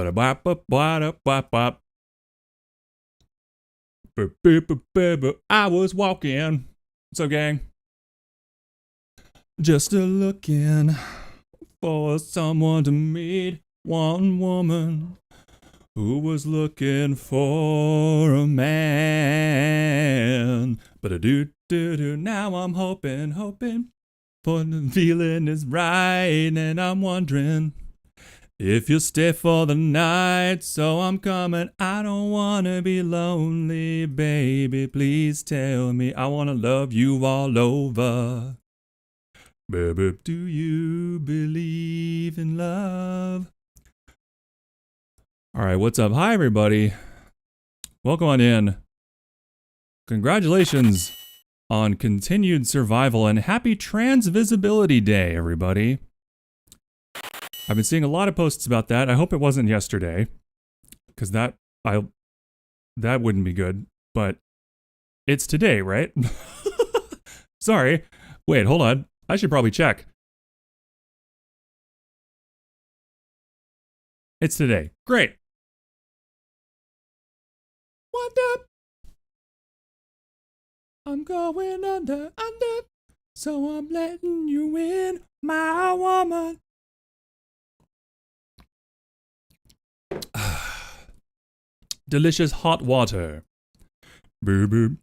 I was walking. So, gang, just a looking for someone to meet. One woman who was looking for a man. But now I'm hoping for the feeling is right, and I'm wondering if you'll stay for the night. So I'm coming. I don't wanna be lonely, baby. Please tell me I wanna love you all over. Baby, do you believe in love? All right, what's up? Hi, everybody. Welcome on in. Congratulations on continued survival and happy Trans Visibility Day, everybody. I've been seeing a lot of posts about that. I hope it wasn't yesterday, because that wouldn't be good. But it's today, right? Sorry. Wait, hold on. I should probably check. It's today. Great. What up? I'm going under, so I'm letting you in, my woman. Delicious hot water. Boo boo.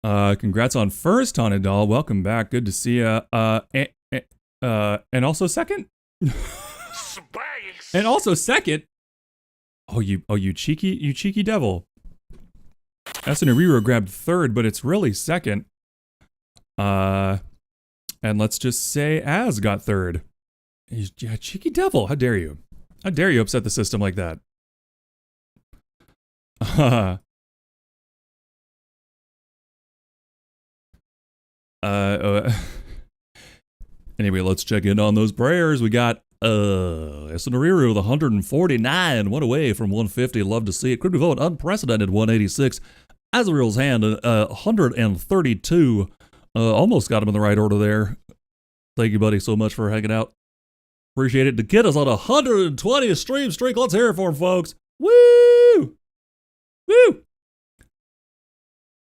Congrats on first, Haunted Doll. Welcome back. Good to see ya. And also second. And also second. Oh, you cheeky devil. Esanariro grabbed third, but it's really second. And let's just say Az got third. Yeah, cheeky devil. How dare you? How dare you upset the system like that? Anyway, let's check in on those prayers. We got Esanariro with 149, one away from 150. Love to see it. Crypto vote unprecedented 186. Azrael's hand 132. Almost got him in the right order there. Thank you, buddy, so much for hanging out. Appreciate it. The kid is on 120 stream streak. Let's hear it for him, folks. Woo! Woo!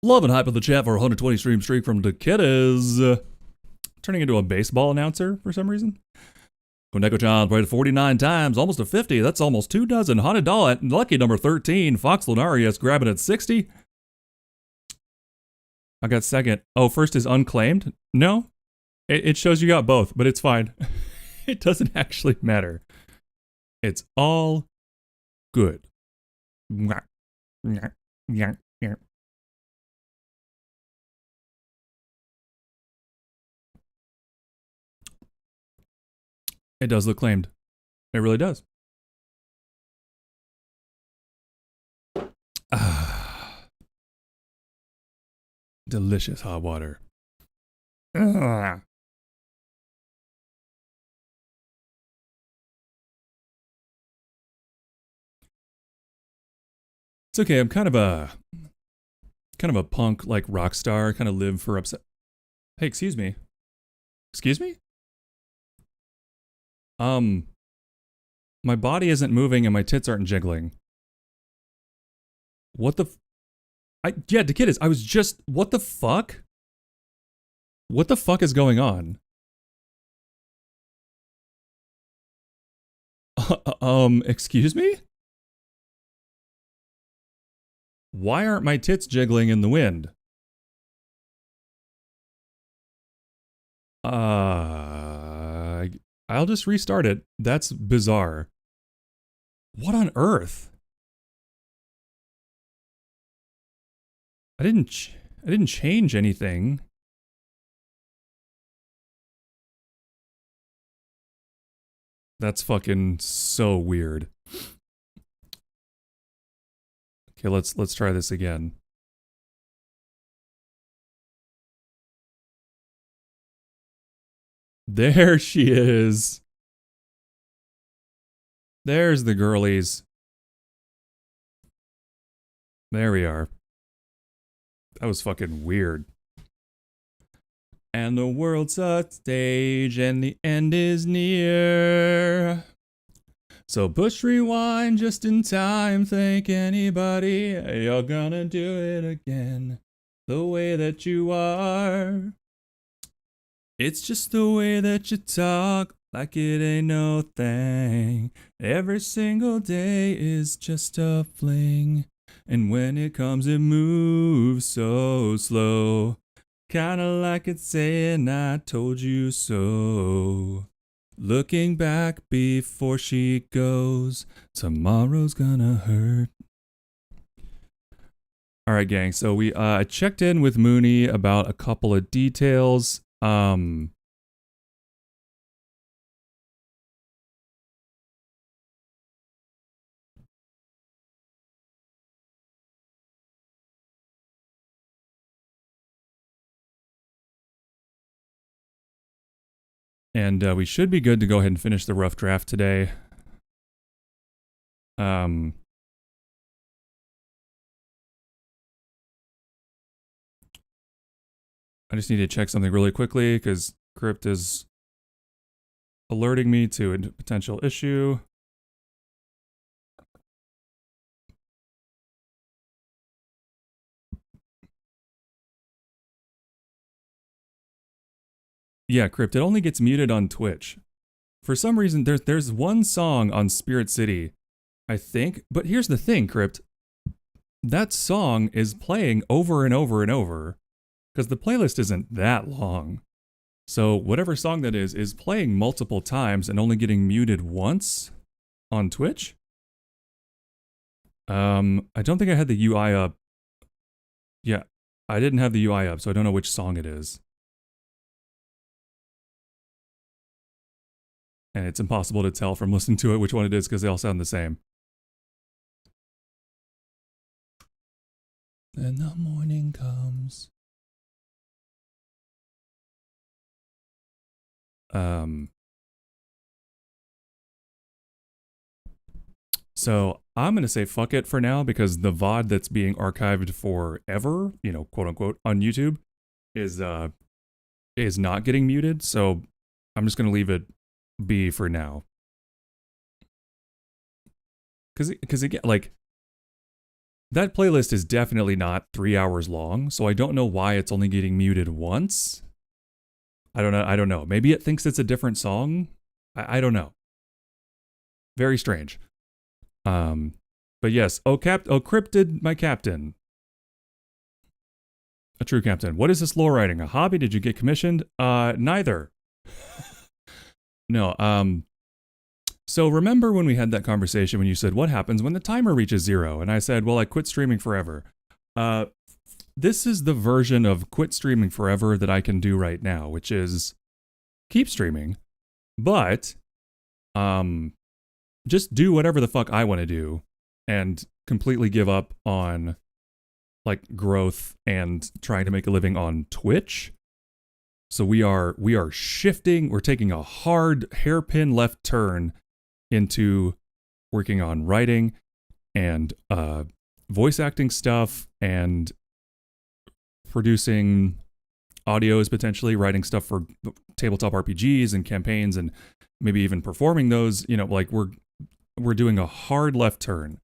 Love and hype in the chat for 120 stream streak from the kid is turning into a baseball announcer for some reason. Koneko-chan played 49 times, almost a 50. That's almost 2 dozen. Haunted Doll at lucky number 13. Fox Lunarius grabbing at 60. I got second. Oh, first is unclaimed? No. It shows you got both, but it's fine. It doesn't actually matter. It's all good. It does look claimed. It really does. Delicious hot water. It's okay. I'm kind of a punk, like rock star. Kind of live for upset. Hey, excuse me. Excuse me? My body isn't moving and my tits aren't jiggling. What the? Yeah, the kid is. I was just. What the fuck? What the fuck is going on? Excuse me? Why aren't my tits jiggling in the wind? I'll just restart it. That's bizarre. What on earth? I didn't change anything. That's fucking so weird. Okay, let's try this again. There she is. There's the girlies. There we are. That was fucking weird. And the world's a stage and the end is near. So push rewind just in time. Think anybody, you're gonna do it again. The way that you are. It's just the way that you talk, like it ain't no thing. Every single day is just a fling. And when it comes, it moves so slow. Kinda like it's saying, I told you so. Looking back before she goes, tomorrow's gonna hurt. All right, gang. So we checked in with Mooney about a couple of details. And we should be good to go ahead and finish the rough draft today. I just need to check something really quickly because Crypt is alerting me to a potential issue. Yeah, Crypt, it only gets muted on Twitch. For some reason, there's one song on Spirit City, I think. But here's the thing, Crypt. That song is playing over and over and over because the playlist isn't that long. So whatever song that is playing multiple times and only getting muted once on Twitch. I don't think I had the UI up. Yeah, I didn't have the UI up, so I don't know which song it is. And it's impossible to tell from listening to it which one it is because they all sound the same. Then the morning comes. So I'm going to say fuck it for now because the VOD that's being archived forever, you know, quote unquote, on YouTube is not getting muted. So I'm just going to leave it be for now. Because again, like, that playlist is definitely not 3 hours long. So I don't know why it's only getting muted once. I don't know. Maybe it thinks it's a different song. I don't know. Very strange. But yes, Cryptid, my captain. A true captain. What is this lore writing? A hobby? Did you get commissioned? Neither. No, so remember when we had that conversation when you said, what happens when the timer reaches 0? And I said, well, I quit streaming forever. This is the version of quit streaming forever that I can do right now, which is keep streaming, but just do whatever the fuck I want to do and completely give up on like growth and trying to make a living on Twitch. So we are shifting, we're taking a hard hairpin left turn into working on writing and voice acting stuff and producing audios, potentially writing stuff for tabletop RPGs and campaigns and maybe even performing those. You know, like we're doing a hard left turn,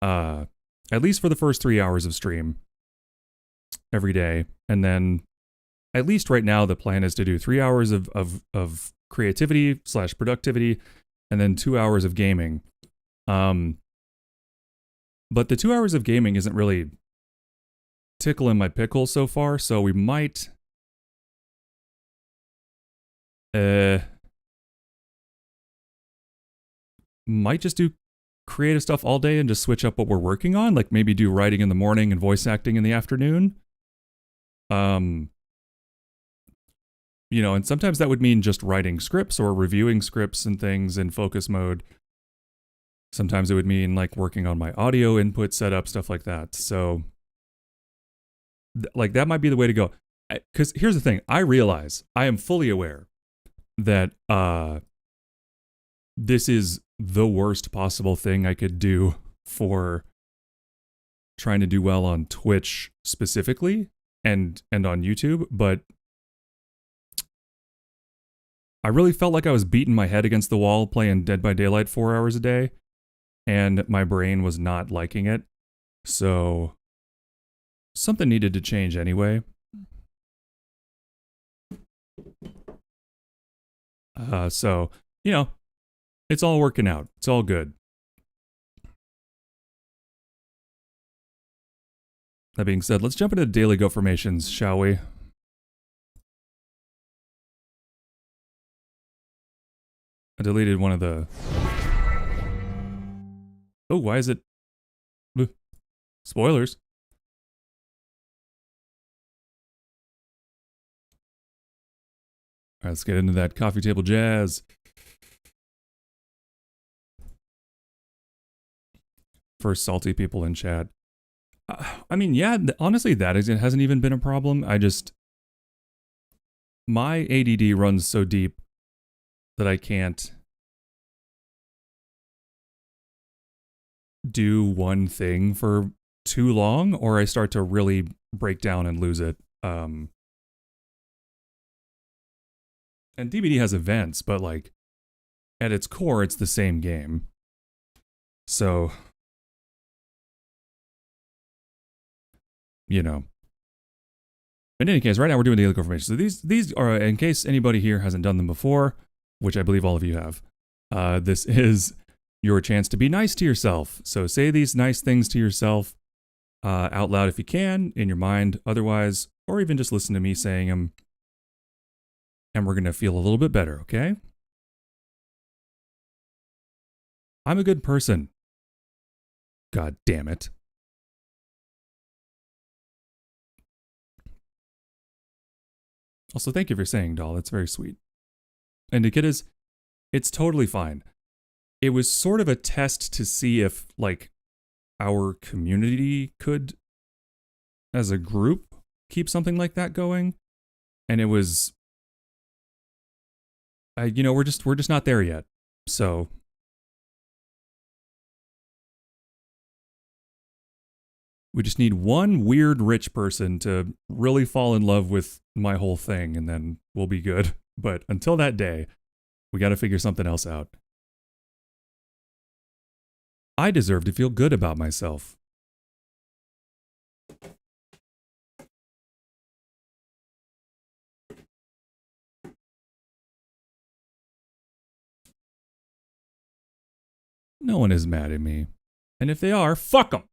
at least for the first 3 hours of stream every day. And then at least right now, the plan is to do 3 hours of creativity / productivity and then 2 hours of gaming. But the 2 hours of gaming isn't really tickling my pickle so far, so we might just do creative stuff all day and just switch up what we're working on, like maybe do writing in the morning and voice acting in the afternoon. You know, and sometimes that would mean just writing scripts or reviewing scripts and things in focus mode. Sometimes it would mean like working on my audio input setup, stuff like that. So like that might be the way to go. Because here's the thing, I realize, I am fully aware that this is the worst possible thing I could do for trying to do well on Twitch specifically and on YouTube, but I really felt like I was beating my head against the wall playing Dead by Daylight 4 hours a day, and my brain was not liking it. So something needed to change anyway. So, you know, it's all working out. It's all good. That being said, let's jump into daily goat formations, shall we? I deleted one of the... Oh, why is it... Spoilers. All right, let's get into that coffee table jazz. First salty people in chat. I mean, yeah, honestly, that hasn't even been a problem. My ADD runs so deep that I can't do one thing for too long, or I start to really break down and lose it. And DBD has events, but like at its core, it's the same game. So, you know. In any case, right now we're doing daily confirmations. So these are, in case anybody here hasn't done them before, which I believe all of you have, this is your chance to be nice to yourself. So say these nice things to yourself out loud if you can, in your mind, otherwise, or even just listen to me saying them, and we're going to feel a little bit better, okay? I'm a good person. God damn it. Also, thank you for saying, doll. That's very sweet. And the kid is, it's totally fine. It was sort of a test to see if, like, our community could, as a group, keep something like that going. And it was, you know, we're just not there yet. So we just need one weird rich person to really fall in love with my whole thing, and then we'll be good. But until that day, we got to figure something else out. I deserve to feel good about myself. No one is mad at me. And if they are, fuck them.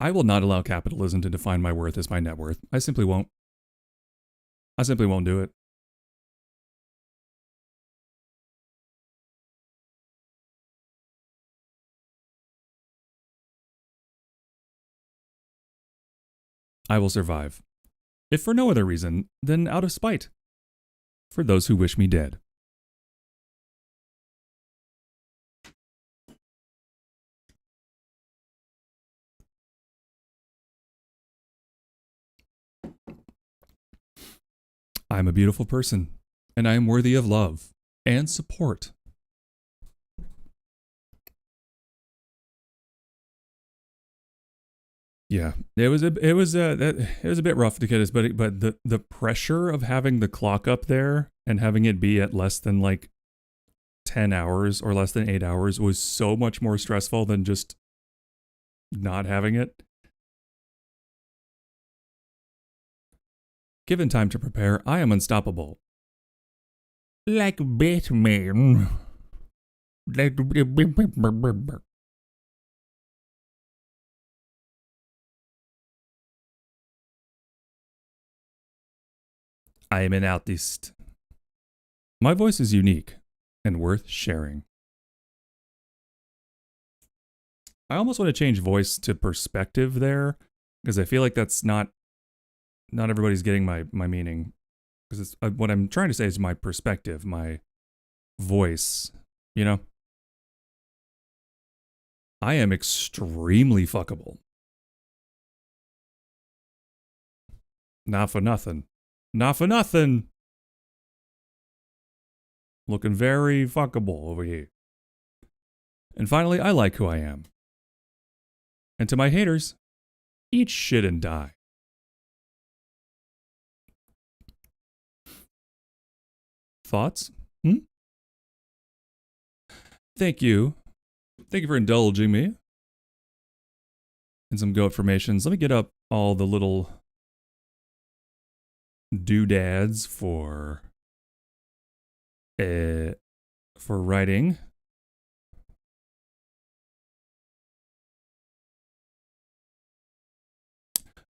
I will not allow capitalism to define my worth as my net worth. I simply won't. I simply won't do it. I will survive. If for no other reason than out of spite. For those who wish me dead. I am a beautiful person, and I am worthy of love and support. Yeah, it was a bit rough to get us, but the pressure of having the clock up there and having it be at less than like 10 hours or less than 8 hours was so much more stressful than just not having it. Given time to prepare, I am unstoppable. Like Batman. I am an artist. My voice is unique and worth sharing. I almost want to change voice to perspective there, because I feel like that's not everybody's getting my meaning. Because what I'm trying to say is my perspective, my voice, you know? I am extremely fuckable. Not for nothing. Not for nothing. Looking very fuckable over here. And finally, I like who I am. And to my haters, eat shit and die. Thoughts? Thank you. Thank you for indulging me in some goat formations. Let me get up all the little doodads for writing.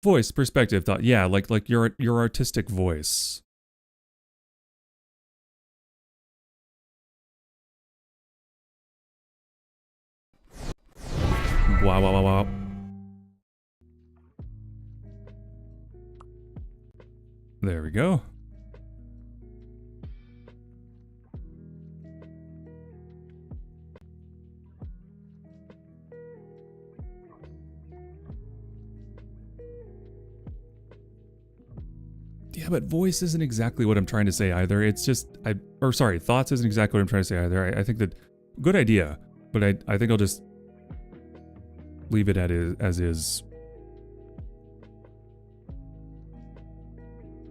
Voice, perspective, thought. Yeah, like your artistic voice. Wow, wow, wow, wow. There we go. Yeah, but voice isn't exactly what I'm trying to say either. It's just, thoughts isn't exactly what I'm trying to say either. I think that, good idea, but I think I'll just leave it as is.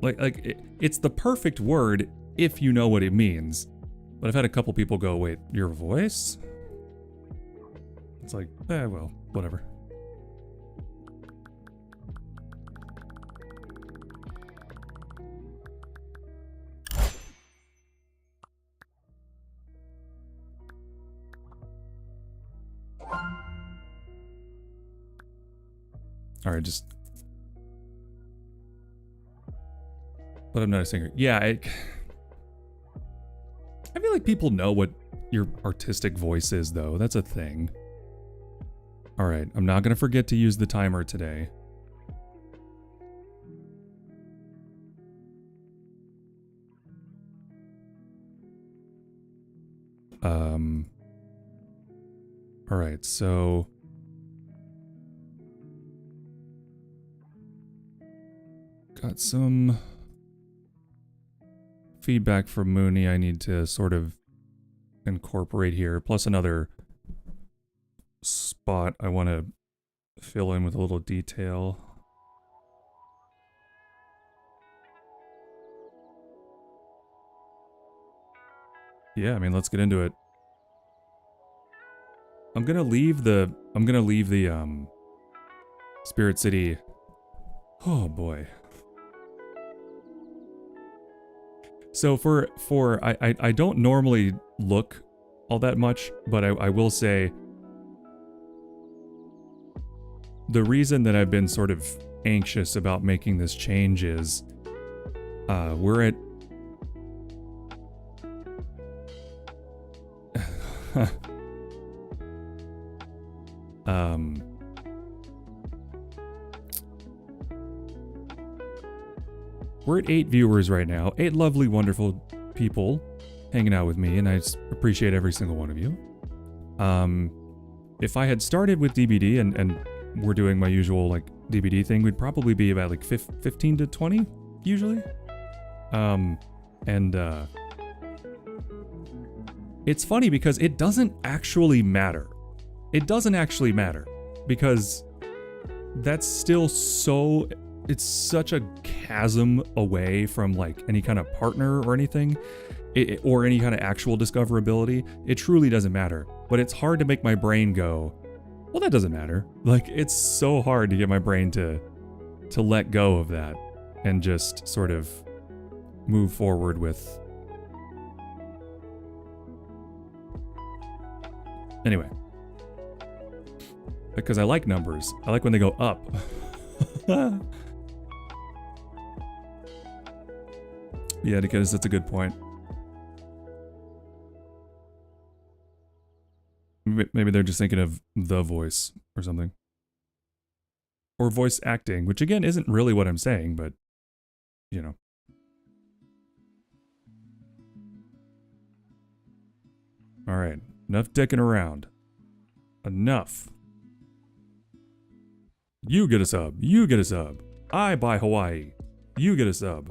It's the perfect word if you know what it means. But I've had a couple people go, wait, your voice? It's like, well, whatever. All right, just. But I'm not a singer. Yeah, I feel like people know what your artistic voice is, though. That's a thing. All right, I'm not going to forget to use the timer today. All right, so got some feedback from Mooney I need to sort of incorporate here, plus another spot I want to fill in with a little detail. Yeah, I mean, let's get into it. I'm gonna leave the Spirit City. Oh boy. So I don't normally look all that much, but I will say the reason that I've been sort of anxious about making this change is we're at we're at 8 viewers right now. 8 lovely, wonderful people hanging out with me, and I appreciate every single one of you. If I had started with DBD and we're doing my usual like DBD thing, we'd probably be about like 15 to 20 usually. It's funny because it doesn't actually matter. It doesn't actually matter because that's still so, it's such a chasm away from like any kind of partner or anything, or any kind of actual discoverability. It truly doesn't matter, but it's hard to make my brain go, well, that doesn't matter. Like, it's so hard to get my brain to let go of that and just sort of move forward with. Anyway, because I like numbers. I like when they go up. Yeah, because that's a good point. Maybe they're just thinking of The Voice or something. Or voice acting, which again isn't really what I'm saying, but, you know. Alright, enough dicking around. Enough. You get a sub. You get a sub. I buy Hawaii. You get a sub.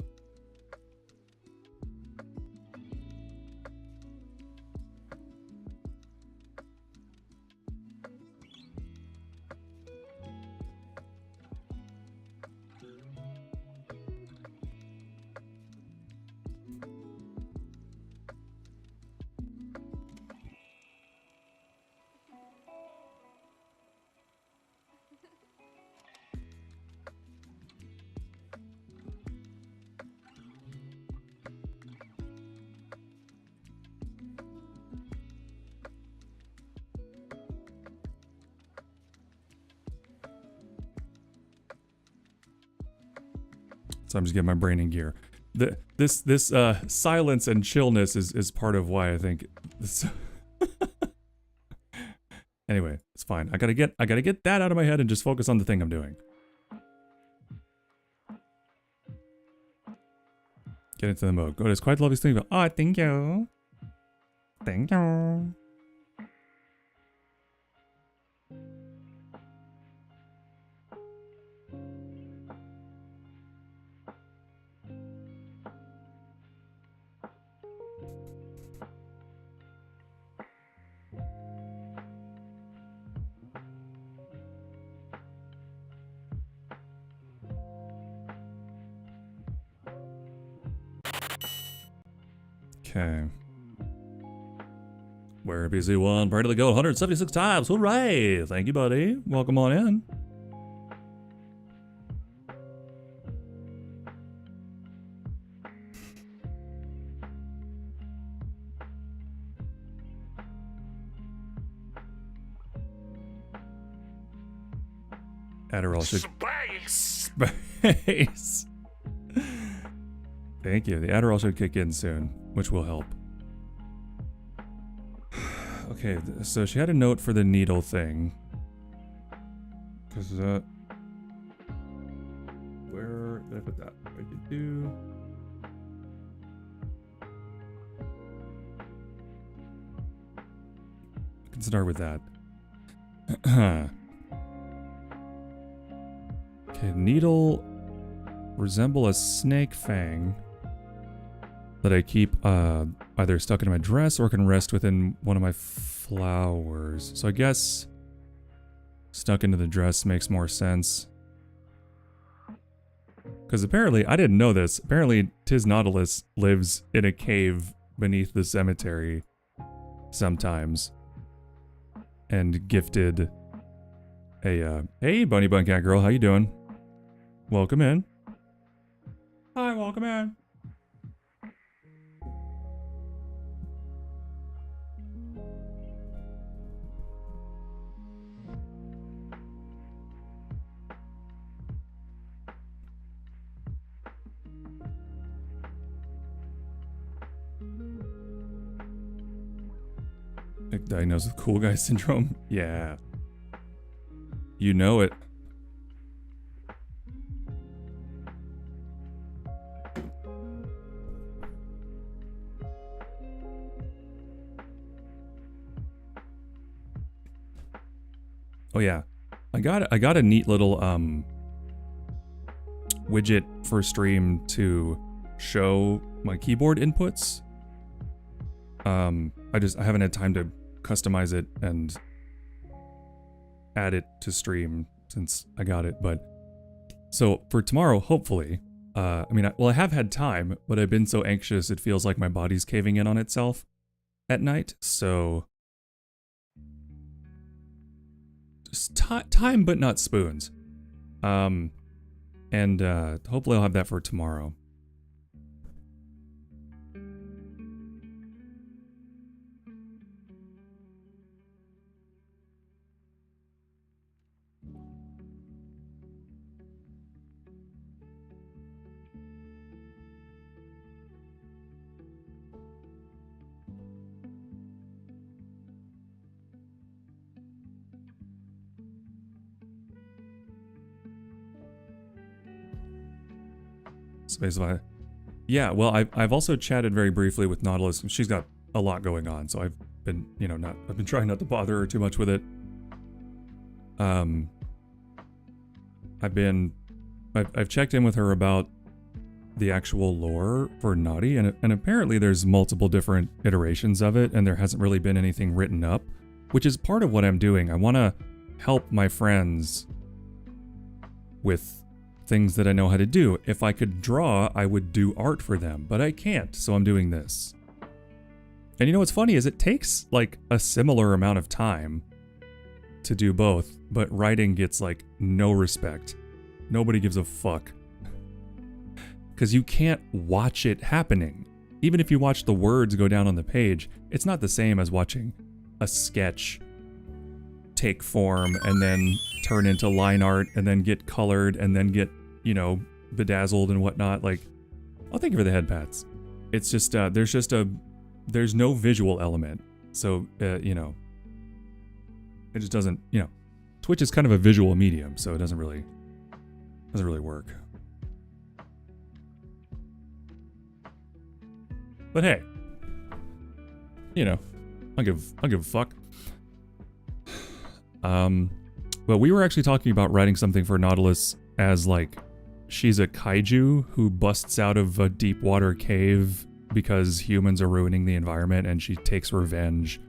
So I'm just getting my brain in gear. This silence and chillness is part of why I think this. Anyway, it's fine. I gotta get that out of my head and just focus on the thing I'm doing. Get into the mode. Go, it's quite the lovely thing. Oh, thank you. Thank you. Okay. Where BZ1, Bright of the Goat 176 times. Hooray! Thank you, buddy. Welcome on in. Adderall should... Space! Thank you. The Adderall should kick in soon, which will help. Okay, so she had a note for the needle thing. Because, where did I put that? I could do... I can start with that. Okay, needle resemble a snake fang that I keep either stuck in my dress or can rest within one of my flowers. So I guess stuck into the dress makes more sense. Because apparently, I didn't know this, apparently Tis Nautilus lives in a cave beneath the cemetery sometimes. And gifted a, hey Bunny Bun Cat Girl, how you doing? Welcome in. Hi, welcome in. Diagnosed with cool guy syndrome? Yeah. You know it. Oh yeah. I got a neat little widget for stream to show my keyboard inputs. I haven't had time to customize it and add it to stream since I got it, but so for tomorrow, hopefully, I have had time, but I've been so anxious it feels like my body's caving in on itself at night, so just time but not spoons. And hopefully I'll have that for tomorrow. Basically, yeah, well, I've also chatted very briefly with Nautilus. She's got a lot going on, so I've been, I've been trying not to bother her too much with it. I've checked in with her about the actual lore for Naughty, and apparently there's multiple different iterations of it, and there hasn't really been anything written up, which is part of what I'm doing. I want to help my friends with things that I know how to do. If I could draw, I would do art for them, but I can't, so I'm doing this. And what's funny is it takes like a similar amount of time to do both, but writing gets like no respect. Nobody gives a fuck. Because you can't watch it happening. Even if you watch the words go down on the page, it's not the same as watching a sketch take form and then turn into line art and then get colored and then get, bedazzled and whatnot. Like, oh, thank you for the head pats. It's just there's no visual element, so you know, it just doesn't. You know, Twitch is kind of a visual medium, so it doesn't really work. But hey, you know, I'll give a fuck. But we were actually talking about writing something for Nautilus as like, she's a kaiju who busts out of a deep water cave because humans are ruining the environment, and she takes revenge.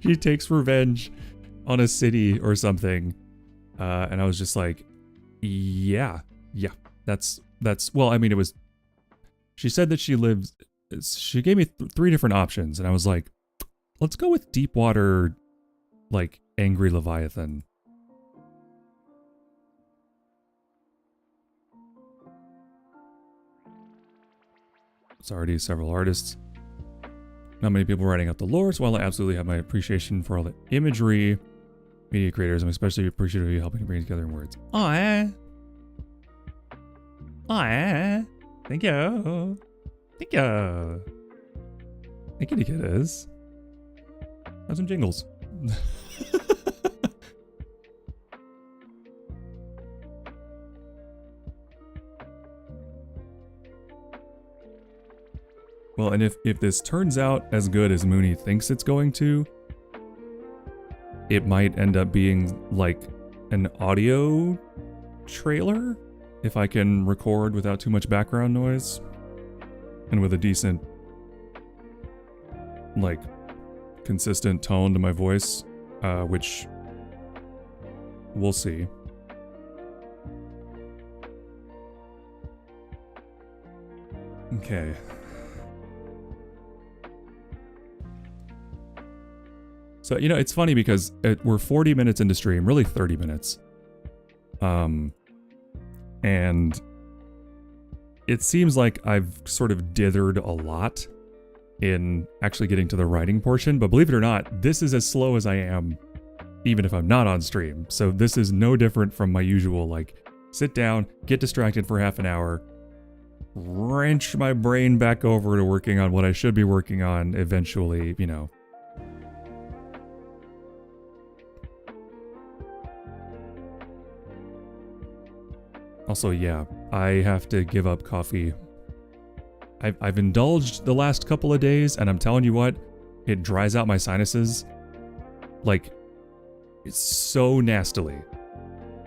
She takes revenge on a city or something. And I was just like, yeah, that's, well, I mean, it was, she said that she lives, she gave me 3 different options, and I was like, let's go with deep water, like, angry Leviathan. It's already several artists. Not many people writing out the lore, so while I absolutely have my appreciation for all the imagery, media creators, I'm especially appreciative of you helping to bring it together in words. Aww. Aww. Thank you. Thank you. Thank you, kiddos. Have some jingles. Well, and if this turns out as good as Mooney thinks it's going to, it might end up being like an audio trailer, if I can record without too much background noise and with a decent, like, consistent tone to my voice, which we'll see. Okay. So, you know, it's funny because we're 40 minutes into stream, really 30 minutes. And it seems like I've sort of dithered a lot in actually getting to the writing portion, but believe it or not, this is as slow as I am, even if I'm not on stream. So this is no different from my usual, like, sit down, get distracted for half an hour, wrench my brain back over to working on what I should be working on eventually, you know. Also, yeah, I have to give up coffee. I've indulged the last couple of days, and I'm telling you what, it dries out my sinuses. Like, it's so nastily.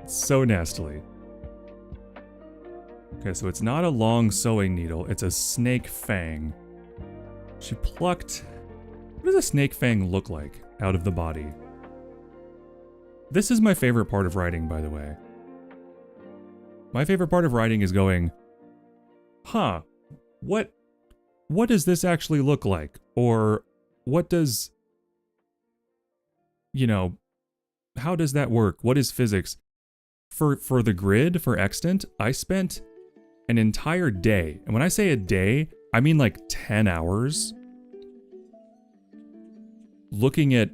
So nastily. Okay, so it's not a long sewing needle, it's a snake fang. She plucked... What does a snake fang look like out of the body? This is my favorite part of writing, by the way. My favorite part of writing is going, huh, what does this actually look like? Or what does, you know, how does that work? What is physics? For the grid, for Extant, I spent an entire day. And when I say a day, I mean like 10 hours looking at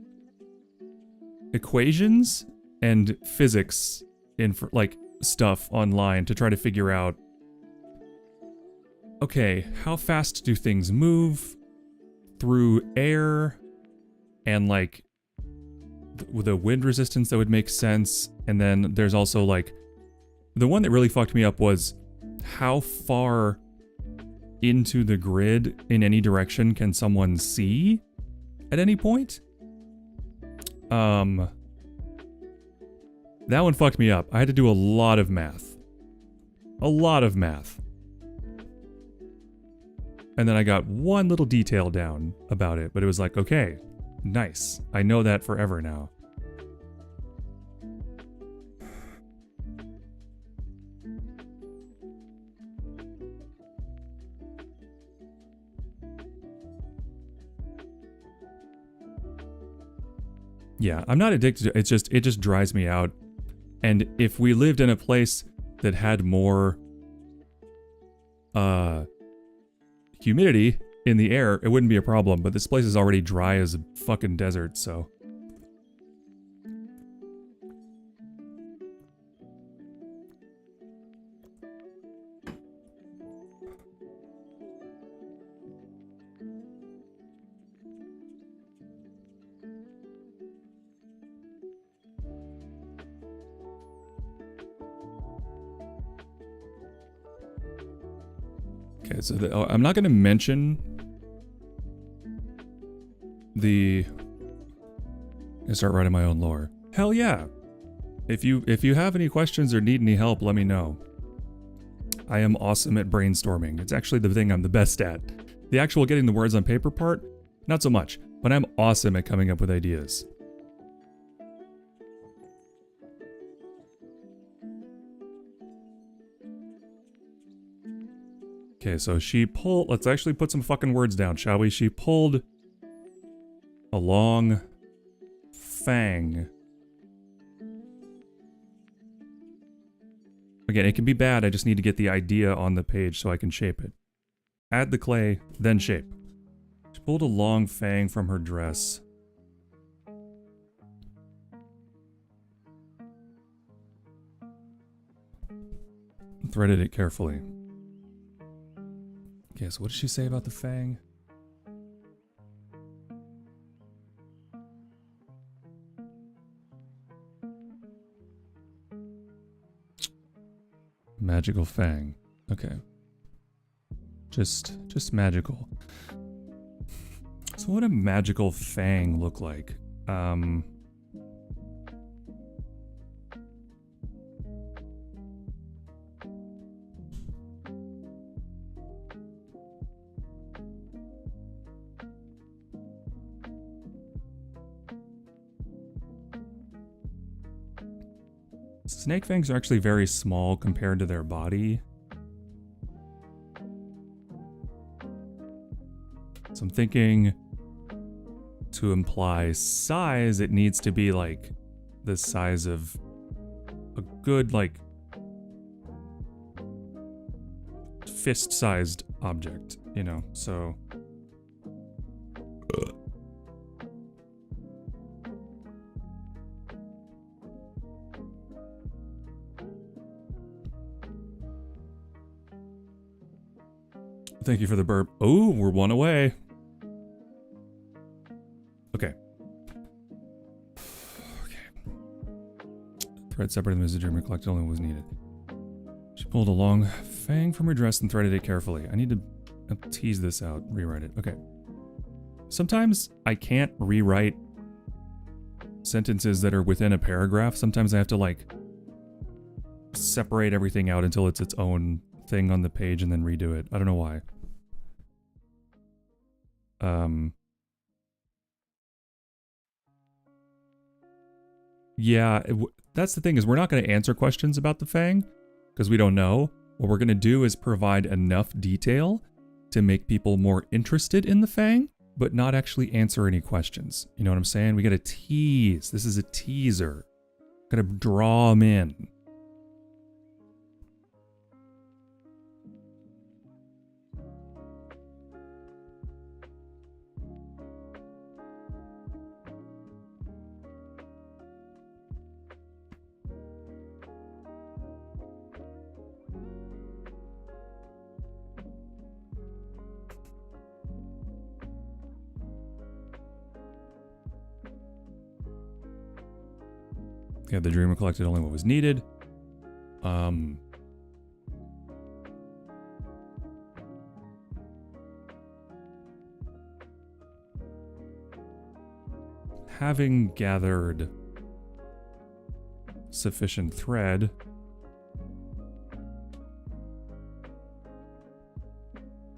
equations and physics in, like, stuff online to try to figure out, okay, how fast do things move through air, and like the wind resistance that would make sense. And then there's also like, the one that really fucked me up was how far into the grid in any direction can someone see at any point? That one fucked me up. I had to do a lot of math. A lot of math. And then I got one little detail down about it, but it was like, okay, nice. I know that forever now. Yeah, I'm not addicted to it. It just dries me out. And if we lived in a place that had more humidity in the air, it wouldn't be a problem. But this place is already dry as a fucking desert, so. Okay, so I'm not going to mention I start writing my own lore. Hell yeah. If you have any questions or need any help, let me know. I am awesome at brainstorming. It's actually the thing I'm the best at. The actual getting the words on paper part, not so much, but I'm awesome at coming up with ideas. Okay, so let's actually put some fucking words down, shall we? She pulled a long fang. Again, it can be bad, I just need to get the idea on the page so I can shape it. Add the clay, then shape. She pulled a long fang from her dress. Threaded it carefully. Okay, so what did she say about the fang? Magical fang. Okay. Just magical. So what would a magical fang look like? Snake fangs are actually very small compared to their body. So I'm thinking to imply size, it needs to be like the size of a good, like, fist-sized object, you know, so... Thank you for the burp. Oh, we're one away. Okay. Okay. Thread separated the message dreamer collected only what was needed. She pulled a long fang from her dress and threaded it carefully. I need to tease this out, rewrite it. Okay. Sometimes I can't rewrite sentences that are within a paragraph. Sometimes I have to, like, separate everything out until it's its own thing on the page and then redo it. I don't know why. Yeah, that's the thing, is we're not going to answer questions about the fang because we don't know. What we're going to do is provide enough detail to make people more interested in the fang, but not actually answer any questions. You know what I'm saying? We got to tease. This is a teaser. Got to draw them in. Yeah, the dreamer collected only what was needed. Having gathered sufficient thread,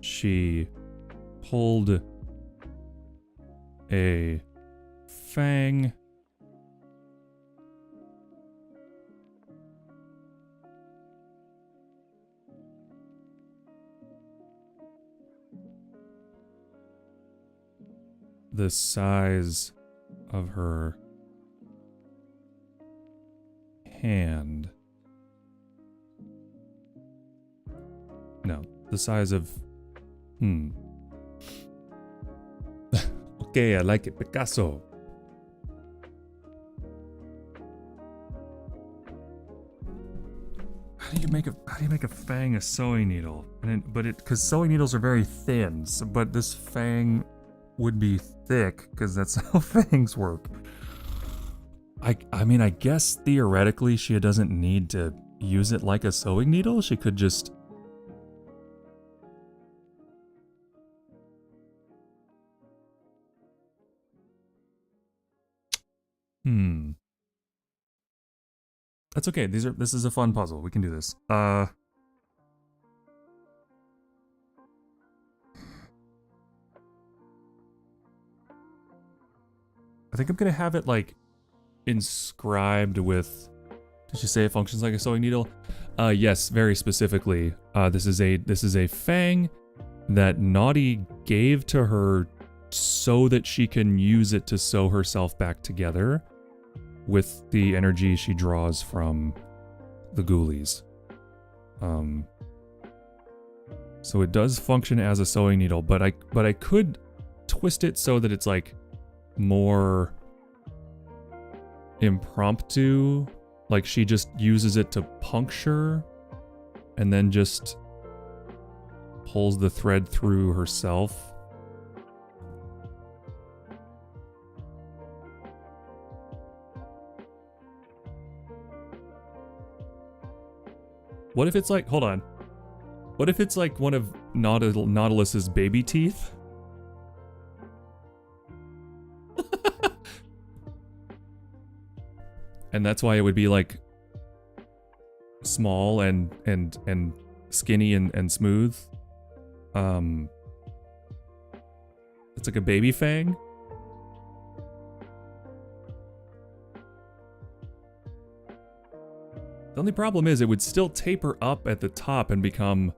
she pulled a fang the size of her hand. No, the size of... Okay, I like it. Picasso. How do you make a fang a sewing needle? Because sewing needles are very thin, so, but this fang would be thick because that's how fangs work. I mean, I guess theoretically she doesn't need to use it like a sewing needle. She could just That's okay. This is a fun puzzle. We can do this. I think I'm gonna have it like inscribed with. Did you say it functions like a sewing needle? Yes, very specifically. This is a fang that Naughty gave to her so that she can use it to sew herself back together with the energy she draws from the ghoulies. So it does function as a sewing needle, but I could twist it so that it's like more impromptu. Like she just uses it to puncture and then just pulls the thread through herself. What if it's like, hold on. What if it's like one of Nautilus's baby teeth? And that's why it would be like small and skinny and smooth. It's like a baby fang. The only problem is it would still taper up at the top and become...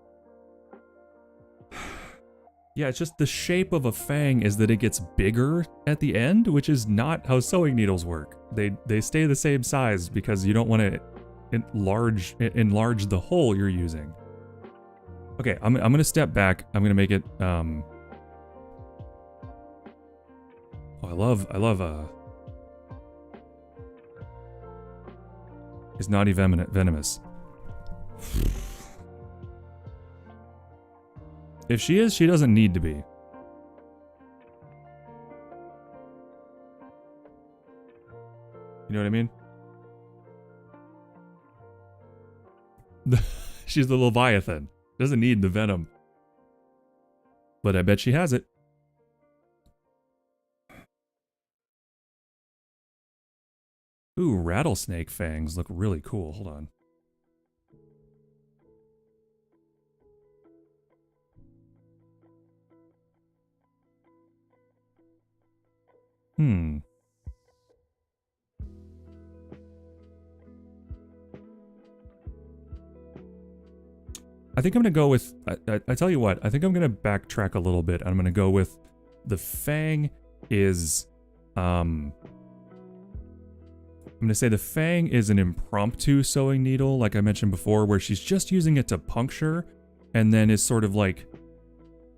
Yeah, it's just the shape of a fang is that it gets bigger at the end, which is not how sewing needles work. They stay the same size because you don't want to enlarge the hole you're using. Okay, I'm gonna step back. I'm gonna make it. Oh, I love. Is Naughty venomous? If she is, she doesn't need to be. You know what I mean? She's the Leviathan. Doesn't need the venom. But I bet she has it. Ooh, rattlesnake fangs look really cool. Hold on. I think I'm gonna go with, I tell you what, I think I'm gonna backtrack a little bit. I'm gonna go with the fang is, I'm gonna say the fang is an impromptu sewing needle, like I mentioned before, where she's just using it to puncture, and then is sort of like,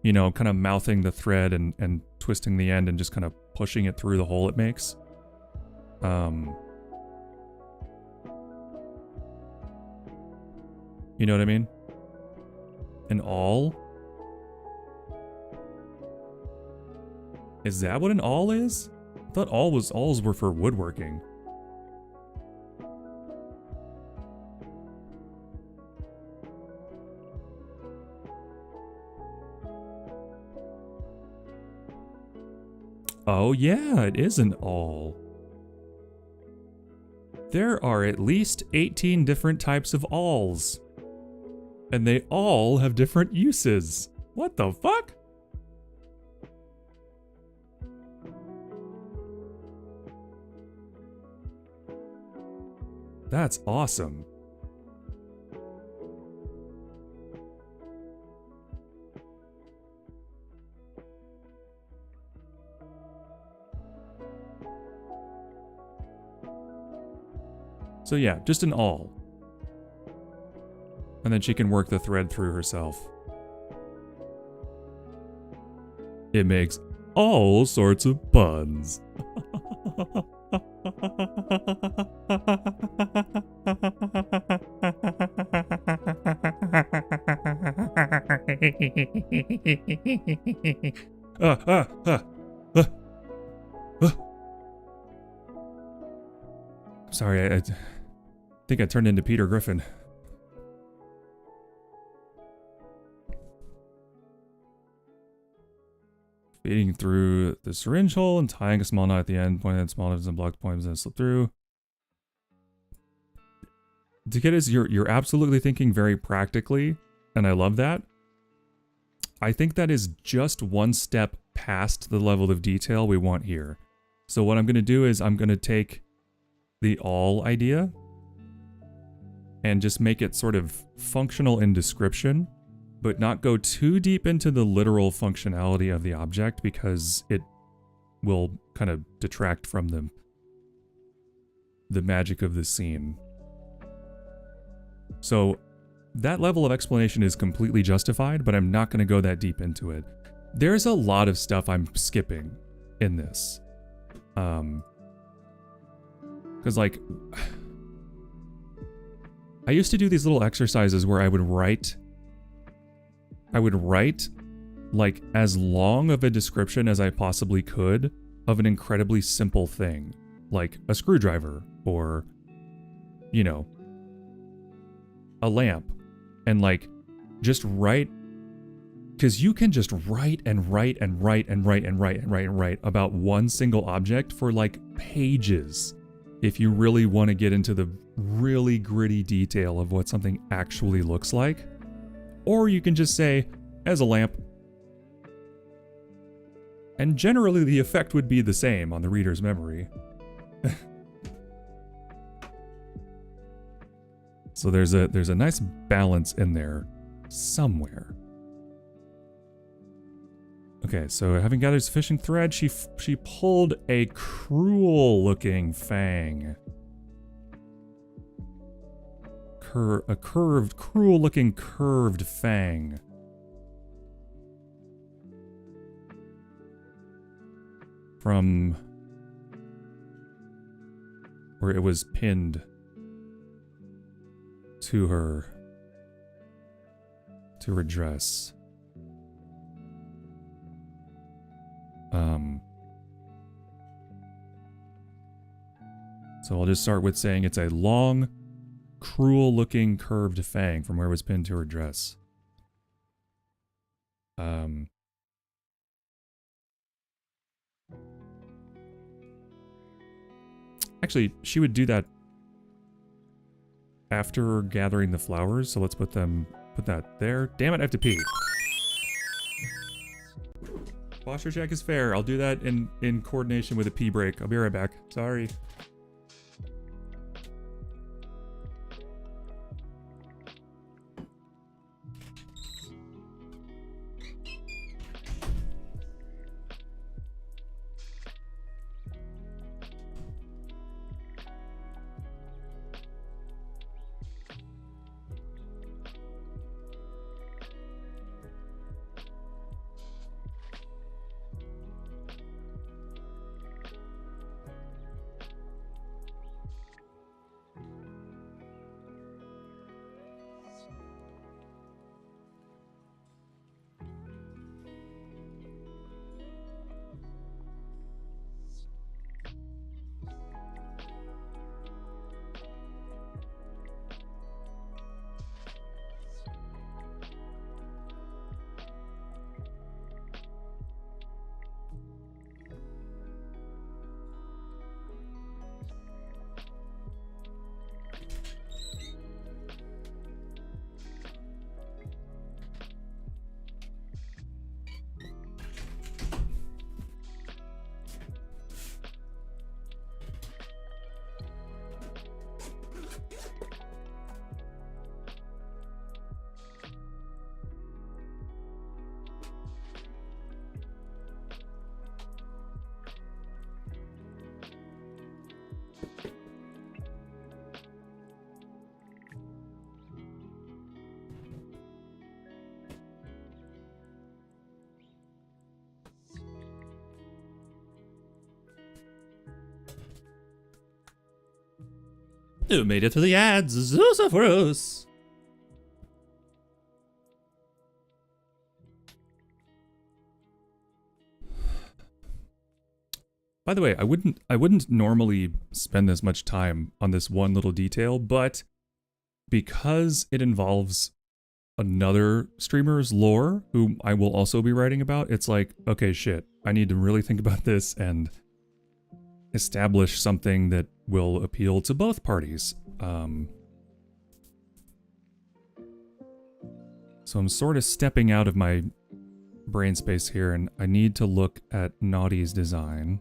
you know, kind of mouthing the thread and twisting the end and just kind of pushing it through the hole it makes. You know what I mean? An awl? Is that what an awl is? I thought awls were for woodworking. Oh yeah, it is an awl. There are at least 18 different types of awls. And they all have different uses. What the fuck? That's awesome. So yeah, just an awl. And then she can work the thread through herself. It makes all sorts of puns. Sorry, I think I turned into Peter Griffin. Feeding through the syringe hole and tying a small knot at the end, pointing at small knives and block points and slip through. Takeda's, you're absolutely thinking very practically, and I love that. I think that is just one step past the level of detail we want here. So what I'm going to do is I'm going to take the all idea and just make it sort of functional in description, but not go too deep into the literal functionality of the object because it will kind of detract from the magic of the scene. So that level of explanation is completely justified, but I'm not going to go that deep into it. There's a lot of stuff I'm skipping in this. Because like, I used to do these little exercises where I would write like as long of a description as I possibly could of an incredibly simple thing, like a screwdriver or, you know, a lamp, and like just write, because you can just write and write and write and write and write and write and write about one single object for like pages if you really want to get into the really gritty detail of what something actually looks like. Or you can just say, as a lamp. And generally the effect would be the same on the reader's memory. So there's a nice balance in there somewhere. Okay, so having gathered sufficient thread, she pulled a cruel-looking fang. Cruel-looking curved fang. From where it was pinned to her dress. So I'll just start with saying it's a long, cruel-looking curved fang from where it was pinned to her dress. Actually, she would do that after gathering the flowers, so let's put that there. Damn it, I have to pee. Posture check is fair. I'll do that in coordination with a pee break. I'll be right back. Sorry. Who made it to the ads? Zoosaurus! By the way, I wouldn't normally spend this much time on this one little detail, but because it involves another streamer's lore, who I will also be writing about, it's like, okay, shit, I need to really think about this and establish something that will appeal to both parties. So I'm sort of stepping out of my brain space here, and I need to look at Naughty's design.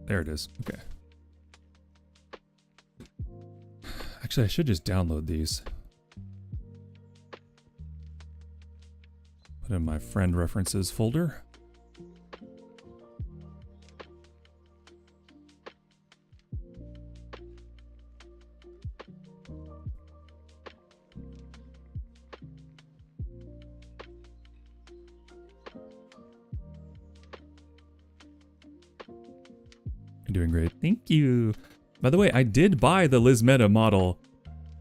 There it is. Okay. Actually, I should just download these. Put in my friend references folder. You're doing great. Thank you. By the way, I did buy the Liz Meta model.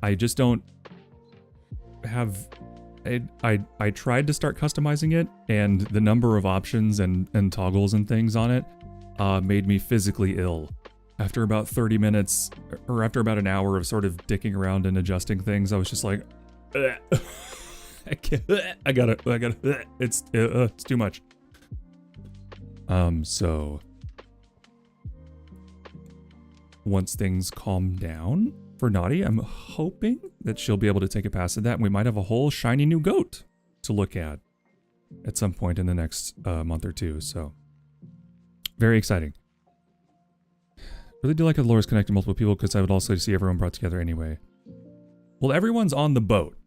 I just don't have... I tried to start customizing it, and the number of options and toggles and things on it made me physically ill. After about 30 minutes, or after about an hour of sort of dicking around and adjusting things, I was just like, I can't, I gotta, it's too much. So once things calm down for Naughty, I'm hoping that she'll be able to take a pass at that, and we might have a whole shiny new goat to look at some point in the next month or two, so very exciting. Really do like how Laura's connecting multiple people, because I would also see everyone brought together anyway. Well, everyone's on the boat.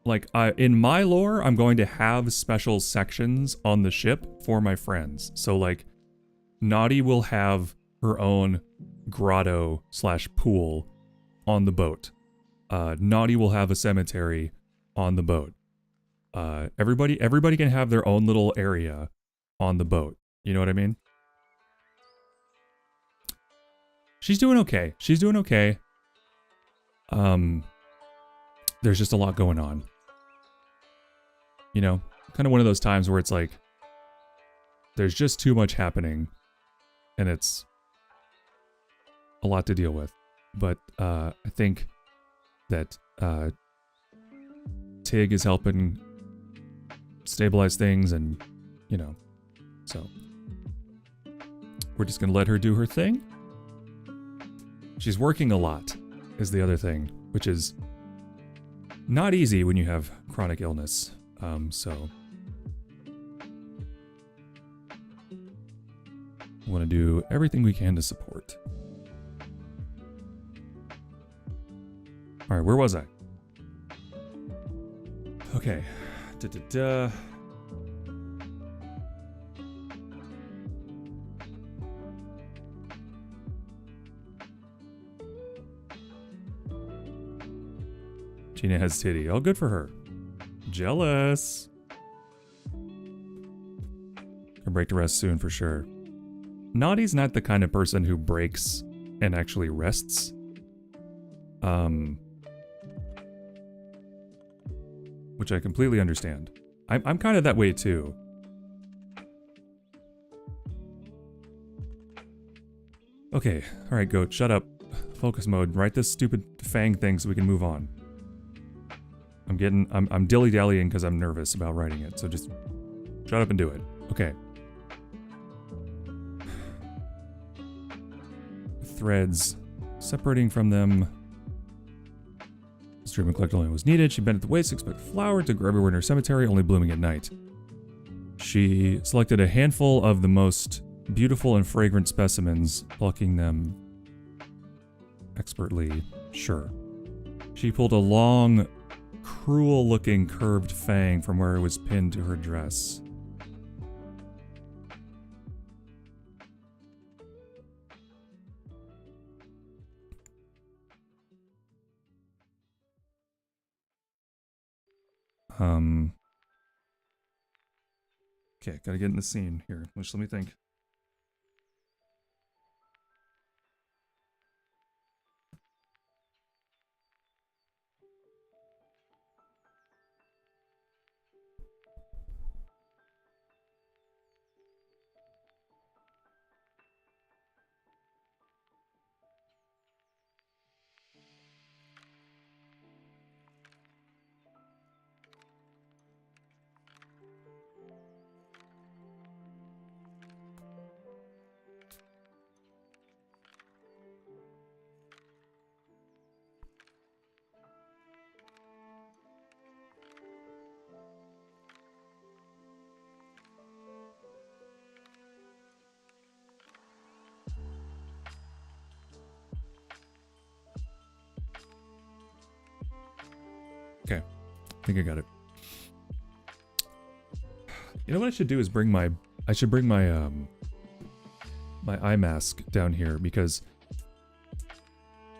Like, in my lore, I'm going to have special sections on the ship for my friends. So, like, Naughty will have her own grotto / pool on the boat. Naughty will have a cemetery on the boat. Everybody can have their own little area on the boat. You know what I mean? She's doing okay. She's doing okay. There's just a lot going on. You know, kind of one of those times where it's like, there's just too much happening, and it's a lot to deal with. But I think that Tig is helping stabilize things, and, you know, so we're just gonna let her do her thing. She's working a lot, is the other thing, which is not easy when you have chronic illness. So we want to do everything we can to support. All right, where was I? Okay. Gina has titty. Oh, good for her. Jealous. Gonna break to rest soon for sure. Naughty's not the kind of person who breaks and actually rests. Which I completely understand. I'm kind of that way too. Okay, all right, Goat, shut up. Focus mode. Write this stupid fang thing so we can move on. I'm dilly-dallying because I'm nervous about writing it, so just shut up and do it. Okay. Threads. Separating from them. Stream and collect only was needed. She bent at the waist, expect flower to grow everywhere in her cemetery, only blooming at night. She selected a handful of the most beautiful and fragrant specimens, plucking them expertly. Sure. She pulled a long, cruel-looking curved fang from where it was pinned to her dress. Okay, gotta get in the scene here. Just let me think. Okay, I think I got it. You know what I should do is bring my my eye mask down here, because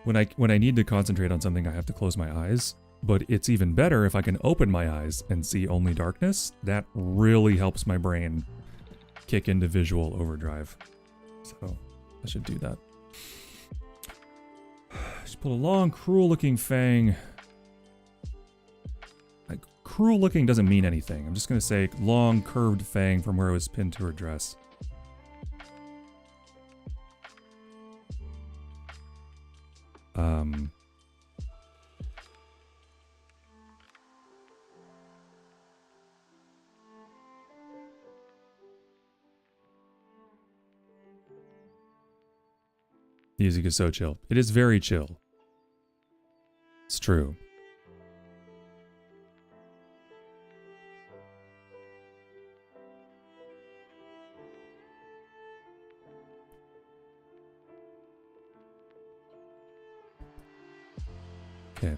when I need to concentrate on something I have to close my eyes, but it's even better if I can open my eyes and see only darkness. That really helps my brain kick into visual overdrive. So I should do that. Just put a long, cruel-looking fang. Like, cruel-looking doesn't mean anything. I'm just gonna say long, curved fang from where it was pinned to her dress. The music is so chill. It is very chill. It's true. Okay.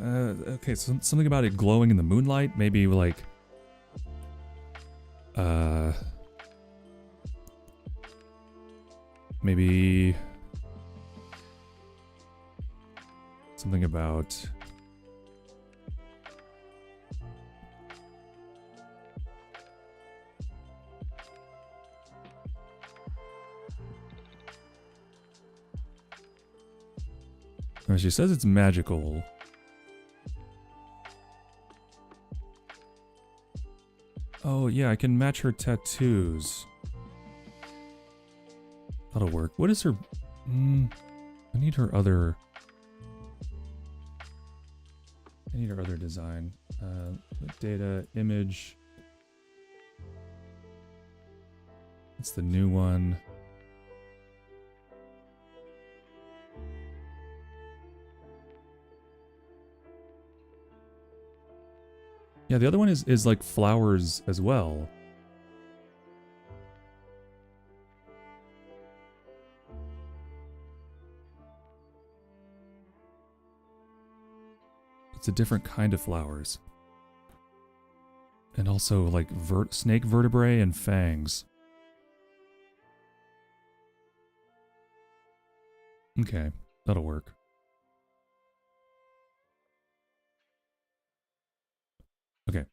Okay, so something about it glowing in the moonlight. Maybe like... Maybe... Something about... Oh, she says it's magical. Oh, yeah, I can match her tattoos. That'll work. What is her... I need her other... I need her other design. Data, image. That's the new one. Yeah, the other one is like flowers as well. It's a different kind of flowers. And also like snake vertebrae and fangs. Okay, that'll work. Okay.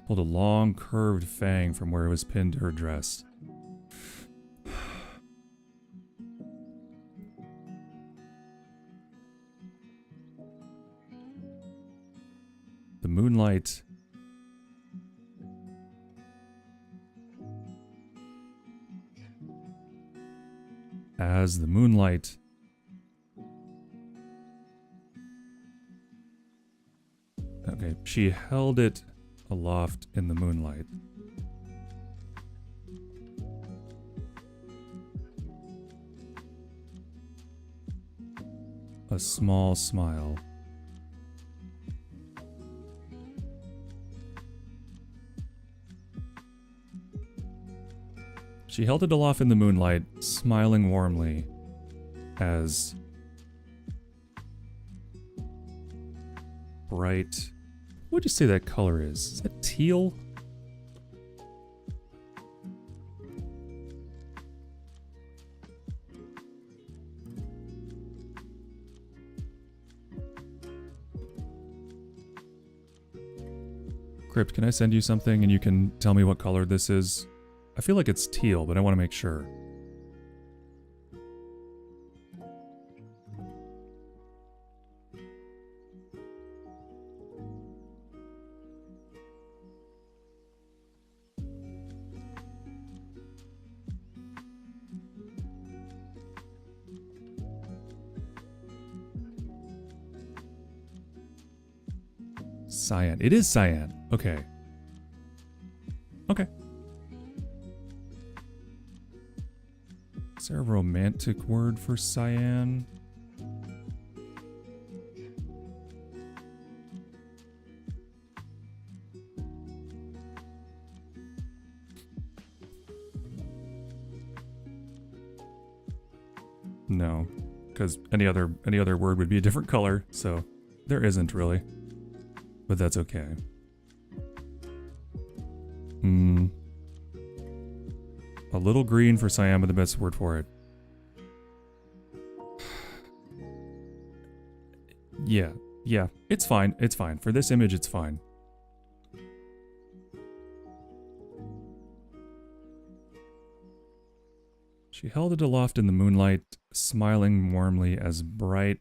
Pulled a long curved fang from where it was pinned to her dress. The moonlight. As the moonlight. Okay, she held it aloft in the moonlight. A small smile. She held it aloft in the moonlight, smiling warmly, as bright... What would you say that color is? Is that teal? Crypt, can I send you something and you can tell me what color this is? I feel like it's teal, but I want to make sure. Cyan. It is cyan. Okay. Okay. Is there a romantic word for cyan? No, because any other word would be a different color, so there isn't really. But that's okay. A little green for cyan, but the best word for it. Yeah, it's fine. It's fine. For this image, it's fine. She held it aloft in the moonlight, smiling warmly as bright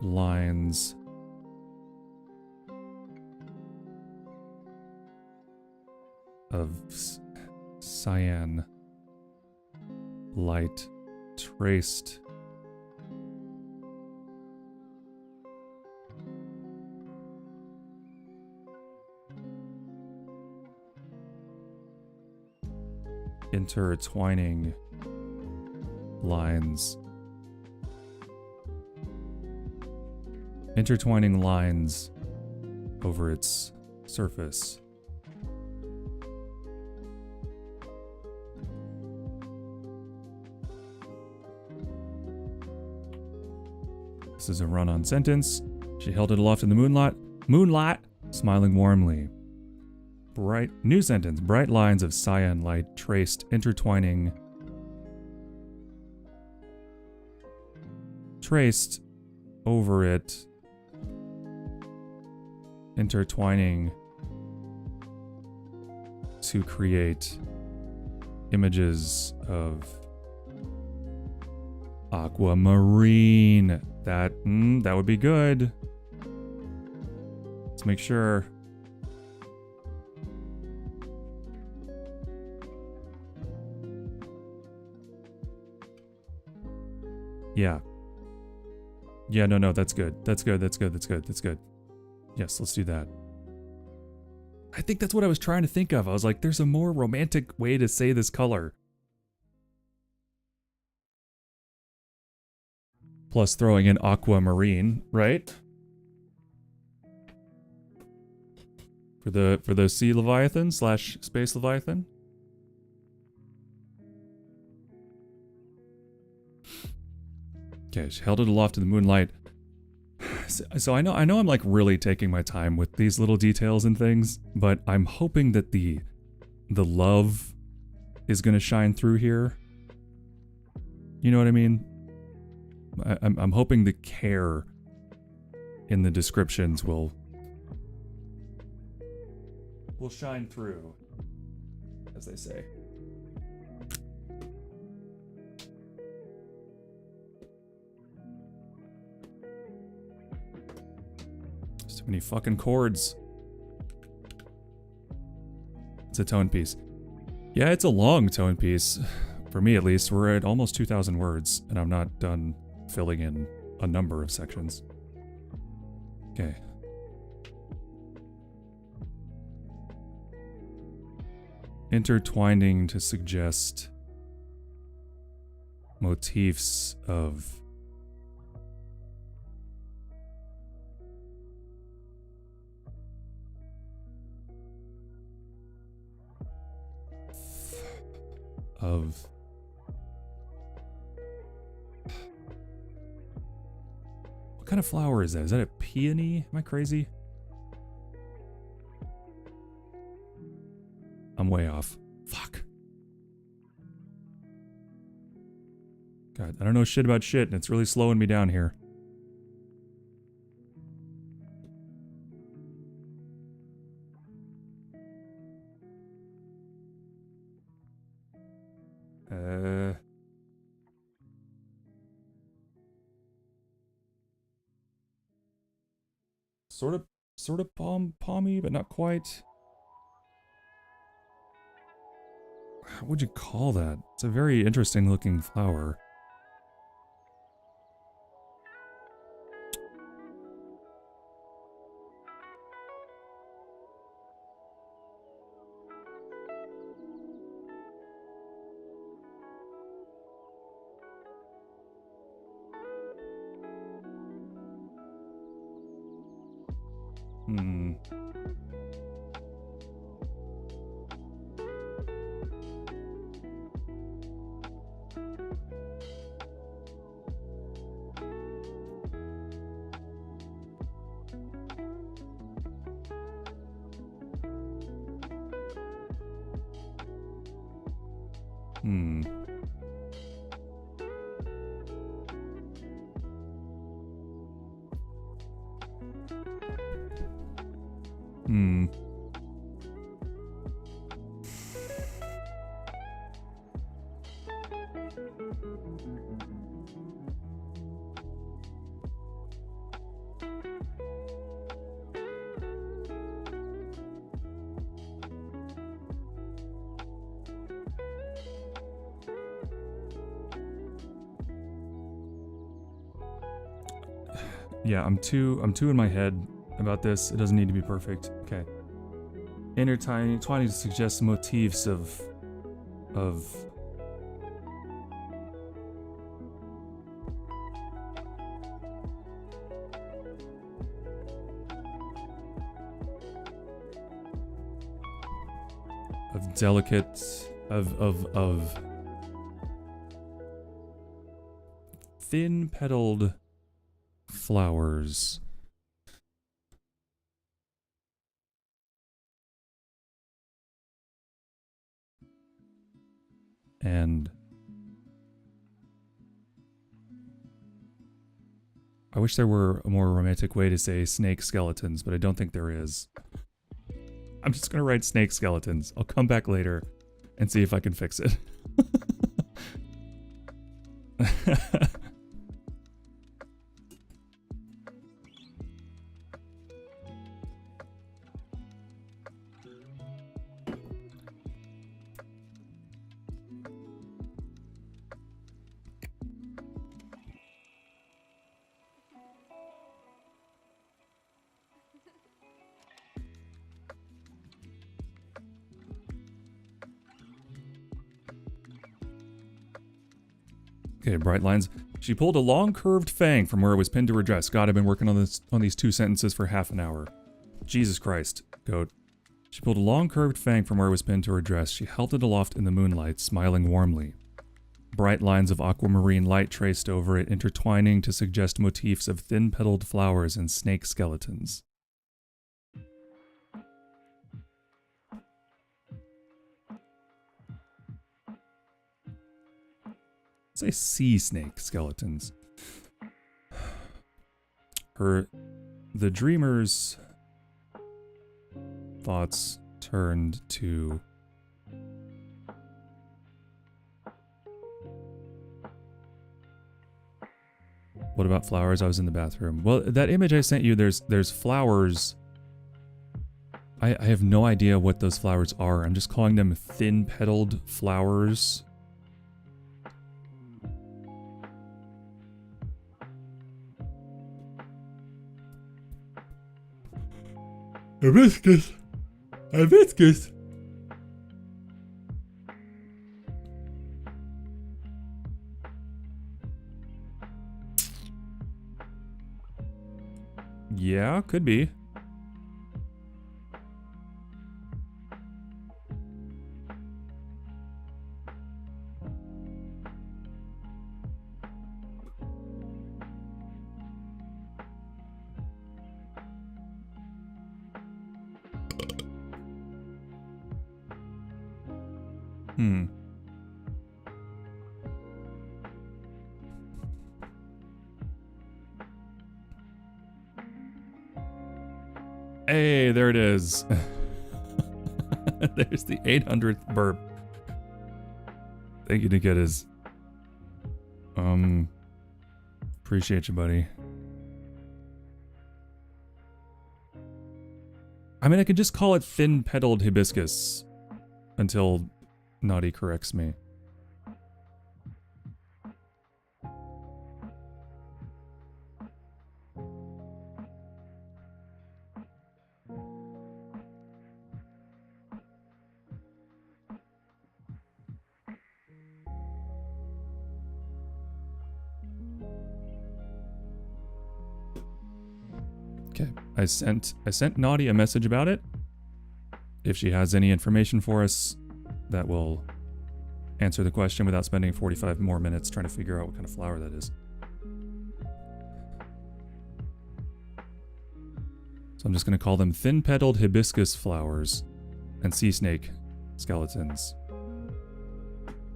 lines of cyan light traced intertwining lines over its surface. This is a run-on sentence. She held it aloft in the moonlight, smiling warmly. New sentence. Bright lines of cyan light traced, intertwining. Traced over it. Intertwining to create images of aquamarine. That would be good. Let's make sure. Yeah, no, that's good. That's good. Yes, let's do that. I think that's what I was trying to think of. I was like, there's a more romantic way to say this color. Plus throwing in aquamarine, right? For the sea leviathan / space leviathan. Okay, she held it aloft in the moonlight. So I know I'm like really taking my time with these little details and things, but I'm hoping that the love is gonna shine through here. You know what I mean? I'm hoping the care in the descriptions will shine through, as they say. Too many fucking chords. It's a tone piece. Yeah, it's a long tone piece. For me, at least. We're at almost 2,000 words, and I'm not done filling in a number of sections. Okay. Intertwining to suggest motifs of what kind of flower is that? Is that a peony? Am I crazy? I'm way off. Fuck. God, I don't know shit about shit, and it's really slowing me down here. Sort of palmy, but not quite. What would you call that? It's a very interesting looking flower. Hmm. Hmm. Yeah, I'm too in my head about this. It doesn't need to be perfect. Okay. Intertwining to suggest motifs of delicate of thin petaled flowers. And I wish there were a more romantic way to say snake skeletons, but I don't think there is. I'm just gonna write snake skeletons. I'll come back later and see if I can fix it. Okay, bright lines. She pulled a long curved fang from where it was pinned to her dress. God, I've been working on these 2 sentences for half an hour. Jesus Christ, goat. She pulled a long curved fang from where it was pinned to her dress. She held it aloft in the moonlight, smiling warmly. Bright lines of aquamarine light traced over it, intertwining to suggest motifs of thin-petaled flowers and snake skeletons. Say sea snake skeletons. The dreamer's thoughts turned to what about flowers? I was in the bathroom. Well, that image I sent you, there's flowers. I have no idea what those flowers are. I'm just calling them thin-petaled flowers. Hibiscus. Hibiscus. Yeah, could be. Hey, there it is. There's the 800th burp. Thank you, Nikitas. Appreciate you, buddy. I mean, I could just call it thin-petaled hibiscus until Naughty corrects me. Okay, I sent Naughty a message about it. If she has any information for us, that will answer the question without spending 45 more minutes trying to figure out what kind of flower that is. So I'm just going to call them thin-petaled hibiscus flowers and sea snake skeletons.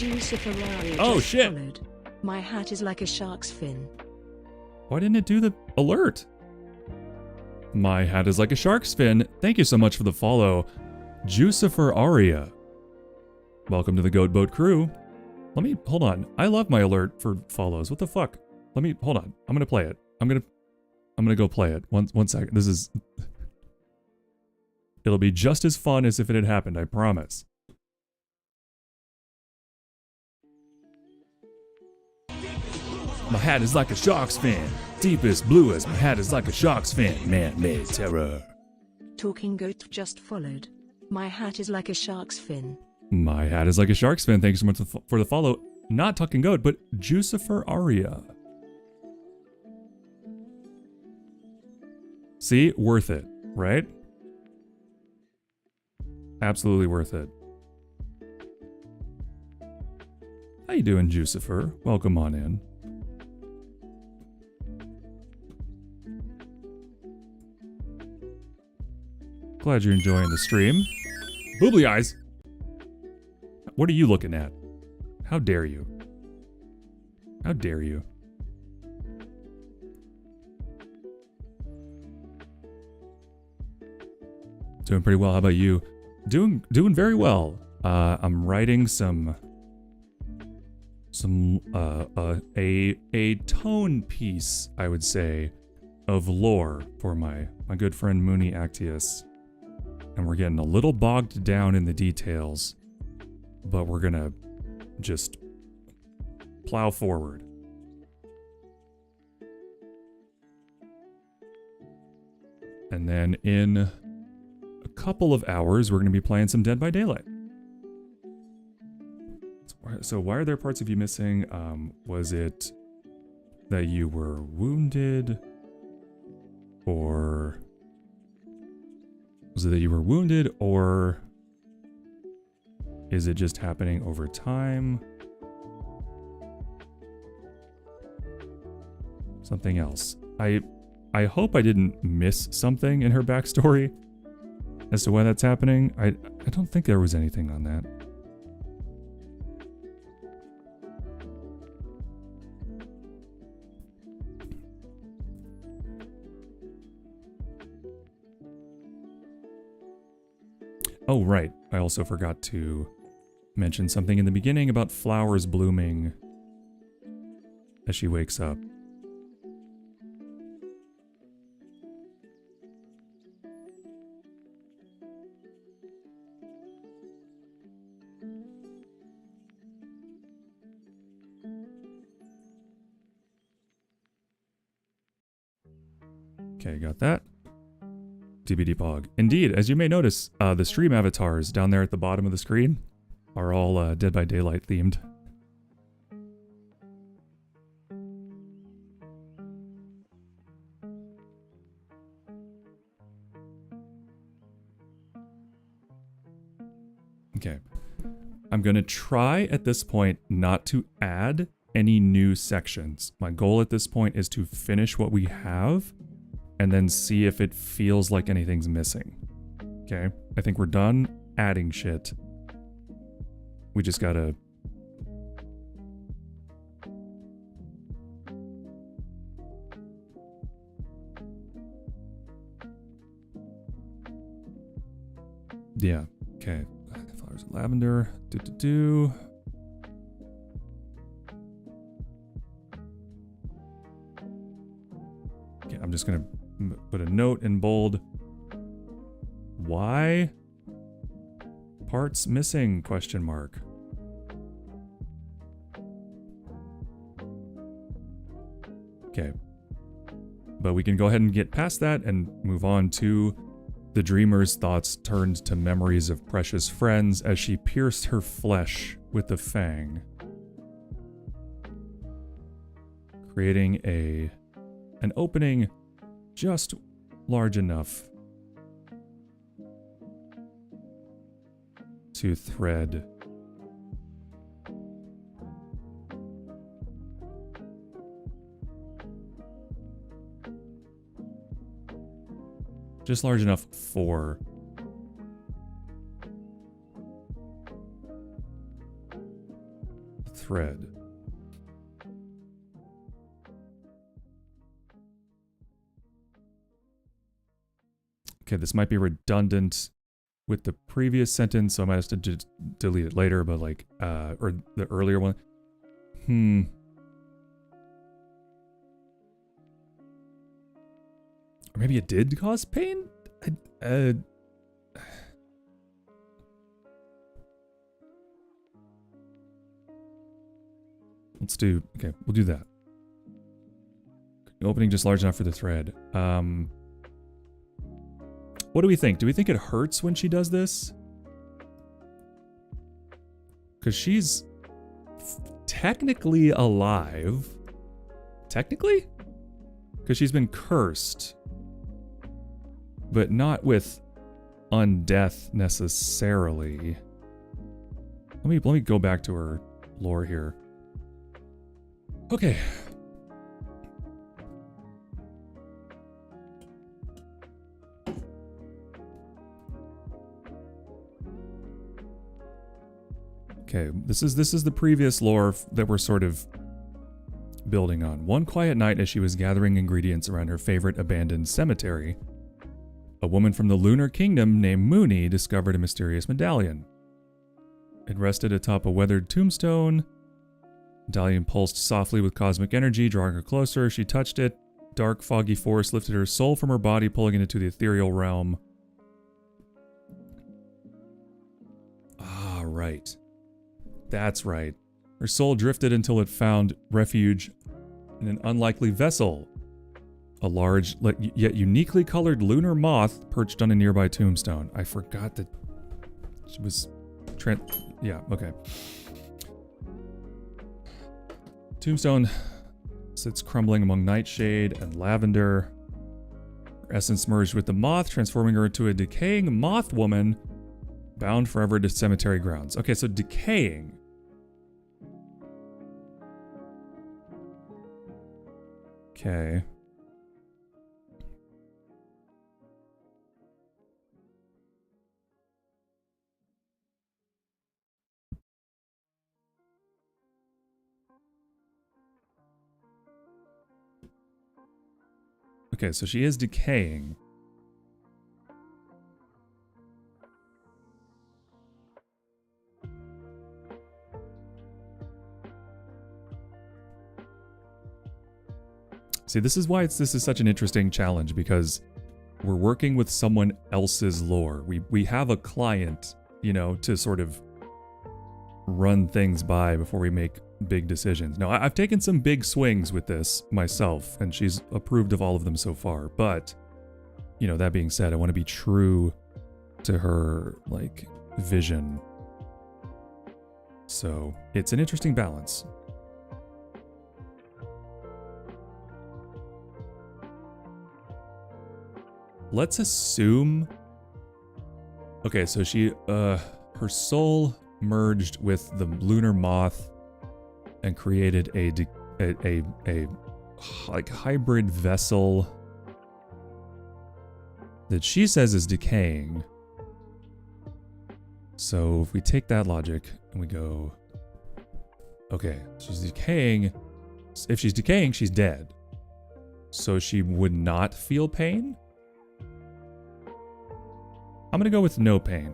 Oh shit! Followed. My hat is like a shark's fin. Why didn't it do the alert? My hat is like a shark's fin. Thank you so much for the follow. Jucifer Aria. Welcome to the Goat Boat crew. Let me, hold on. I love my alert for follows. What the fuck? Let me, hold on. I'm gonna play it. I'm gonna go play it. One second. This is, it'll be just as fun as if it had happened, I promise. My hat is like a shark's fin. Deepest, bluest. My hat is like a shark's fin. Man-made terror. Talking Goat just followed. My hat is like a shark's fin. My hat is like a shark's fin. Thanks so much for the follow. Not Talking Goat, but Jucifer Aria. See? Worth it, right? Absolutely worth it. How you doing, Jucifer? Welcome on in. Glad you're enjoying the stream. Boobly eyes! What are you looking at? How dare you? How dare you? Doing pretty well. How about you? Doing very well. I'm writing a tone piece, I would say, of lore for my good friend Mooney Actius. And we're getting a little bogged down in the details, but we're gonna just plow forward. And then in a couple of hours, we're gonna be playing some Dead by Daylight. So why are there parts of you missing? Was it that you were wounded? Or was it that you were wounded, or is it just happening over time? Something else. I hope I didn't miss something in her backstory as to why that's happening. I don't think there was anything on that. Oh, right. I also forgot to mention something in the beginning about flowers blooming as she wakes up. Okay, got that. TBD Pog. Indeed, as you may notice, the stream avatars down there at the bottom of the screen are all Dead by Daylight themed. Okay. I'm going to try at this point not to add any new sections. My goal at this point is to finish what we have and then see if it feels like anything's missing. Okay? I think we're done adding shit. We just gotta... Yeah. Okay. Flowers of lavender. Okay, I'm just gonna put a note in bold. Why? Parts missing, question mark. Okay. But we can go ahead and get past that and move on to the dreamer's thoughts turned to memories of precious friends as she pierced her flesh with the fang, creating an opening just large enough to thread just large enough for thread. Okay, this might be redundant with the previous sentence, so I might have to delete it later, but like, or the earlier one. Or maybe it did cause pain? Let's do, okay, we'll do that. Opening just large enough for the thread. What do we think? Do we think it hurts when she does this? Because she's technically alive. Technically? Because she's been cursed. But not with undeath necessarily. Let me go back to her lore here. Okay. Okay, this is the previous lore that we're sort of building on. One quiet night as she was gathering ingredients around her favorite abandoned cemetery, a woman from the Lunar Kingdom named Mooney discovered a mysterious medallion. It rested atop a weathered tombstone. Medallion pulsed softly with cosmic energy, drawing her closer. She touched it. Dark, foggy force lifted her soul from her body, pulling it into the ethereal realm. Ah, right. That's right. Her soul drifted until it found refuge in an unlikely vessel. A large, yet uniquely colored lunar moth perched on a nearby tombstone. I forgot that she was... yeah, okay. Tombstone sits crumbling among nightshade and lavender. Her essence merged with the moth, transforming her into a decaying moth woman bound forever to cemetery grounds. Okay, so decaying. Okay. Okay, so she is decaying. See, this is why this is such an interesting challenge, because we're working with someone else's lore. We have a client, you know, to sort of run things by before we make big decisions. Now, I've taken some big swings with this myself, and she's approved of all of them so far. But, you know, that being said, I want to be true to her, like, vision. So, it's an interesting balance. Let's assume... Okay, so she, her soul merged with the lunar moth and created a like hybrid vessel that she says is decaying. So if we take that logic and we go, okay, she's decaying. If she's decaying, she's dead. So she would not feel pain? I'm gonna go with no pain.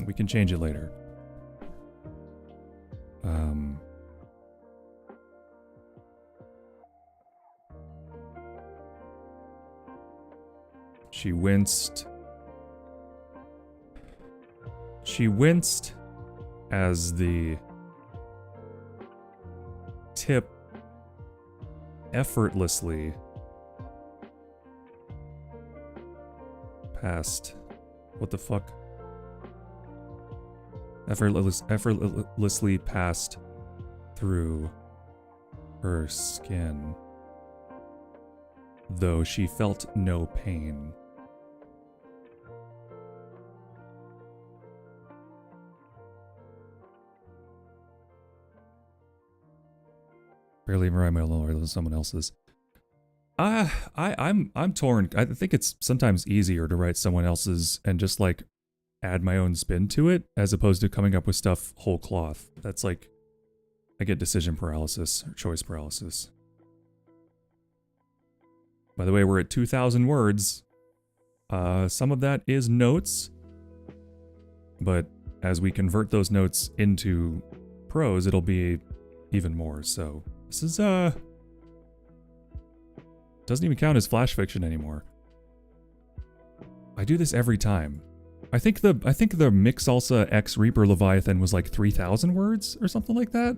We can change it later. She winced. She winced as the tip effortlessly passed. What the fuck? Effortlessly passed through her skin, though she felt no pain. Barely even write my own lore than someone else's. I'm torn. I think it's sometimes easier to write someone else's and just like add my own spin to it, as opposed to coming up with stuff whole cloth. That's like, I get decision paralysis, or choice paralysis. By the way, we're at 2,000 words. Some of that is notes, but as we convert those notes into prose, it'll be even more. So this is, doesn't even count as flash fiction anymore. I do this every time. I think the Mix Salsa X Reaper Leviathan was like 3,000 words or something like that.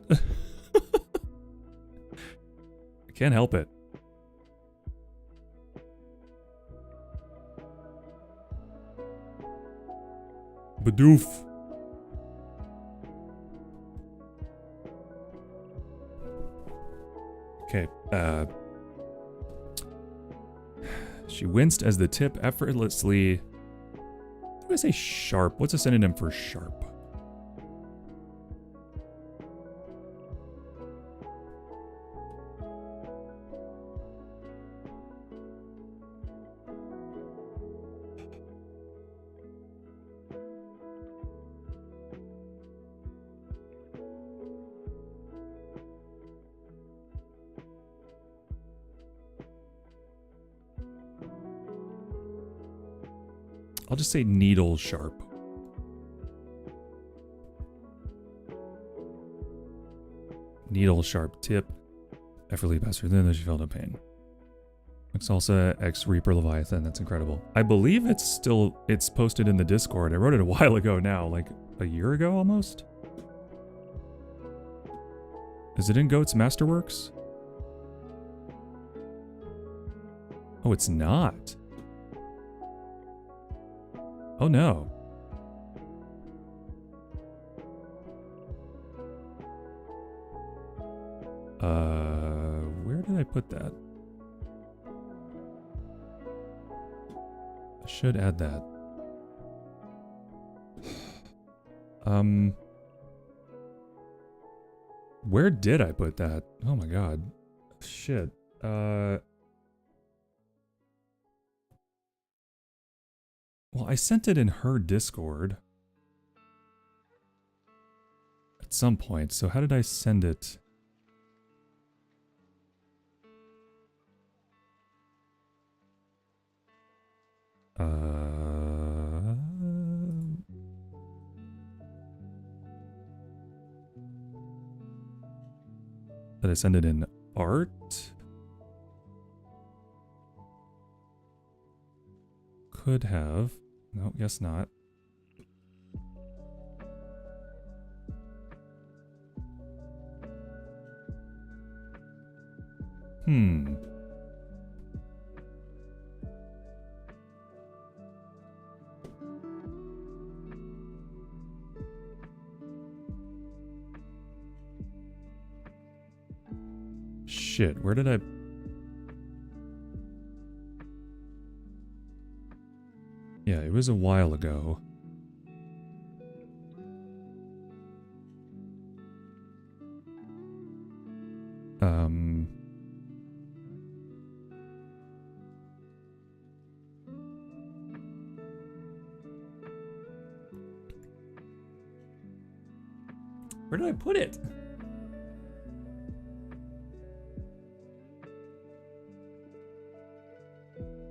I can't help it. Badoof. Okay, she winced as the tip effortlessly... How do I say sharp? What's a synonym for sharp? I'll just say needle sharp. Needle sharp tip. Effortlessly passed through then she felt no pain. Salsa X Reaper Leviathan. That's incredible. I believe it's posted in the Discord. I wrote it a while ago now, like a year ago almost. Is it in Goat's Masterworks? Oh, it's not. Oh no. Where did I put that? I should add that. Where did I put that? Oh my god. Shit. Well, I sent it in her Discord at some point, so how did I send it? Did I send it in art? Could have. No, guess not. Shit, where did I... Yeah, it was a while ago. Where did I put it?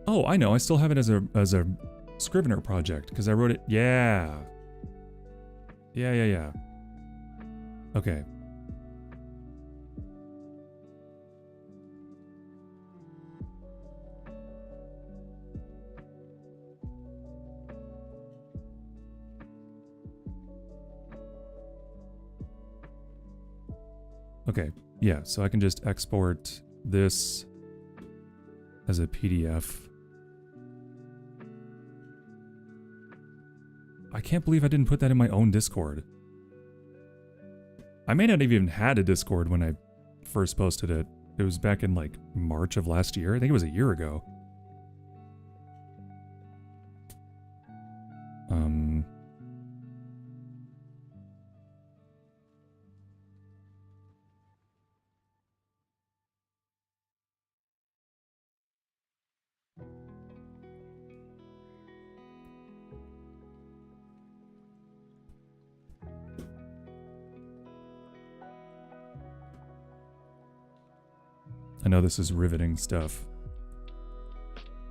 Oh, I know. I still have it as a Scrivener project because I wrote it. Yeah. Yeah. Okay. Okay. Yeah, so I can just export this as a PDF. I can't believe I didn't put that in my own Discord. I may not have even had a Discord when I first posted it. It was back in like March of last year. I think it was a year ago. I know this is riveting stuff.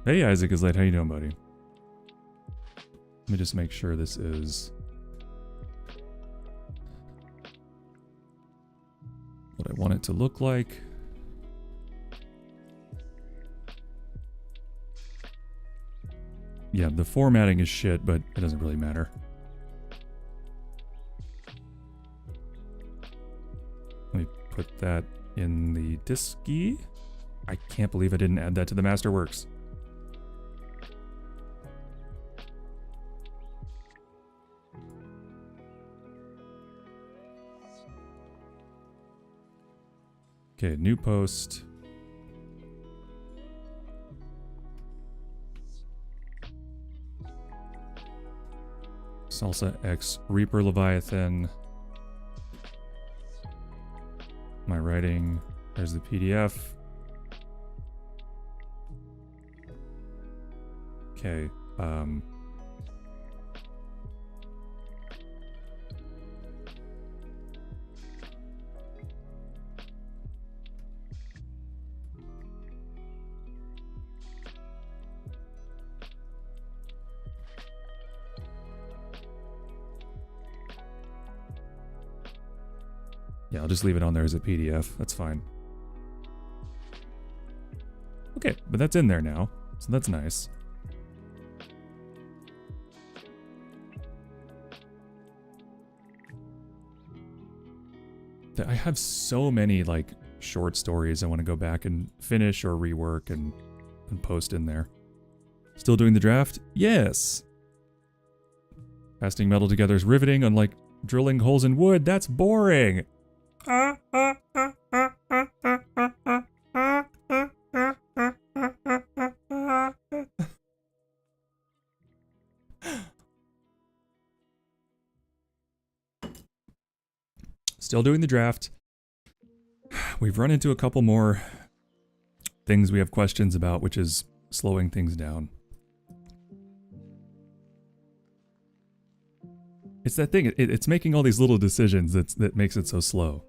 Hey, Isaac is late. How you doing, buddy? Let me just make sure this is what I want it to look like. Yeah, the formatting is shit, but it doesn't really matter. Let me put that in the Disky. I can't believe I didn't add that to the Masterworks. Okay, new post. Salsa X Reaper Leviathan. My writing. There's the PDF. Okay. Yeah, I'll just leave it on there as a PDF. That's fine. Okay, but that's in there now, so that's nice. I have so many, like, short stories I want to go back and finish or rework and post in there. Still doing the draft? Yes! Casting metal together is riveting, unlike drilling holes in wood. That's boring! Still doing the draft. We've run into a couple more things we have questions about, which is slowing things down. It's that thing, it's making all these little decisions that makes it so slow.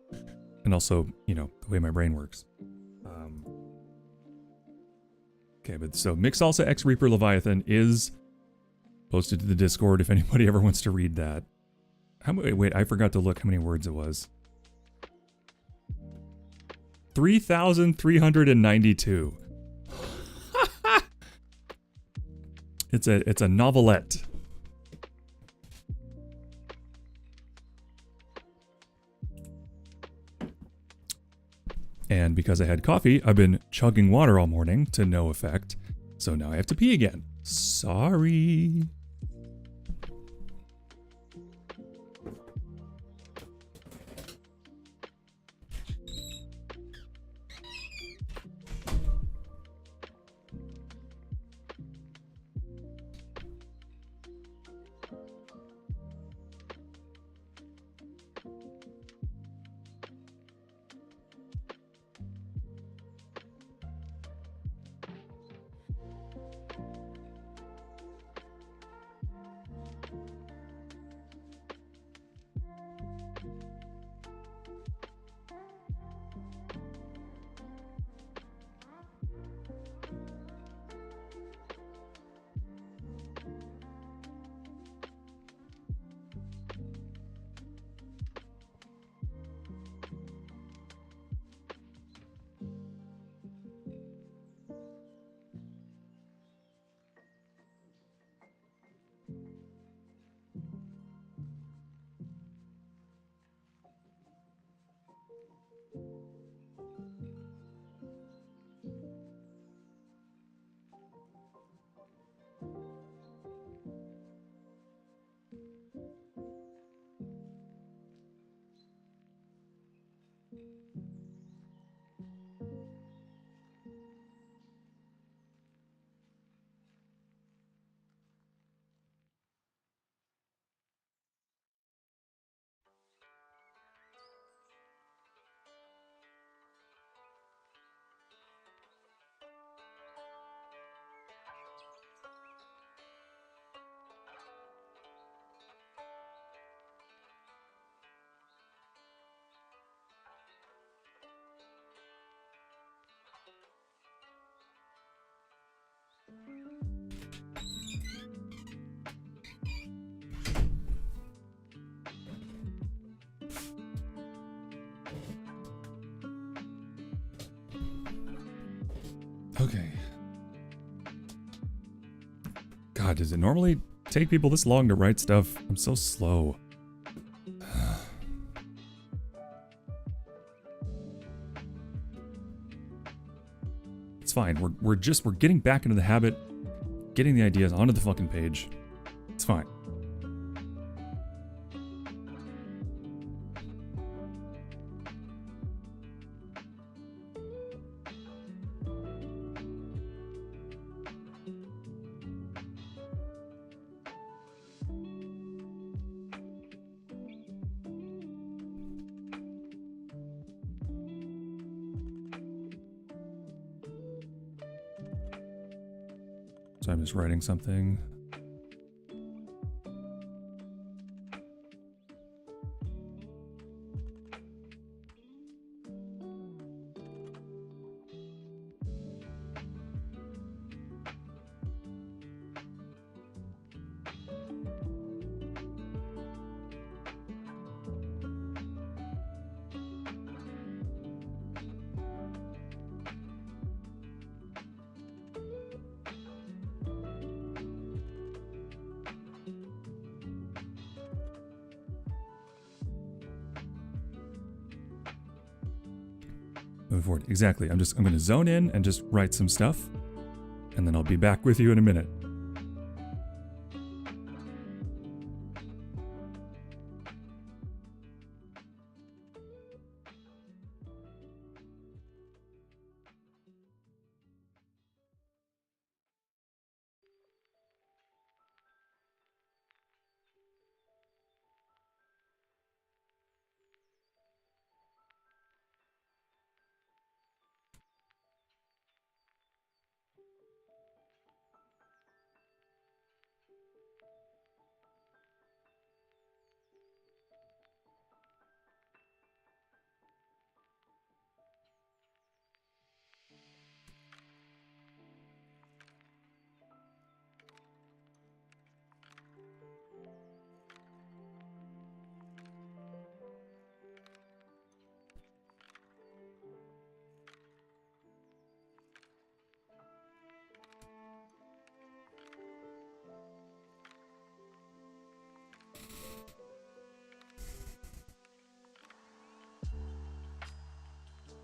And also, you know, the way my brain works. Okay, but so Mix Salsa X Reaper Leviathan is posted to the Discord if anybody ever wants to read that. Wait, I forgot to look how many words it was. 3,392. It's a novelette. And because I had coffee, I've been chugging water all morning to no effect. So now I have to pee again. Sorry. Okay. God, does it normally take people this long to write stuff? I'm so slow. It's fine. We're getting back into the habit, getting the ideas onto the fucking page. It's fine. So I'm just writing something. Moving forward. Exactly. I'm going to zone in and just write some stuff, and then I'll be back with you in a minute.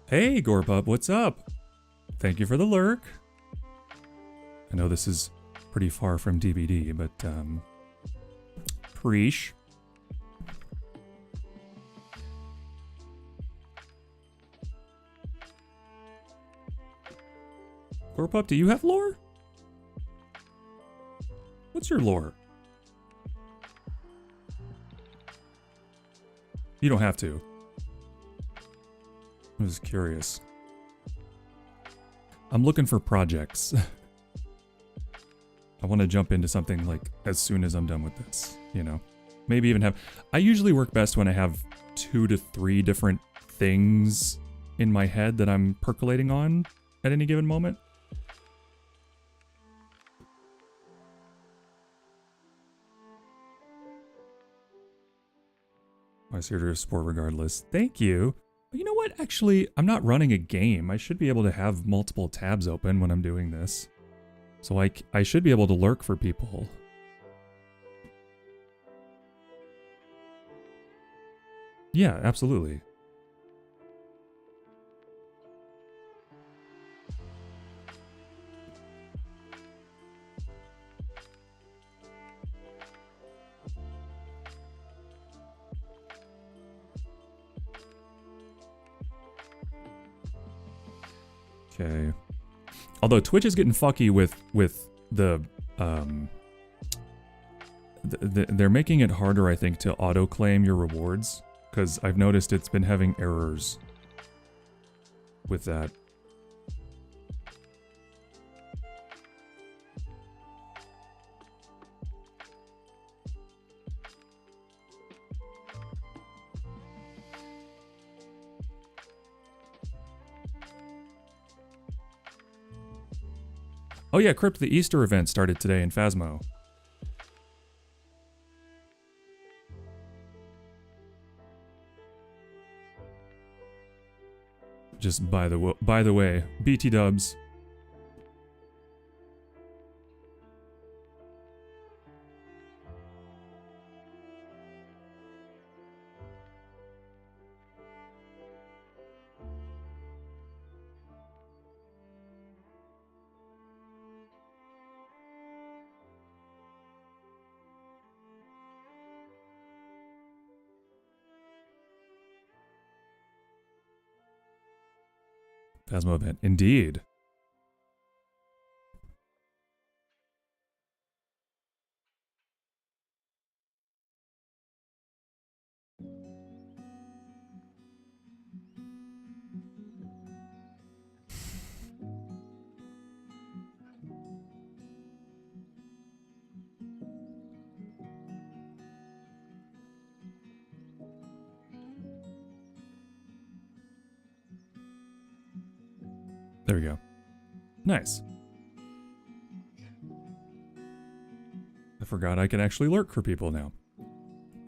Hey, Gorpup, what's up? Thank you for the lurk. I know this is pretty far from DVD, but, preesh. Gorpup, do you have lore? What's your lore? You don't have to. I'm just curious. I'm looking for projects. I want to jump into something like as soon as I'm done with this, you know? Maybe even have... I usually work best when I have 2 to 3 different things in my head that I'm percolating on at any given moment. My serious sport regardless. Thank you. You know what? Actually, I'm not running a game. I should be able to have multiple tabs open when I'm doing this. So I should be able to lurk for people. Yeah, absolutely. Okay. Although Twitch is getting fucky with the they're making it harder, I think, to auto claim your rewards, because I've noticed it's been having errors with that. Oh yeah, Crypt, the Easter event started today in Phasmo. Just by the way, BT dubs. Phasmo event. Indeed. There we go. Nice. I forgot I can actually lurk for people now.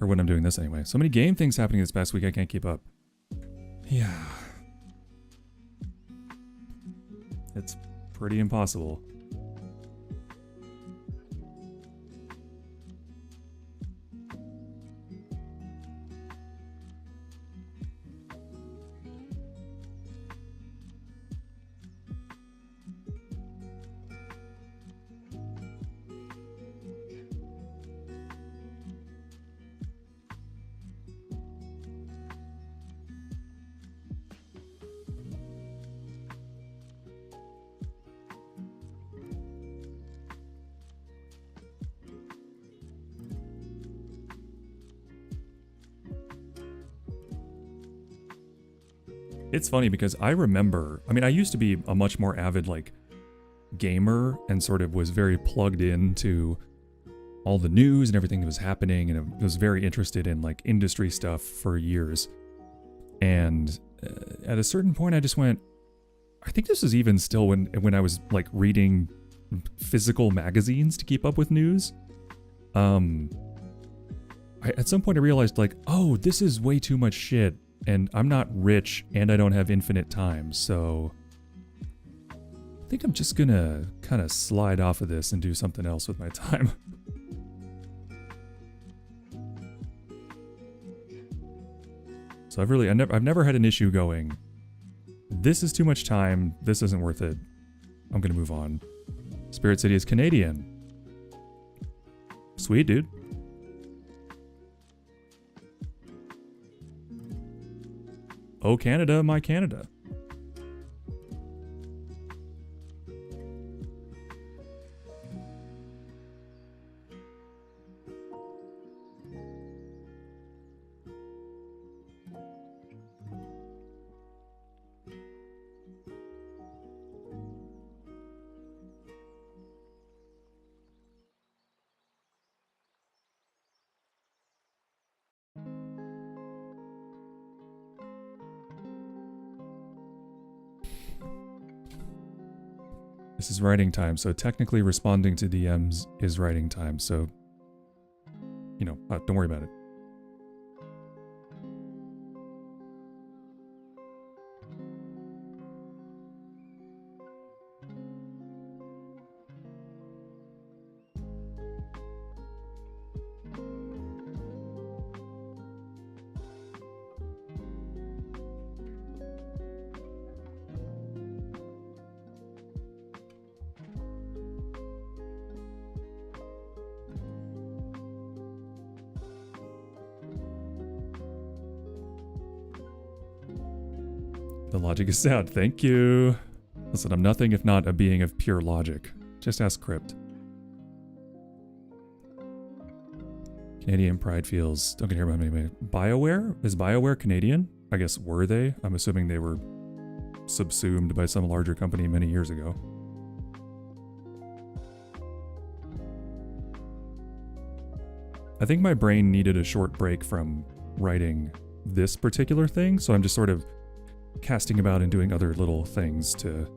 Or when I'm doing this anyway. So many game things happening this past week, I can't keep up. Yeah. It's pretty impossible. It's funny because I remember, I mean, I used to be a much more avid, like, gamer and sort of was very plugged into all the news and everything that was happening, and I was very interested in, like, industry stuff for years. And at a certain point, I just went, I think this is even still when I was, like, reading physical magazines to keep up with news. At some point I realized, like, oh, this is way too much shit. And I'm not rich, and I don't have infinite time, so I think I'm just gonna kind of slide off of this and do something else with my time. So I've never had an issue going, this is too much time, this isn't worth it, I'm gonna move on. Spirit City is Canadian. Sweet, dude. Oh, Canada, my Canada. This is writing time, so technically responding to DMs is writing time, so, you know, don't worry about it. The logic is sound. Thank you. Listen, I'm nothing if not a being of pure logic. Just ask Crypt. Canadian pride feels... Don't get here about anyway. BioWare? Is BioWare Canadian? I guess were they? I'm assuming they were subsumed by some larger company many years ago. I think my brain needed a short break from writing this particular thing, so I'm just sort of casting about and doing other little things to...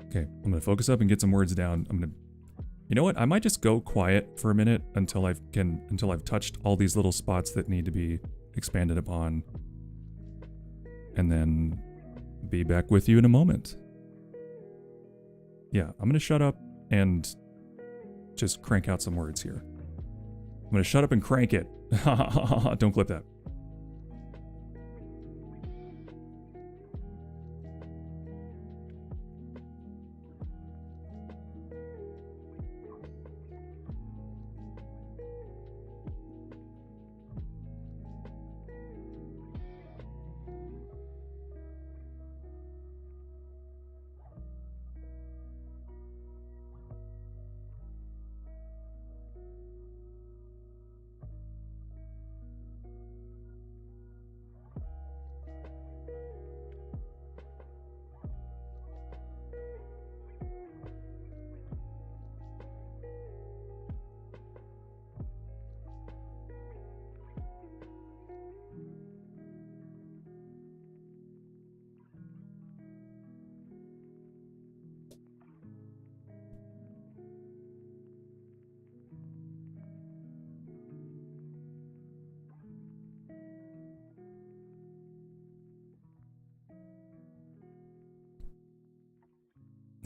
Okay, I'm gonna focus up and get some words down. You know what? I might just go quiet for a minute until I've touched all these little spots that need to be expanded upon. And then be back with you in a moment. Yeah, I'm gonna shut up and just crank out some words here. I'm gonna shut up and crank it. Don't clip that.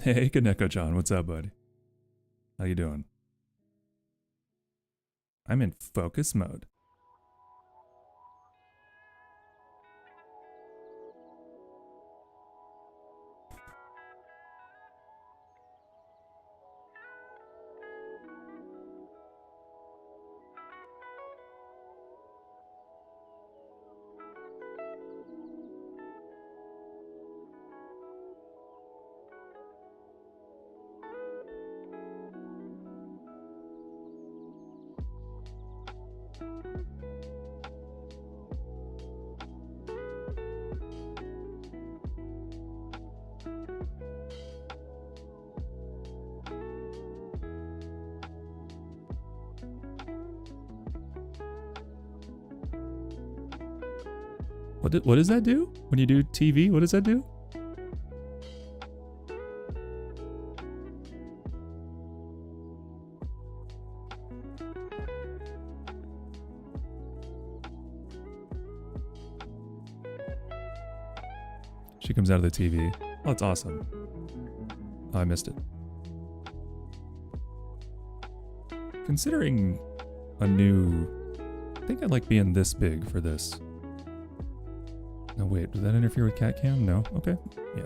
Hey, Kaneko-chan, what's up, buddy? How you doing? I'm in focus mode. What does that do? When you do TV, what does that do? She comes out of the TV. Oh, that's awesome. Oh, I missed it. Considering a new... I think I'd like being this big for this. No, wait, does that interfere with cat cam? No? Okay. Yeah.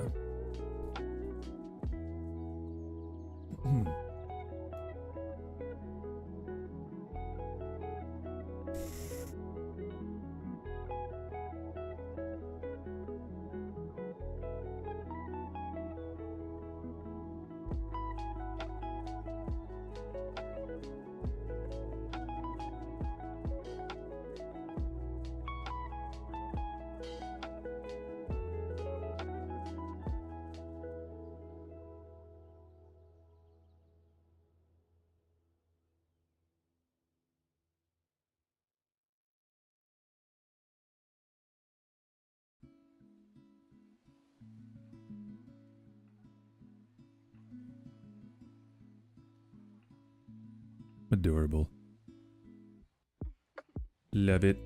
Adorable. Love it.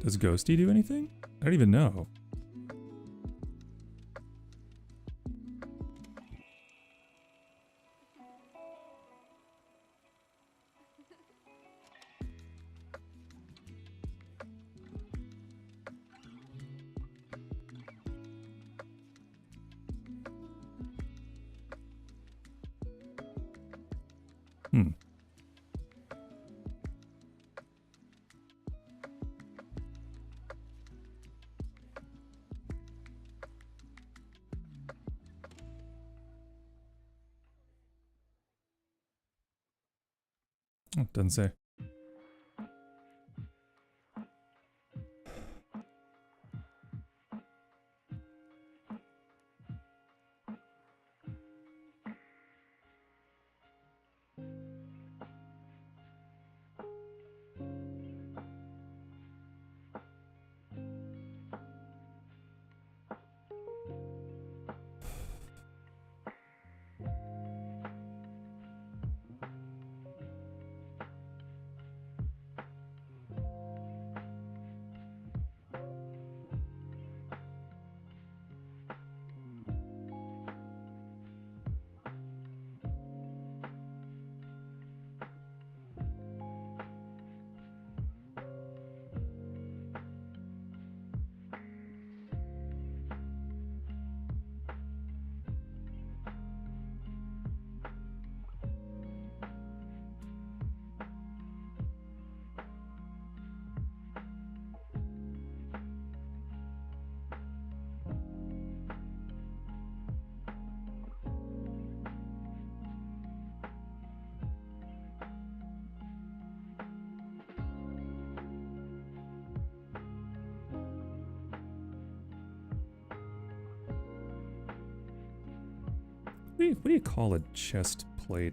Does Ghosty do anything? I don't even know. Oh, doesn't say. What do you call a chest plate?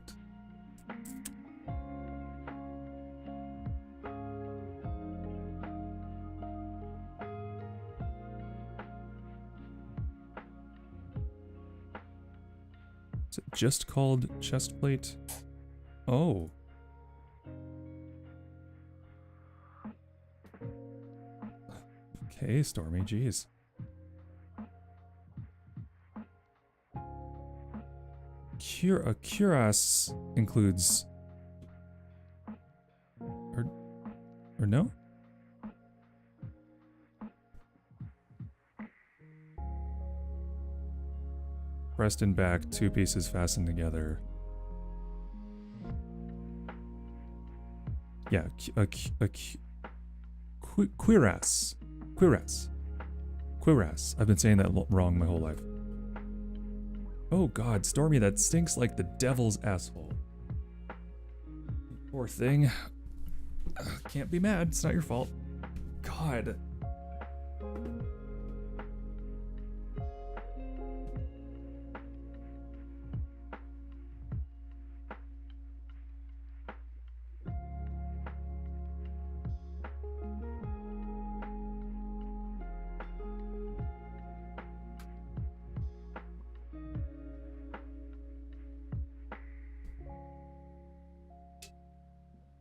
Is it just called chest plate? Oh. Okay, Stormy, jeez. A cuirass includes... Or no? Breast and back, 2 pieces fastened together. Yeah, cuirass. Cuirass. Cuirass. I've been saying that wrong my whole life. Oh god, Stormy, that stinks like the devil's asshole. Poor thing. Can't be mad, it's not your fault. God.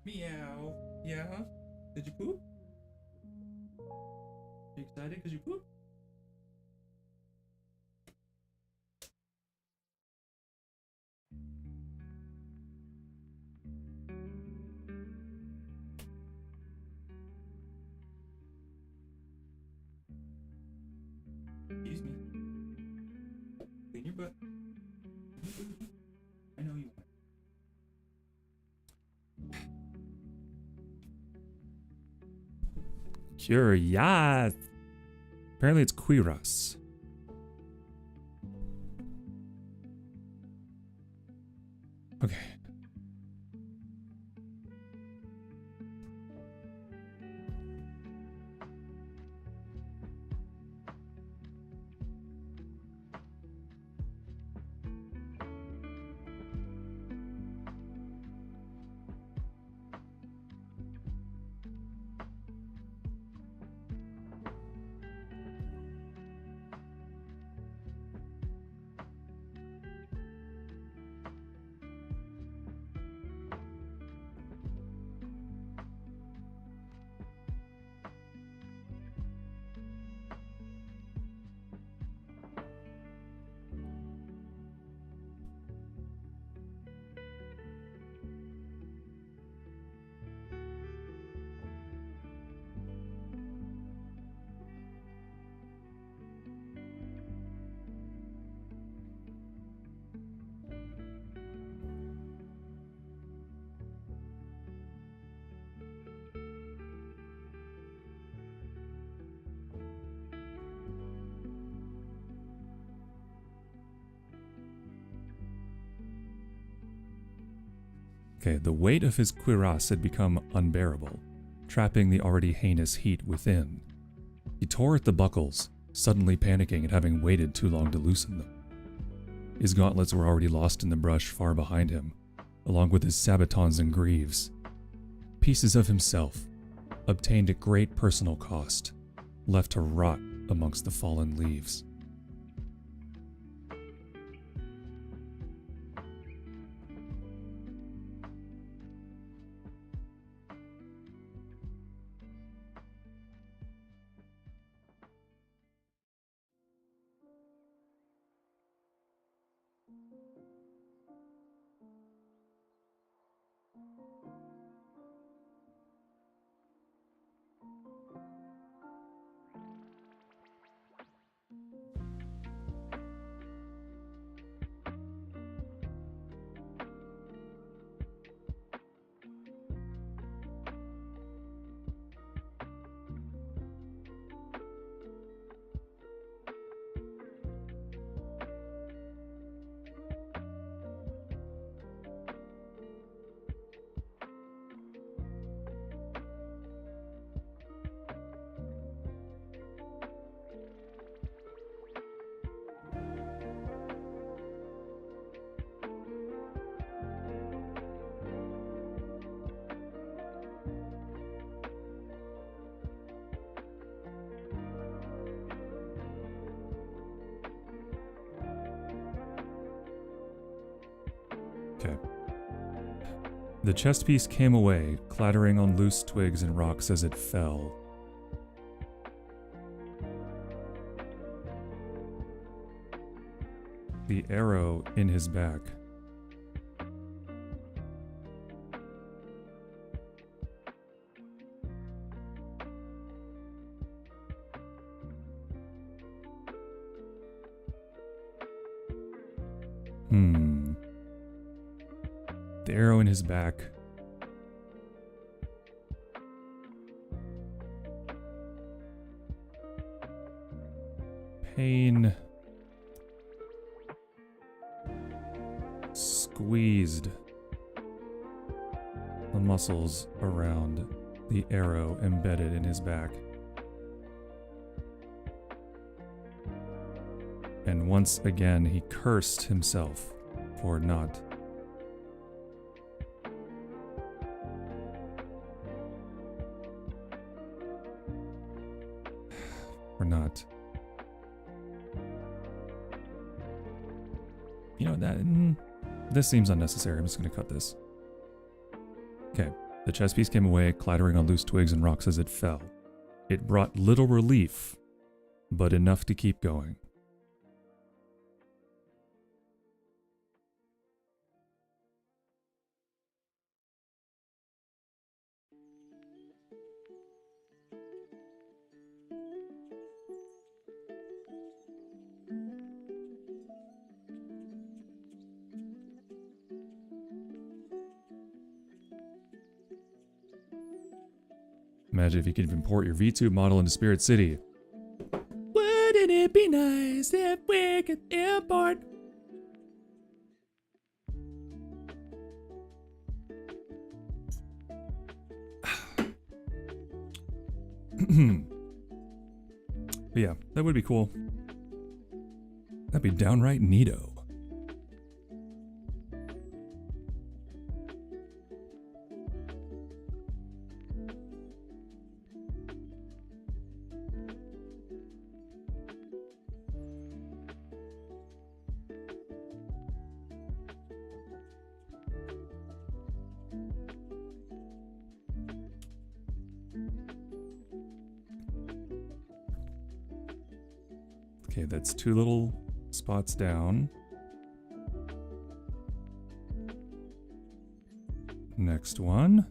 Meow. Yeah? Did you poop? Are you excited because you pooped? Excuse me. Clean your butt. I know you want it. Curious. Apparently it's cuirass. Okay. Okay, the weight of his cuirass had become unbearable, trapping the already heinous heat within. He tore at the buckles, suddenly panicking at having waited too long to loosen them. His gauntlets were already lost in the brush far behind him, along with his sabatons and greaves. Pieces of himself, obtained at great personal cost, left to rot amongst the fallen leaves. Okay. The chest piece came away, clattering on loose twigs and rocks as it fell. The arrow in his back. The arrow in his back. Pain. Squeezed the muscles around the arrow embedded in his back. And once again, he cursed himself for not you know, that this seems unnecessary. I'm just going to cut this. Okay. The chess piece came away, clattering on loose twigs and rocks as it fell. It brought little relief, but enough to keep going. Imagine if you could import your VTube model into Spirit City. Wouldn't it be nice if we could import? But yeah, that would be cool. That'd be downright neato. Okay, that's 2 little spots down. Next one.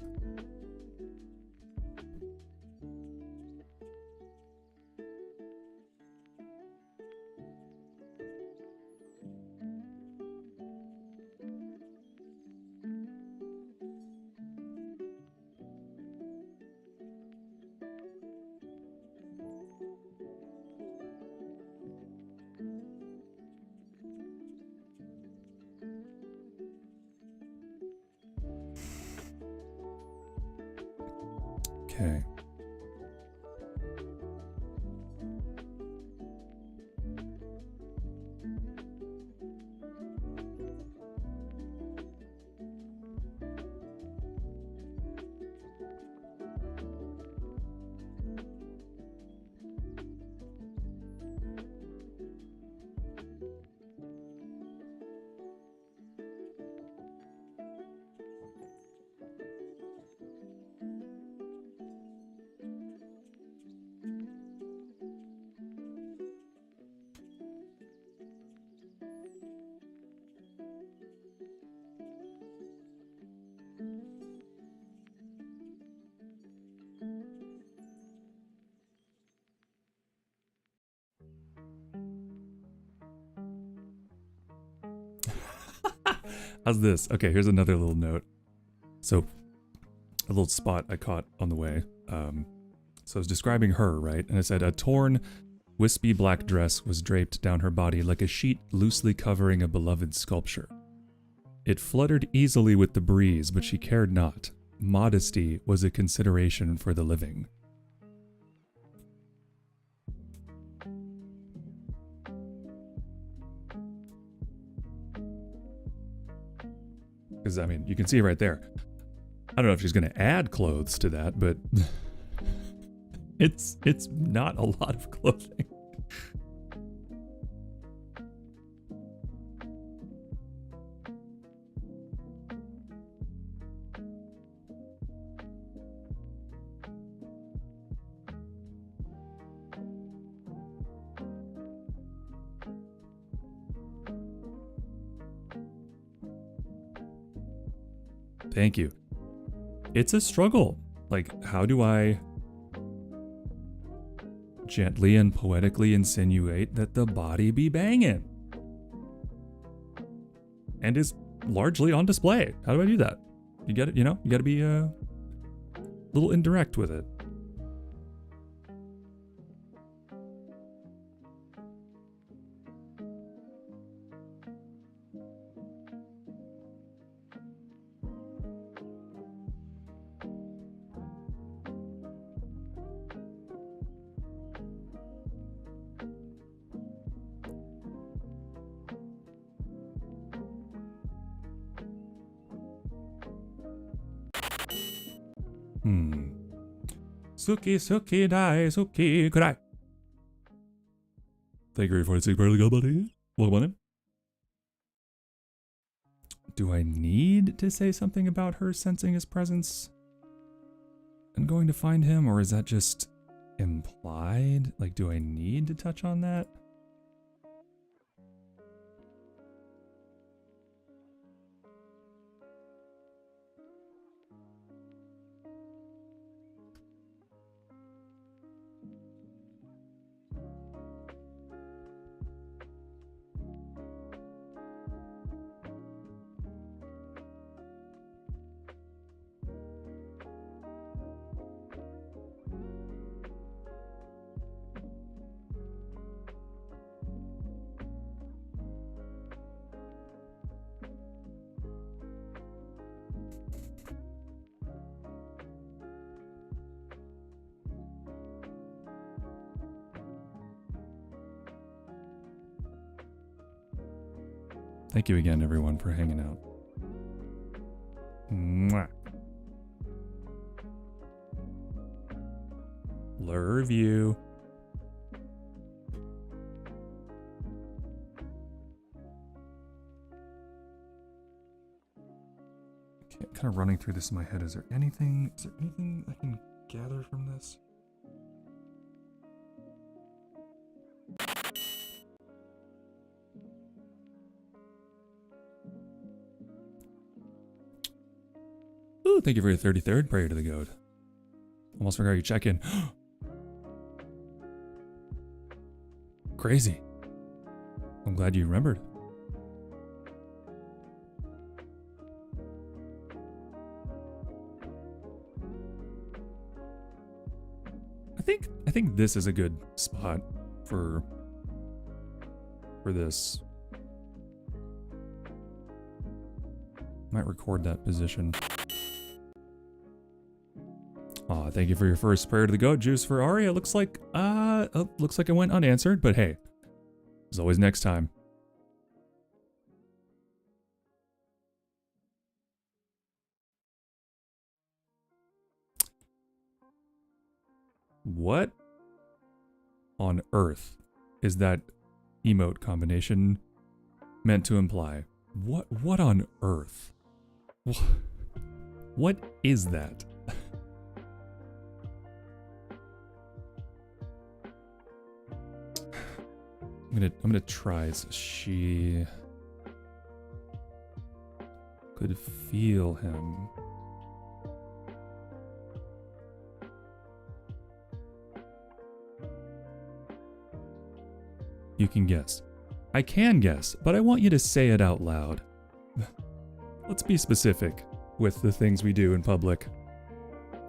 Okay. How's this? Okay, here's another little note. So, a little spot I caught on the way. So I was describing her, right? And it said, a torn, wispy black dress was draped down her body like a sheet loosely covering a beloved sculpture. It fluttered easily with the breeze, but she cared not. Modesty was a consideration for the living. Because, I mean, you can see right there. I don't know if she's going to add clothes to that, but it's not a lot of clothing. Thank you. It's a struggle. Like, how do I gently and poetically insinuate that the body be banging? And is largely on display. How do I do that? You get it, you know? You gotta be a little indirect with it. Suki, suki, dai, suki, kurai. Thank you for the barely go, buddy. Welcome on in. Do I need to say something about her sensing his presence and going to find him, or is that just implied? Like, do I need to touch on that? Thank you again, everyone, for hanging out. Mwah. Love you. Okay, kind of running through this in my head. Is there anything I can gather from this? Ooh, thank you for your 33rd prayer to the goat. Almost forgot your check-in. Crazy. I'm glad you remembered. I think this is a good spot for this. Might record that position. Aw, thank you for your first prayer to the goat. Juice for Aria. Looks like it went unanswered, but hey, there's always next time. What on earth is that emote combination meant to imply? What on earth? What is that? I'm gonna try. She could feel him. You can guess. I can guess, but I want you to say it out loud. Let's be specific with the things we do in public.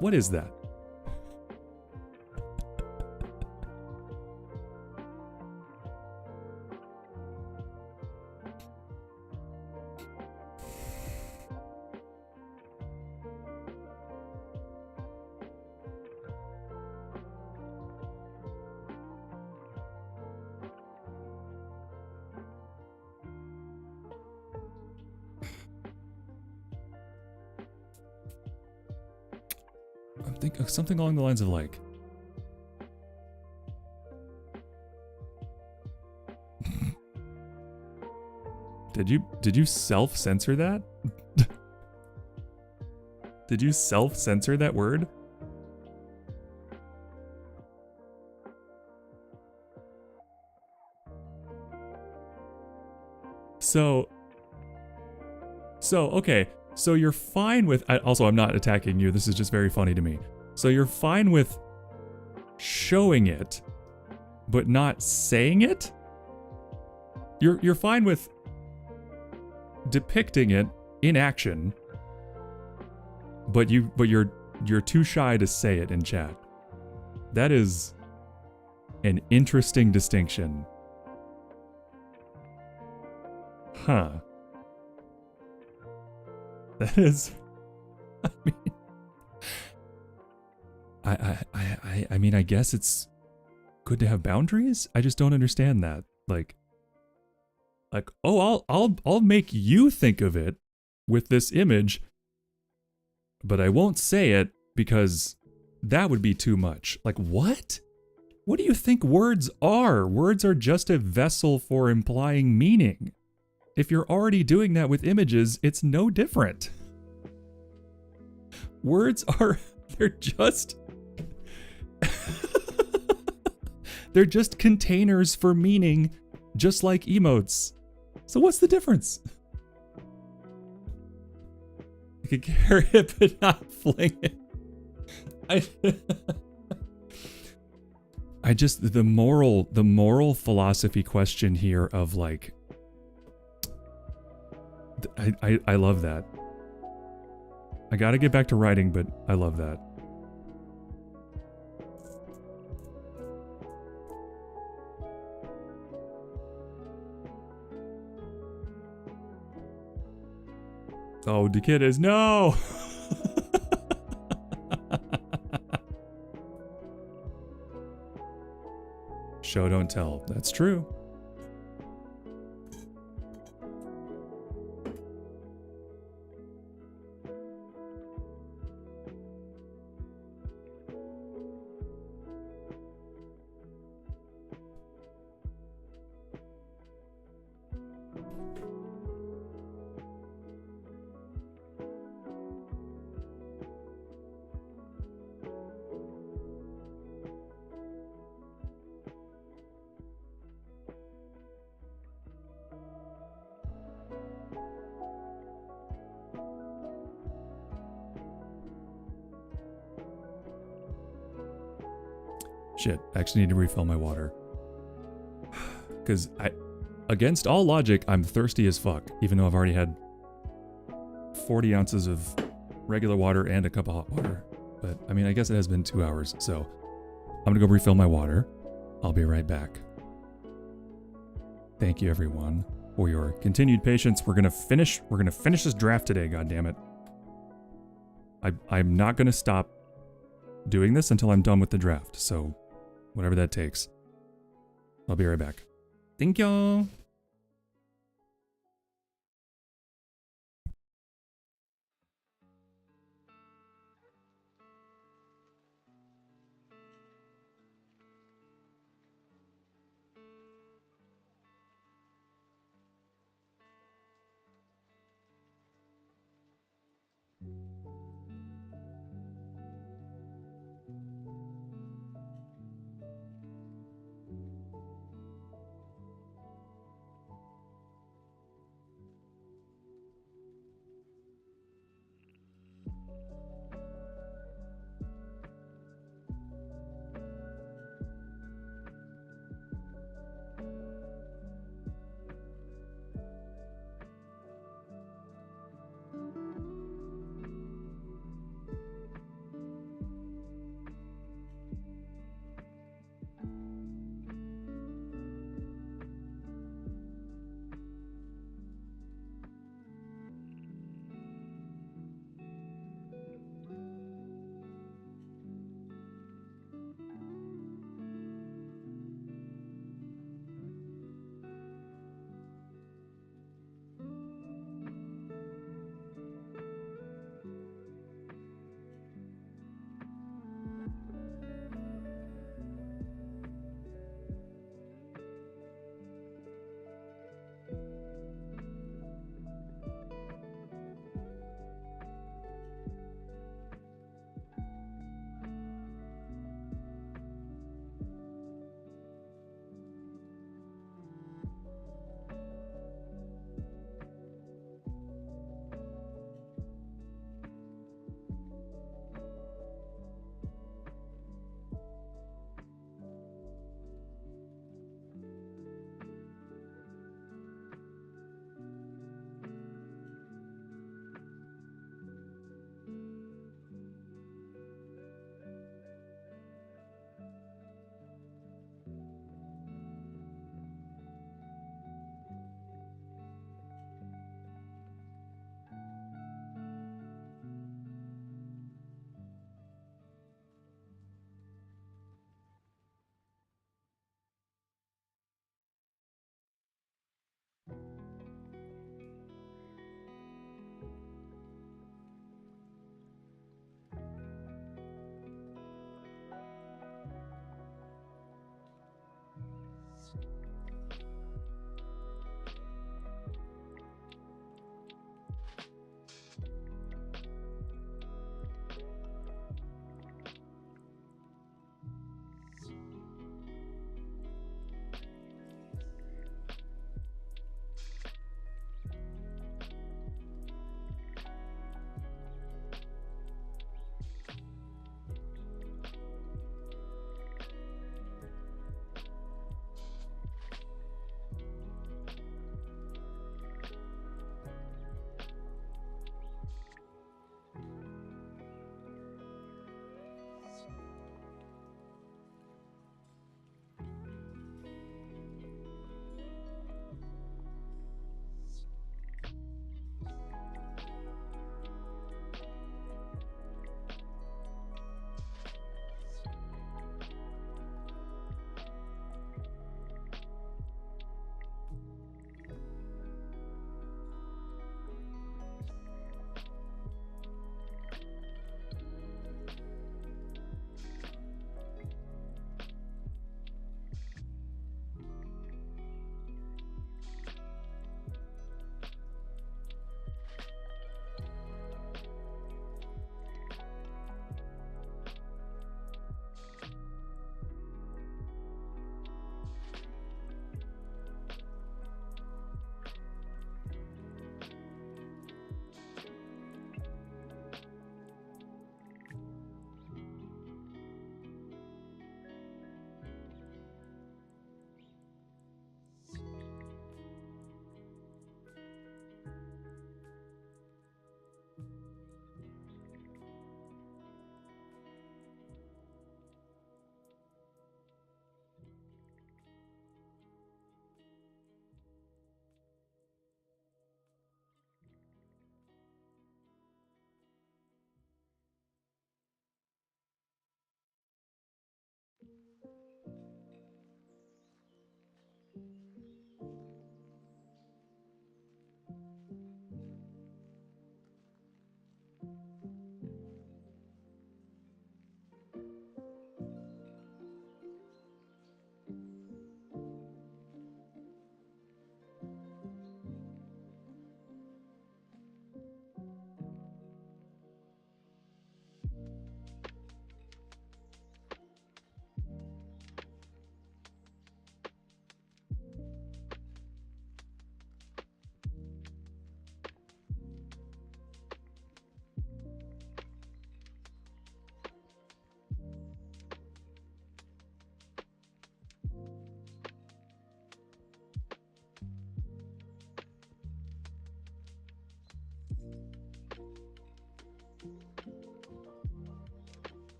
What is that? Think of something along the lines of like, did you self-censor that? Did you self-censor that word? So okay. So you're fine with, also I'm not attacking you, this is just very funny to me. So you're fine with showing it, but not saying it? You're fine with depicting it in action, but you're too shy to say it in chat. That is an interesting distinction. Huh. That is, I mean, I mean, I guess it's good to have boundaries. I just don't understand that. Like, oh, I'll make you think of it with this image, but I won't say it because that would be too much. Like, what? What do you think words are? Words are just a vessel for implying meaning. If you're already doing that with images, it's no different. Words are, they're just, they're just containers for meaning, just like emotes. So what's the difference? You could carry it but not fling it. I just, the moral philosophy question here of like, I love that. I gotta get back to writing, but I love that. Oh, the kid is no. Show don't tell. That's true. Shit, I actually need to refill my water. Because against all logic, I'm thirsty as fuck, even though I've already had 40 ounces of regular water and a cup of hot water. But, I mean, I guess it has been 2 hours, so I'm gonna go refill my water. I'll be right back. Thank you, everyone, for your continued patience. We're gonna finish this draft today, goddammit. I'm not gonna stop doing this until I'm done with the draft, so whatever that takes. I'll be right back. Thank you.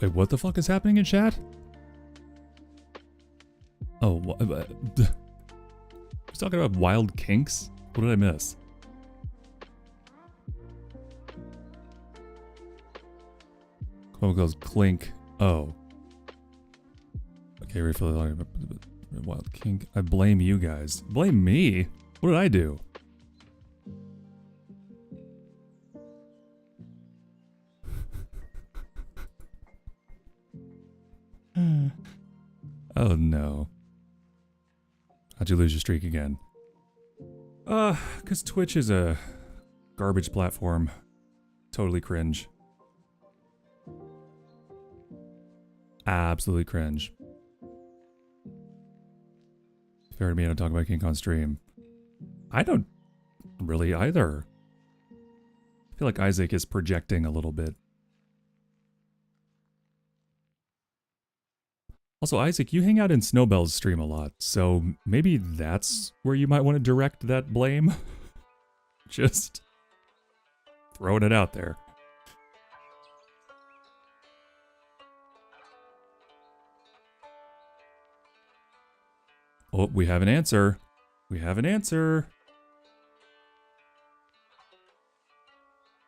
Wait, what the fuck is happening in chat? Oh, he's talking about wild kinks? What did I miss? Quote goes clink. Oh. Okay, refill the wild kink. I blame you guys. Blame me? What did I do? Oh no. How'd you lose your streak again? Cause Twitch is a garbage platform. Totally cringe. Absolutely cringe. Fair to me, I don't talk about kink on stream. I don't really either. I feel like Isaac is projecting a little bit. Also, Isaac, you hang out in Snowbell's stream a lot, so maybe that's where you might want to direct that blame. Just throwing it out there. Oh, we have an answer. We have an answer.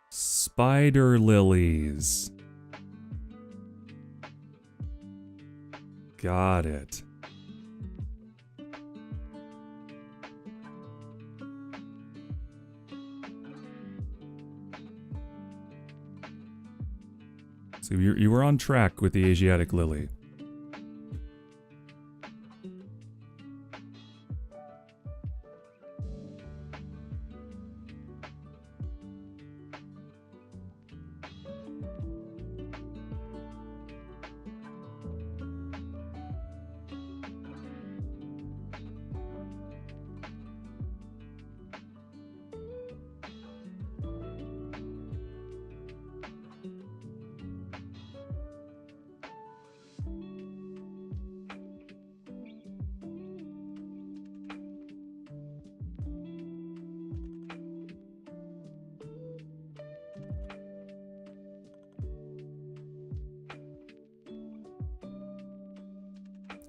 Spider lilies. Got it. So you were on track with the Asiatic lily.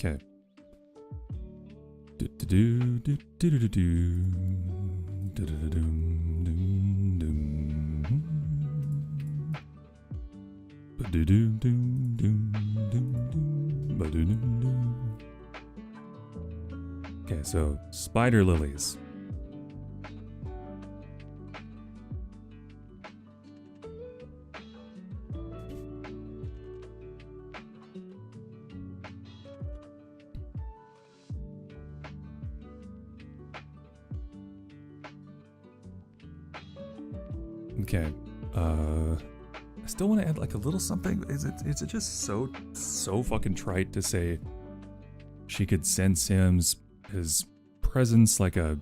Okay. Okay, so spider lilies. Okay. I still want to add like a little something. Is it just so fucking trite to say she could sense his presence like a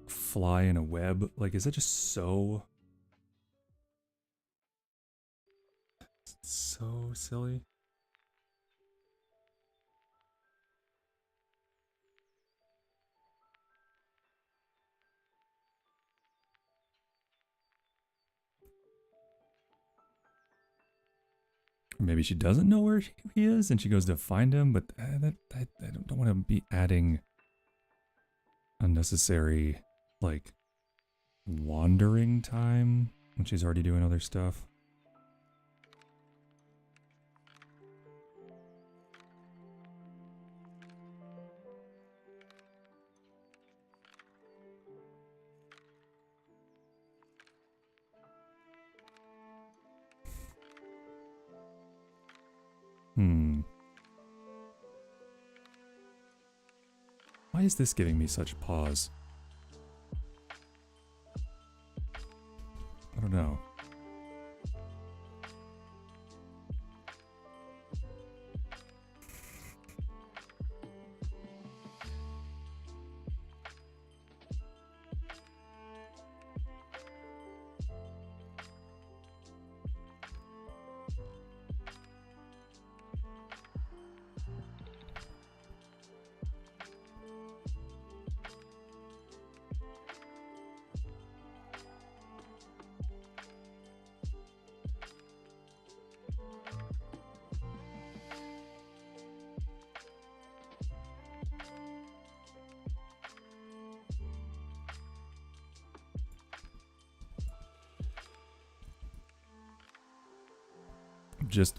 fly in a web? Like, is that just so silly? Maybe she doesn't know where he is and she goes to find him, but I don't want to be adding unnecessary, like, wandering time when she's already doing other stuff. Why is this giving me such pause? I don't know.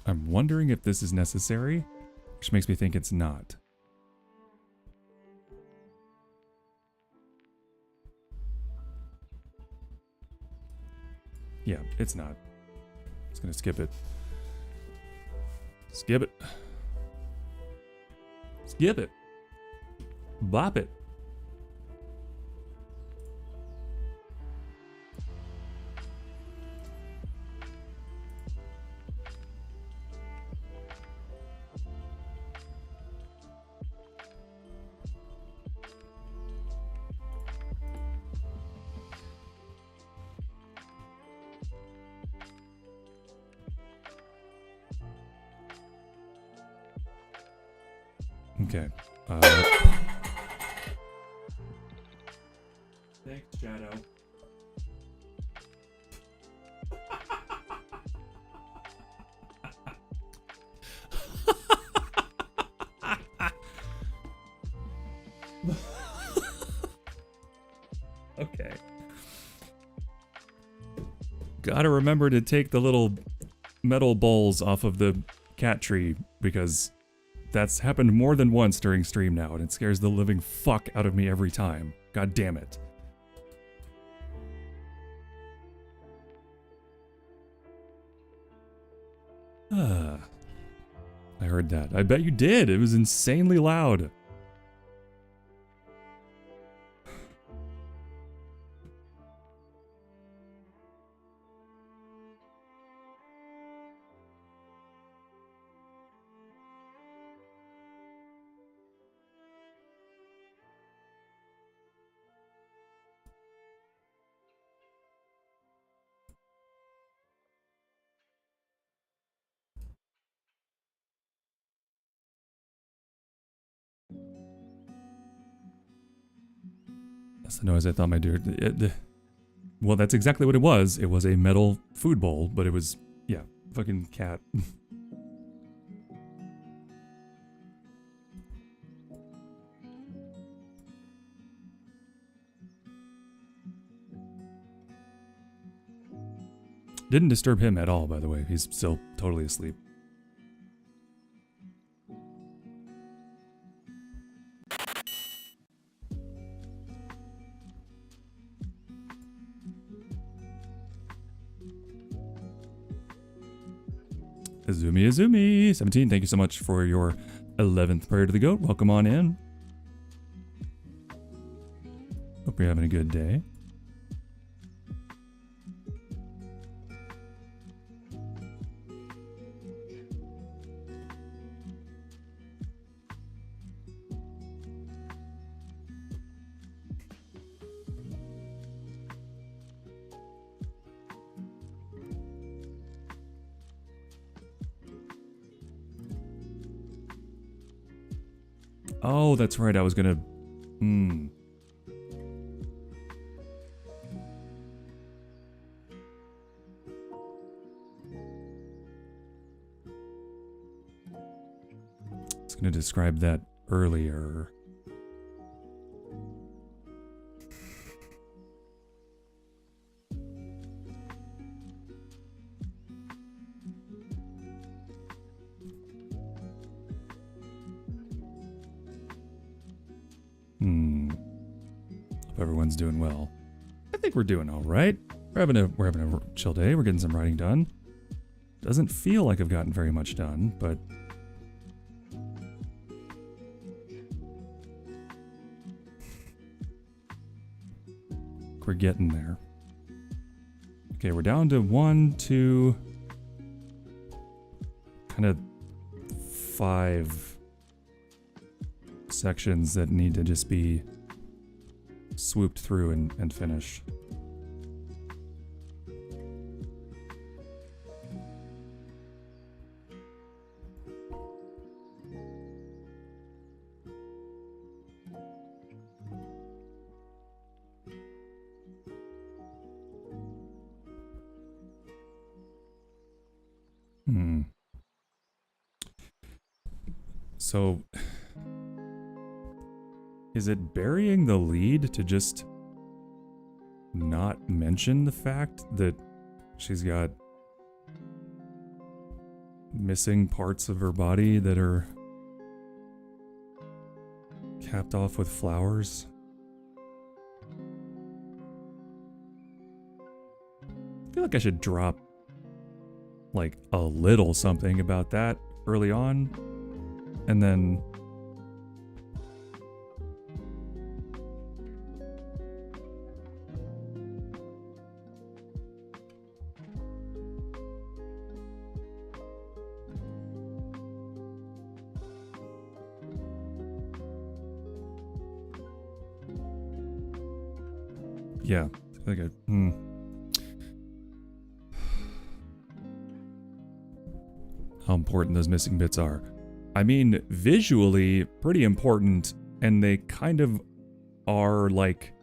I'm wondering if this is necessary, which makes me think it's not. Yeah, it's not. Just gonna skip it. Skip it. Skip it. Bop it. Okay. Thanks, Shadow. Okay. Gotta remember to take the little metal bowls off of the cat tree, because that's happened more than once during stream now, and it scares the living fuck out of me every time. God damn it. I heard that. I bet you did. It was insanely loud. That's the noise I thought my dude. Well, that's exactly what it was. It was a metal food bowl, but it was, yeah, fucking cat. Didn't disturb him at all, by the way. He's still totally asleep. Azumi, 17, thank you so much for your 11th prayer to the goat. Welcome on in. Hope you're having a good day. Oh, that's right. I was gonna... I was gonna describe that earlier. Hope everyone's doing well. I think we're doing all right. We're having a chill day. We're getting some writing done. Doesn't feel like I've gotten very much done, but we're getting there. Okay, we're down to 1, 2, kind of 5 sections that need to just be swooped through and finished. So, is it burying the lead to just not mention the fact that she's got missing parts of her body that are capped off with flowers. I feel like I should drop like a little something about that early on, and then yeah, I think how important those missing bits are. I mean, visually, pretty important, and they kind of are like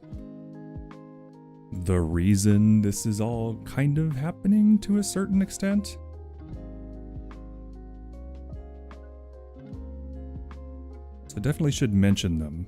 the reason this is all kind of happening to a certain extent. So I definitely should mention them.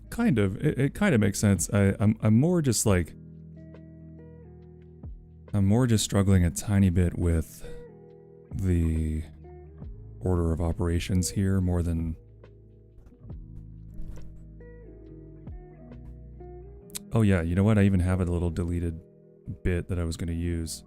Kind of. It kind of makes sense. I'm more just like... I'm more just struggling a tiny bit with the order of operations here more than... Oh yeah, you know what? I even have a little deleted bit that I was going to use.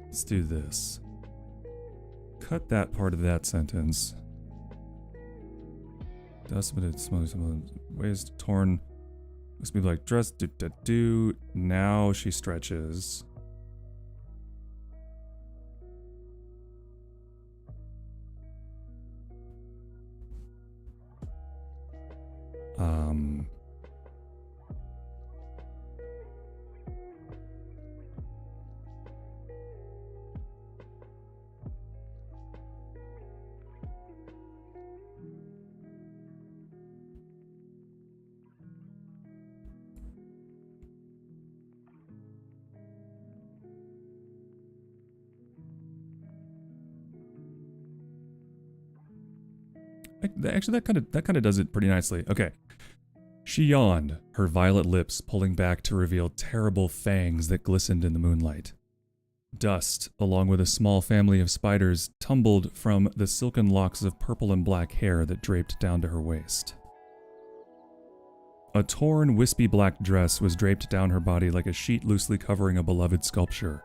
Let's do this. Cut that part of that sentence. Dust, but it's waist torn. Must be like dress do. Now she stretches. Actually, that kind of does it pretty nicely. Okay. She yawned, her violet lips pulling back to reveal terrible fangs that glistened in the moonlight. Dust, along with a small family of spiders, tumbled from the silken locks of purple and black hair that draped down to her waist. A torn, wispy black dress was draped down her body like a sheet loosely covering a beloved sculpture.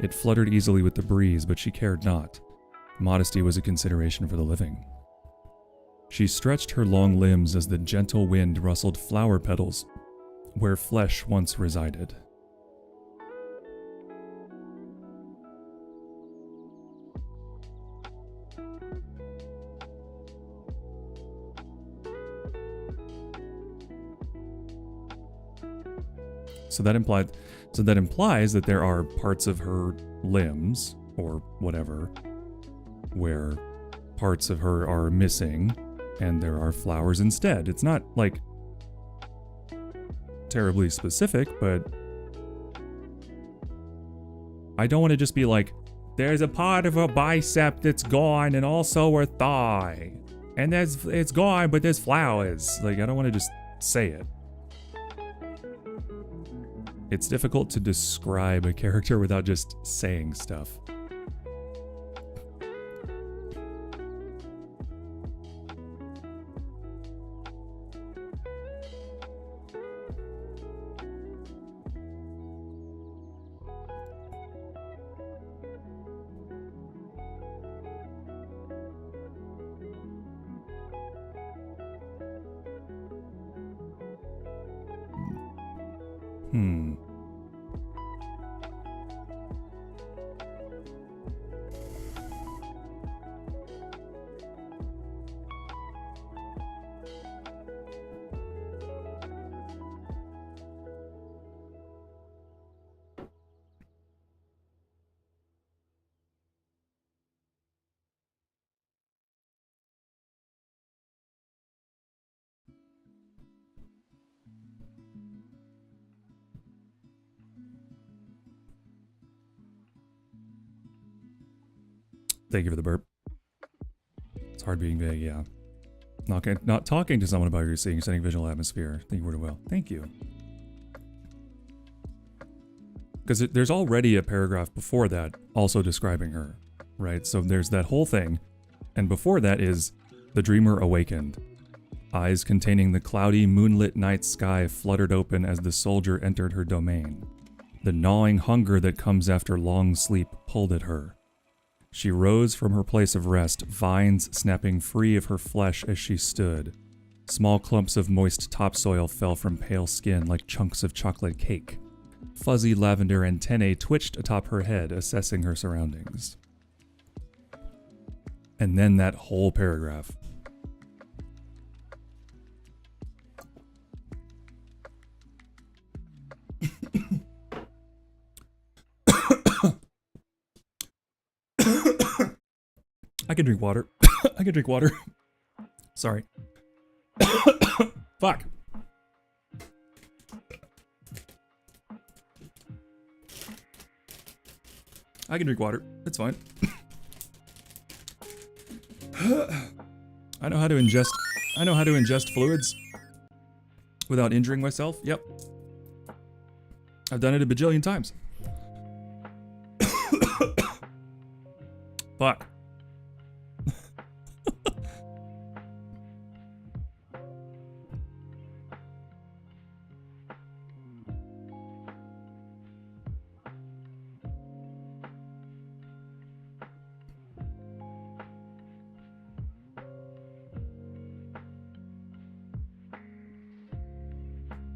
It fluttered easily with the breeze, but she cared not. Modesty was a consideration for the living. She stretched her long limbs as the gentle wind rustled flower petals where flesh once resided. So that implies that there are parts of her limbs, or whatever, where parts of her are missing, and there are flowers instead. It's not, like, terribly specific, but I don't want to just be like, there's a part of her bicep that's gone, and also her thigh. And it's gone, but there's flowers. Like, I don't want to just say it. It's difficult to describe a character without just saying stuff. Hmm. Thank you for the burp. It's hard being vague, yeah. Not talking to someone about what you're seeing, setting visual atmosphere. Think word of will. Thank you. Because there's already a paragraph before that also describing her, right? So there's that whole thing. And before that is the dreamer awakened. Eyes containing the cloudy, moonlit night sky fluttered open as the soldier entered her domain. The gnawing hunger that comes after long sleep pulled at her. She rose from her place of rest, vines snapping free of her flesh as she stood. Small clumps of moist topsoil fell from pale skin like chunks of chocolate cake. Fuzzy lavender antennae twitched atop her head, assessing her surroundings. And then that whole paragraph. I can drink water. I can drink water. Sorry. Fuck. I can drink water. It's fine. I know how to ingest fluids without injuring myself. Yep. I've done it a bajillion times. Fuck.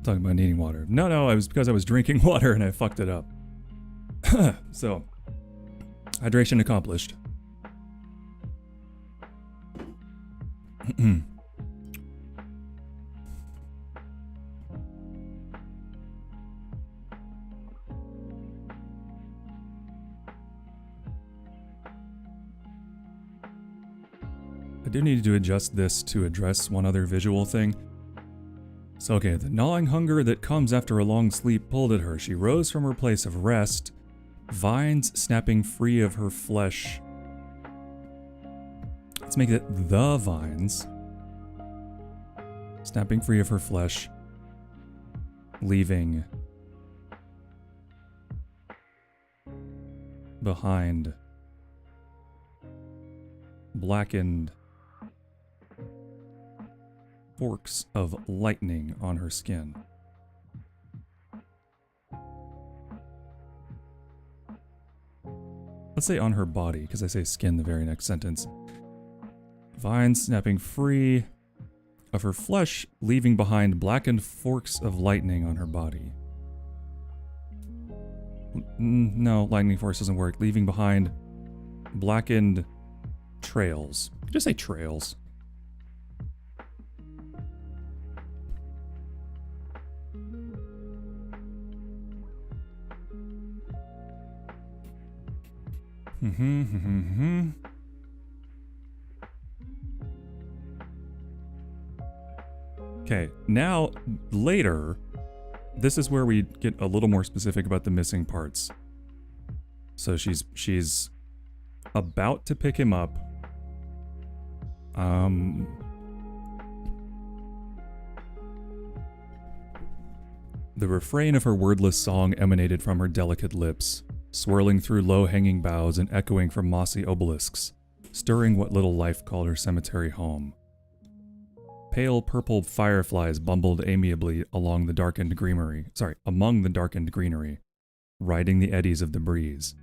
Talking about needing water. No, it was because I was drinking water and I fucked it up. So, hydration accomplished. I do need to adjust this to address one other visual thing. So, okay, the gnawing hunger that comes after a long sleep pulled at her. She rose from her place of rest, vines snapping free of her flesh. Let's make it the vines. Snapping free of her flesh, leaving behind blackened forks of lightning on her skin. Let's say on her body, because I say skin the very next sentence. Vines snapping free of her flesh, leaving behind blackened forks of lightning on her body. No, lightning force doesn't work. Leaving behind blackened trails. Just say trails. Okay, now later, this is where we get a little more specific about the missing parts. So she's about to pick him up. The refrain of her wordless song emanated from her delicate lips, swirling through low-hanging boughs and echoing from mossy obelisks, stirring what little life called her cemetery home. Pale purple fireflies bumbled amiably among the darkened greenery, riding the eddies of the breeze.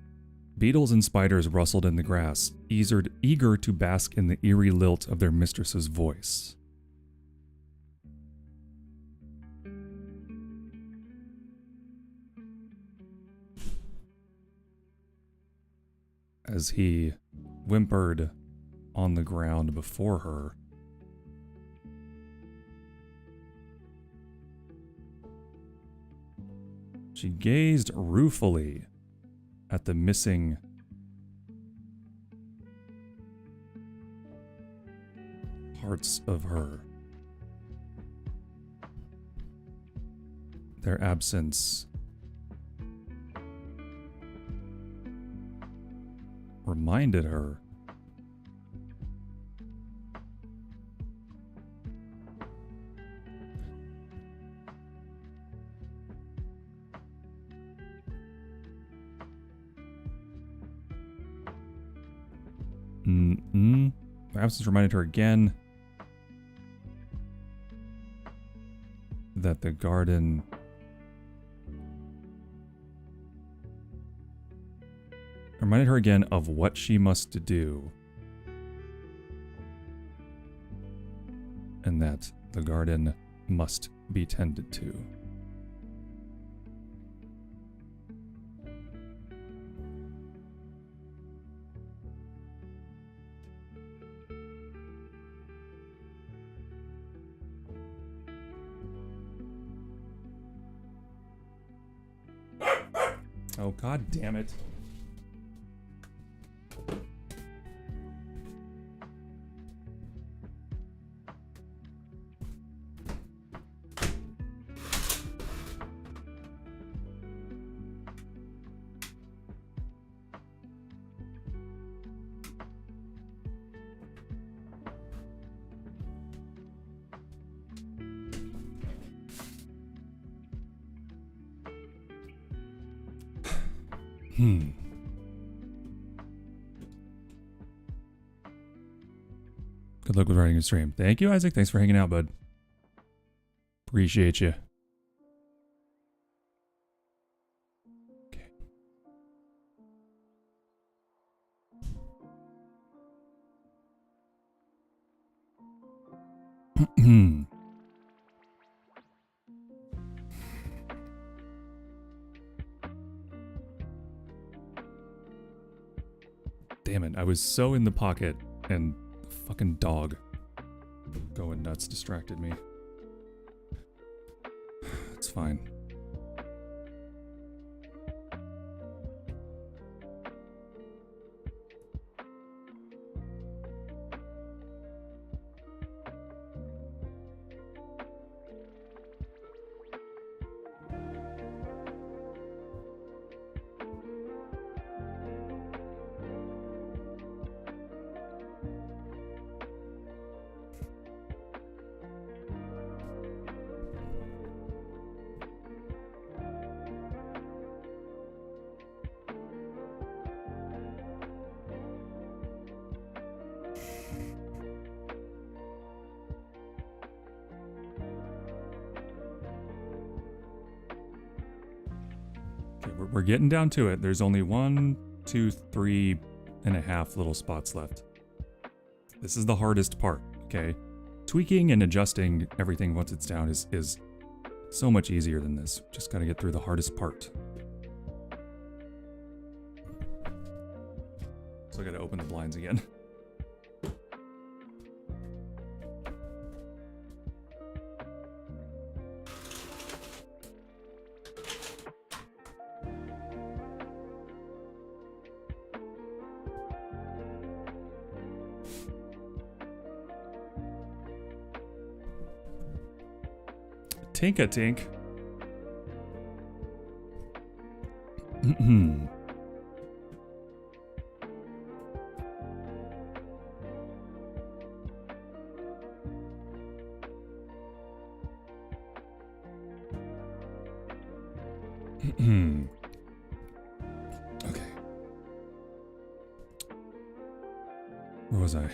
Beetles and spiders rustled in the grass, eager to bask in the eerie lilt of their mistress's voice. as he whimpered on the ground before her. She gazed ruefully at the missing parts of her. Their absence reminded her Their absence reminded her again that the garden reminded her again of what she must do, and that the garden must be tended to. Oh, God damn it. Good luck with writing your stream. Thank you, Isaac. Thanks for hanging out, bud. Appreciate you. Okay. Damn it. I was so in the pocket and the fucking dog going nuts distracted me. It's fine. We're getting down to it. There's only 1, 2, 3.5 little spots left. This is the hardest part, okay? Tweaking and adjusting everything once it's down is so much easier than this. Just gotta get through the hardest part. So I gotta open the blinds again. Tink-a-tink. Okay. Where was I?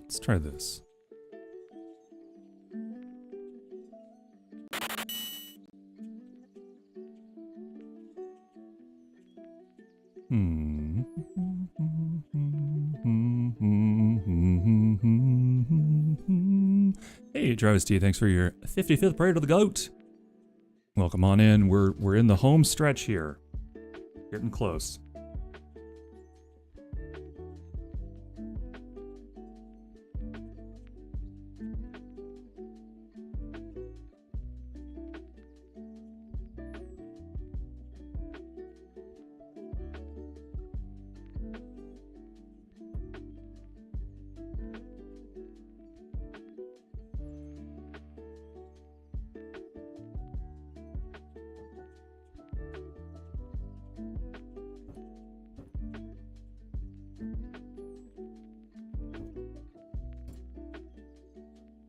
Let's try this. Hey, Travis T, thanks for your 55th prayer to the goat. Welcome on in. We're in the home stretch here. Getting close.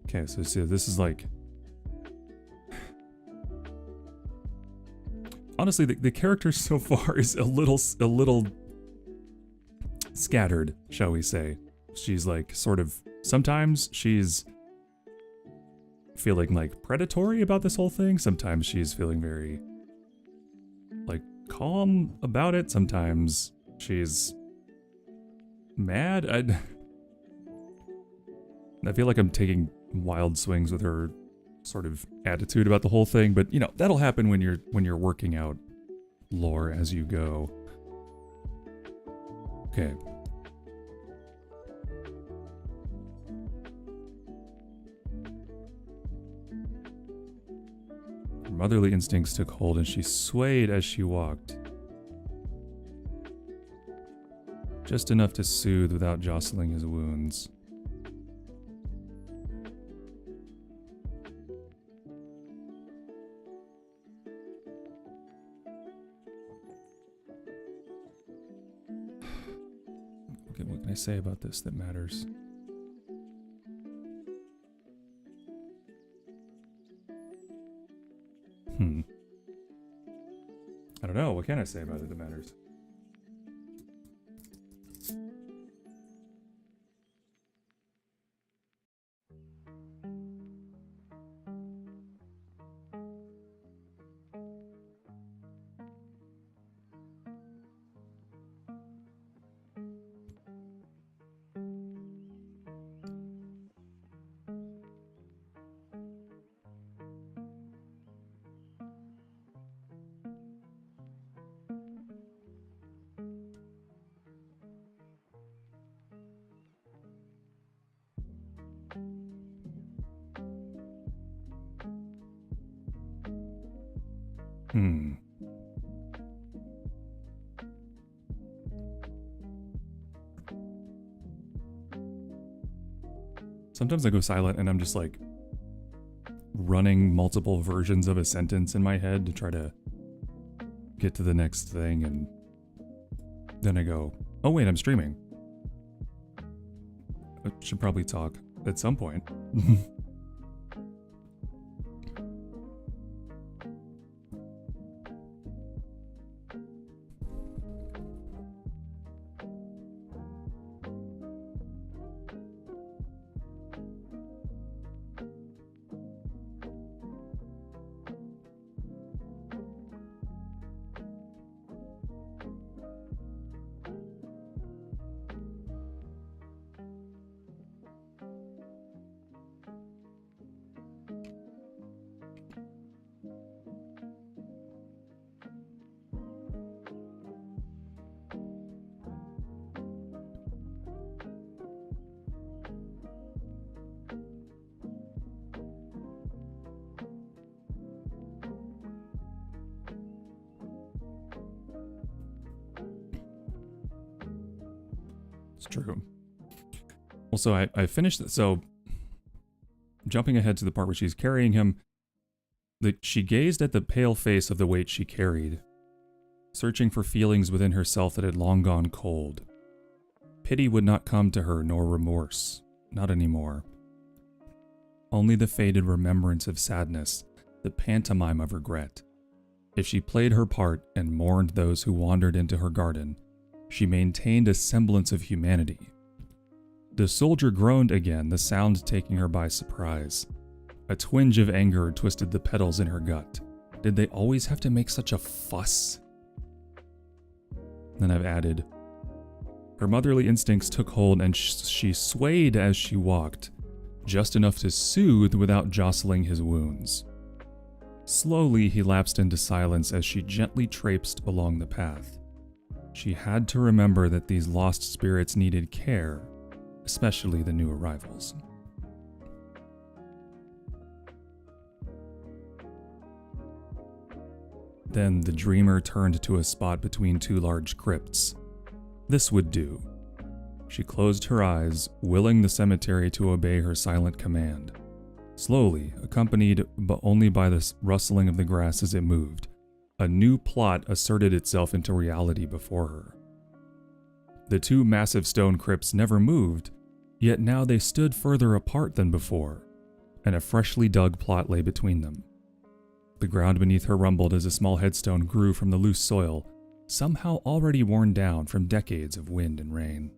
Okay, so see, this is like... Honestly, the character so far is a little scattered, shall we say. She's like sort of... Sometimes she's feeling like predatory about this whole thing. Sometimes she's feeling very like calm about it. Sometimes she's mad. I feel like I'm taking wild swings with her sort of attitude about the whole thing, but you know, that'll happen when you're working out lore as you go. Okay. Her motherly instincts took hold and she swayed as she walked. Just enough to soothe without jostling his wounds. Okay, what can I say about this that matters? I don't know. What can I say about it that matters? Sometimes I go silent and I'm just like running multiple versions of a sentence in my head to try to get to the next thing, and then I go, oh wait, I'm streaming. I should probably talk at some point. It's true. Also, I finished it, so jumping ahead to the part where she's carrying him, she gazed at the pale face of the weight she carried, searching for feelings within herself that had long gone cold. Pity would not come to her, nor remorse, not anymore. Only the faded remembrance of sadness, the pantomime of regret. If she played her part and mourned those who wandered into her garden, she maintained a semblance of humanity. The soldier groaned again, the sound taking her by surprise. A twinge of anger twisted the petals in her gut. Did they always have to make such a fuss? Then I've added, her motherly instincts took hold and she swayed as she walked, just enough to soothe without jostling his wounds. Slowly, he lapsed into silence as she gently traipsed along the path. She had to remember that these lost spirits needed care, especially the new arrivals. Then the dreamer turned to a spot between two large crypts. This would do. She closed her eyes, willing the cemetery to obey her silent command. Slowly, accompanied but only by the rustling of the grass as it moved, a new plot asserted itself into reality before her. The two massive stone crypts never moved, yet now they stood further apart than before, and a freshly dug plot lay between them. The ground beneath her rumbled as a small headstone grew from the loose soil, somehow already worn down from decades of wind and rain.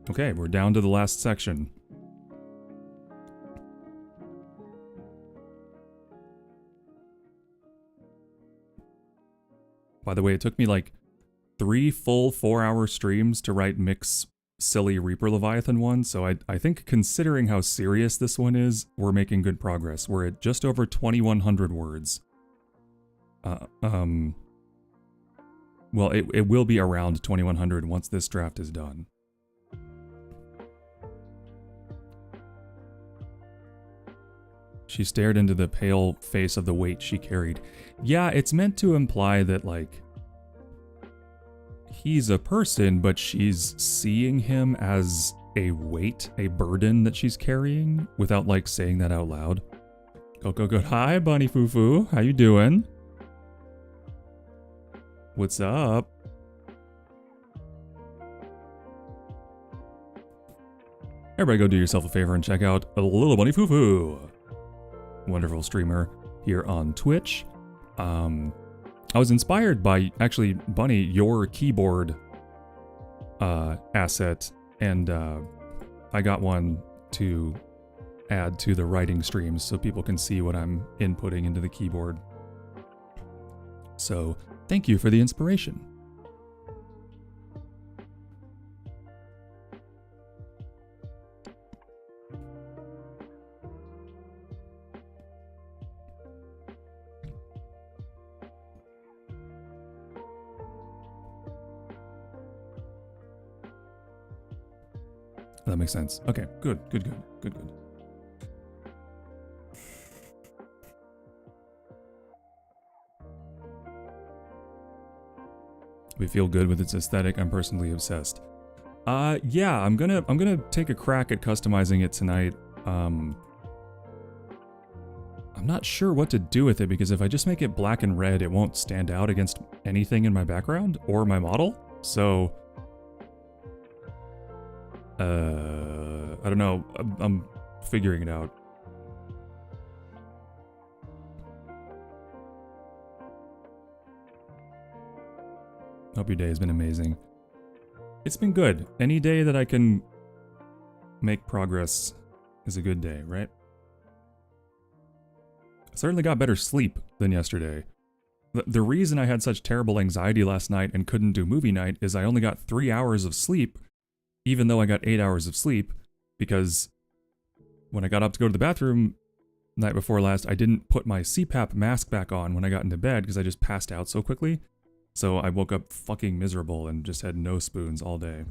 Okay, we're down to the last section. By the way, it took me like 3 full 4-hour streams to write Mick's silly Reaper Leviathan one, so I think considering how serious this one is, we're making good progress. We're at just over 2,100 words. Well, it will be around 2,100 once this draft is done. She stared into the pale face of the weight she carried. Yeah, it's meant to imply that, like, he's a person, but she's seeing him as a weight, a burden that she's carrying, without, like, saying that out loud. Go. Hi, Bunny Foo-Foo. How you doing? What's up? Everybody go do yourself a favor and check out a Little Bunny Foo-Foo. Wonderful streamer here on Twitch. I was inspired by, actually, Bunny, your keyboard asset, and I got one to add to the writing streams so people can see what I'm inputting into the keyboard. So, thank you for the inspiration. That makes sense. Okay, good. We feel good with its aesthetic. I'm personally obsessed. Yeah, I'm gonna take a crack at customizing it tonight. I'm not sure what to do with it because if I just make it black and red, it won't stand out against anything in my background or my model. So I don't know. I'm figuring it out. Hope your day has been amazing. It's been good. Any day that I can make progress is a good day, right? I certainly got better sleep than yesterday. The reason I had such terrible anxiety last night and couldn't do movie night is I only got 3 hours of sleep, even though I got 8 hours of sleep, because when I got up to go to the bathroom night before last, I didn't put my CPAP mask back on when I got into bed because I just passed out so quickly. So I woke up fucking miserable and just had no spoons all day.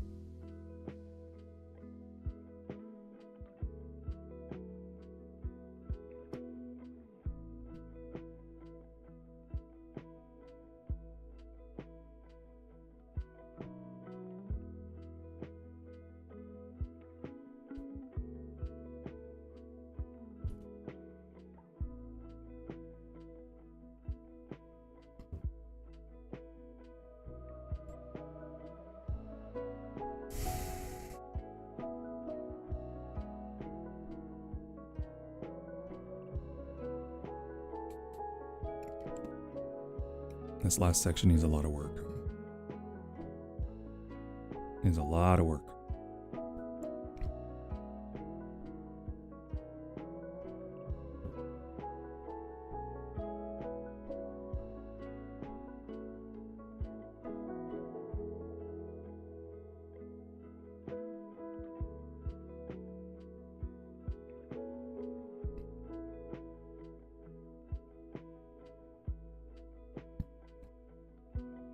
This last section needs a lot of work. Needs a lot of work.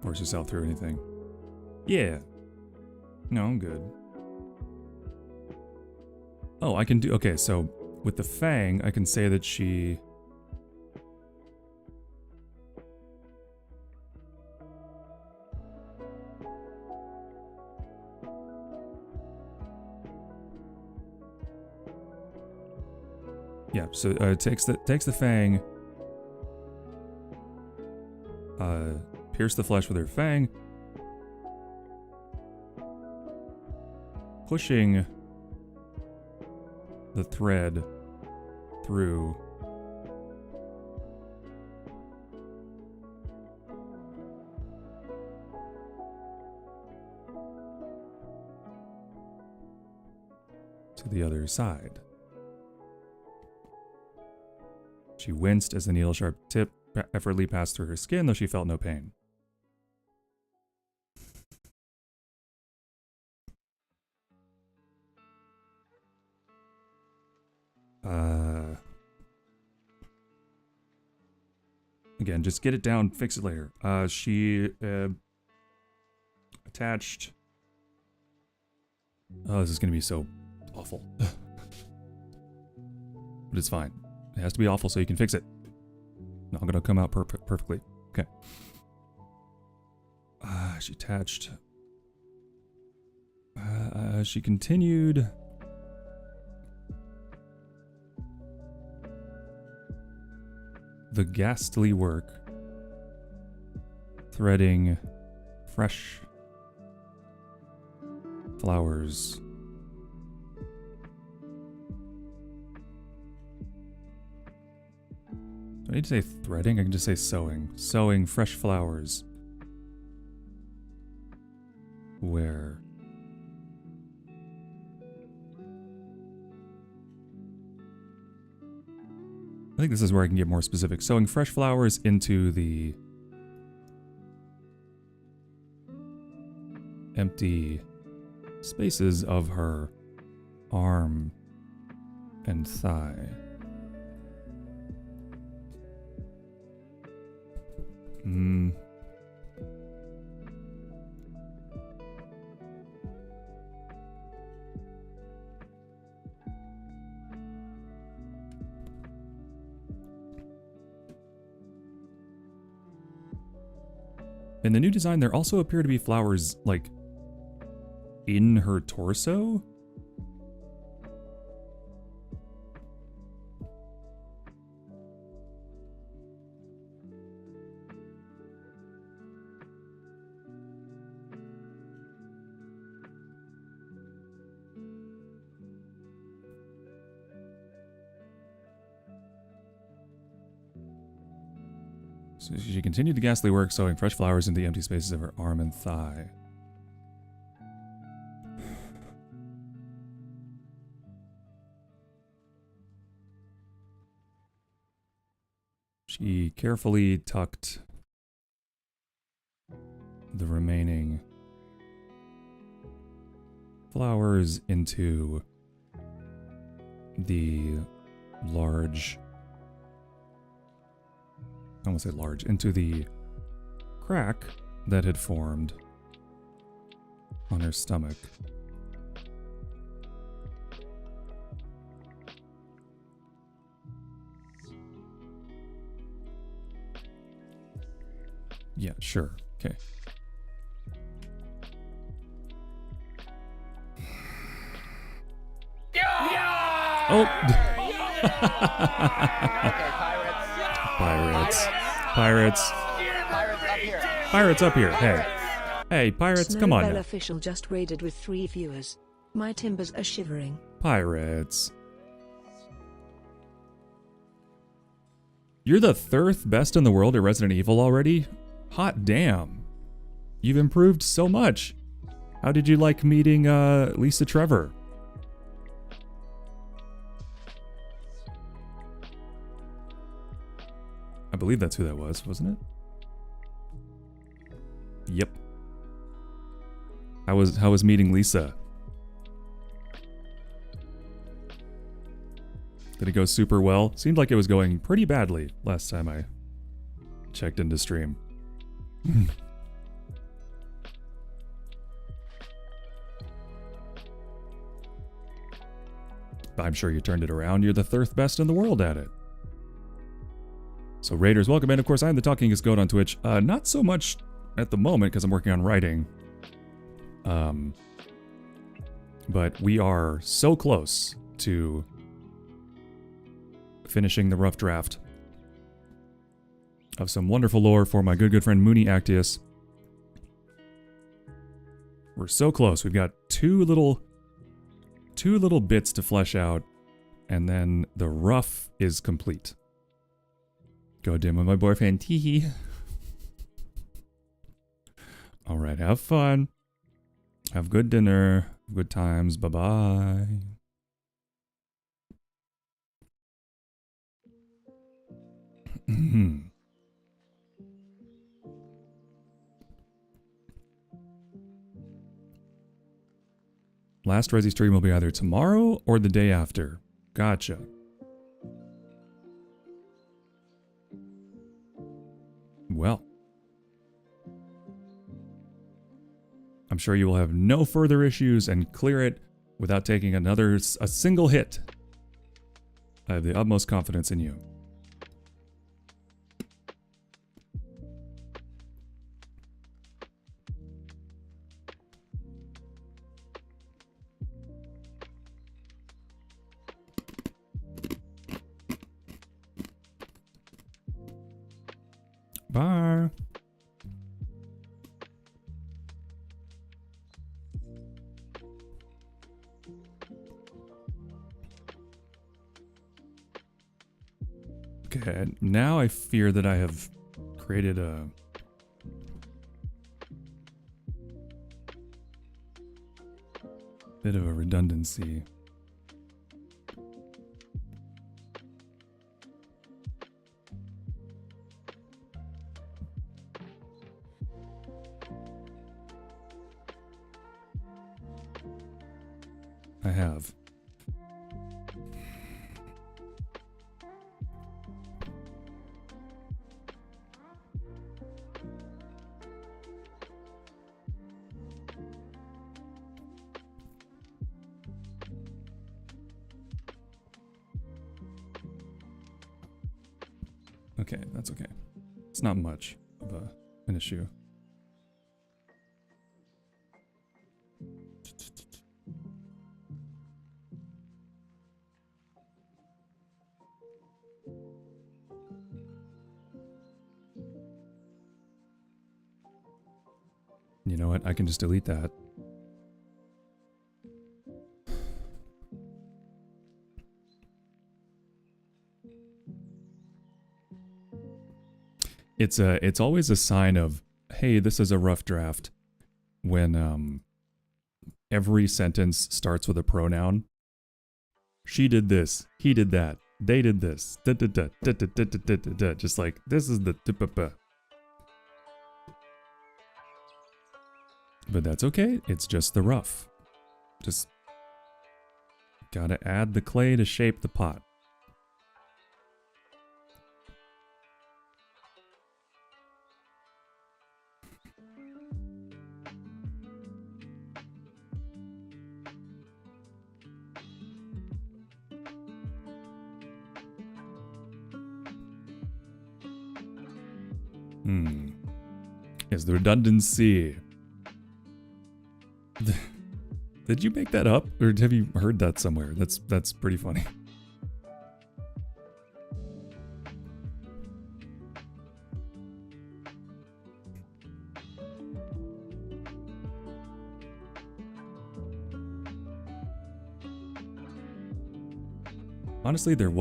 Force yourself through anything. Yeah. No, I'm good. Oh, I can do... Okay, so with the Fang, I can say that she... Yeah, so it takes the Fang... pierce the flesh with her Fang, pushing the thread through to the other side. She winced as the needle-sharp tip effortlessly passed through her skin, though she felt no pain. Again, just get it down, fix it later. She attached... Oh, this is going to be so awful. But it's fine. It has to be awful so you can fix it. Not going to come out perfectly. Okay. She attached... she continued... the ghastly work, threading fresh flowers. Do I need to say threading? I can just say sewing. Sewing fresh flowers. Where? I think this is where I can get more specific. Sewing fresh flowers into the empty spaces of her arm and thigh. In the new design, there also appear to be flowers, like, in her torso? So she continued the ghastly work, sewing fresh flowers into the empty spaces of her arm and thigh. She carefully tucked the remaining flowers into the large... I won't say large, into the crack that had formed on her stomach. Yeah, sure. Okay. Oh! Pirates. Pirates. Pirates up here. Hey. Hey, pirates, come on Snowbell now. official just raided with 3 viewers. My timbers are shivering. Pirates. You're the 3rd best in the world at Resident Evil already? Hot damn. You've improved so much. How did you like meeting Lisa Trevor? I believe that's who that was, wasn't it? Yep. How was meeting Lisa? Did it go super well? Seemed like it was going pretty badly last time I checked into stream. I'm sure you turned it around. You're the third best in the world at it. So Raiders, welcome in. Of course, I'm the Talking Goat on Twitch. Not so much at the moment because I'm working on writing. But we are so close to finishing the rough draft of some wonderful lore for my good friend Mooney Actius. We're so close. We've got two little bits to flesh out, and then the rough is complete. Go dim with my boyfriend. Teehee. All right, have fun. Have good dinner. Good times. Bye-bye. Last Resi stream will be either tomorrow or the day after. Gotcha. Well, I'm sure you will have no further issues and clear it without taking a single hit. I have the utmost confidence in you. Bye. Okay, now I fear that I have created a bit of a redundancy. I have. Okay, that's okay. It's not much of an issue. You know what? I can just delete that. It's always a sign of, hey, this is a rough draft when every sentence starts with a pronoun. She did this, he did that, they did this, da da da da da da da da da, just like this is the t-pa-pa. But that's okay, it's just the rough. Just gotta add the clay to shape the pot. Is the redundancy. Did you make that up, or have you heard that somewhere? That's pretty funny. Honestly, there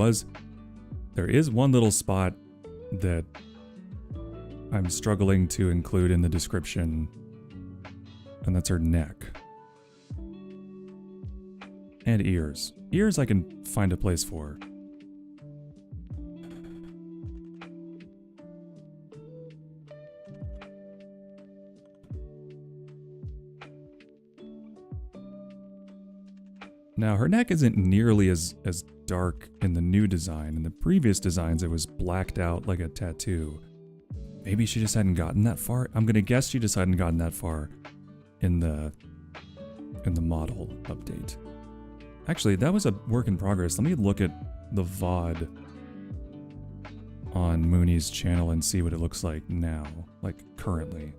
is one little spot that I'm struggling to include in the description, and that's her neck. And ears. Ears I can find a place for. Now, her neck isn't nearly as dark in the new design. In the previous designs, it was blacked out like a tattoo. Maybe she just hadn't gotten that far. I'm gonna guess she just hadn't gotten that far in the model update. Actually, that was a work in progress. Let me look at the VOD on Mooney's channel and see what it looks like now, like currently.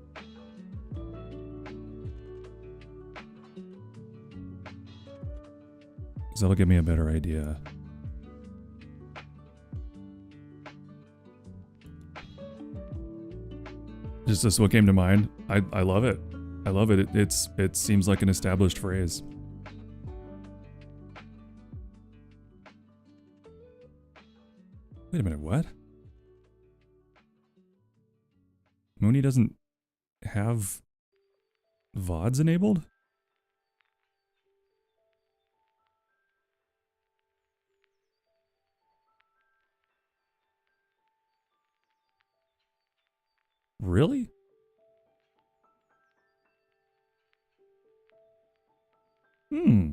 So that'll give me a better idea. Just this what came to mind. I love it. I love it. It seems like an established phrase. Wait a minute, what? Mooney doesn't have VODs enabled? Really? Hmm.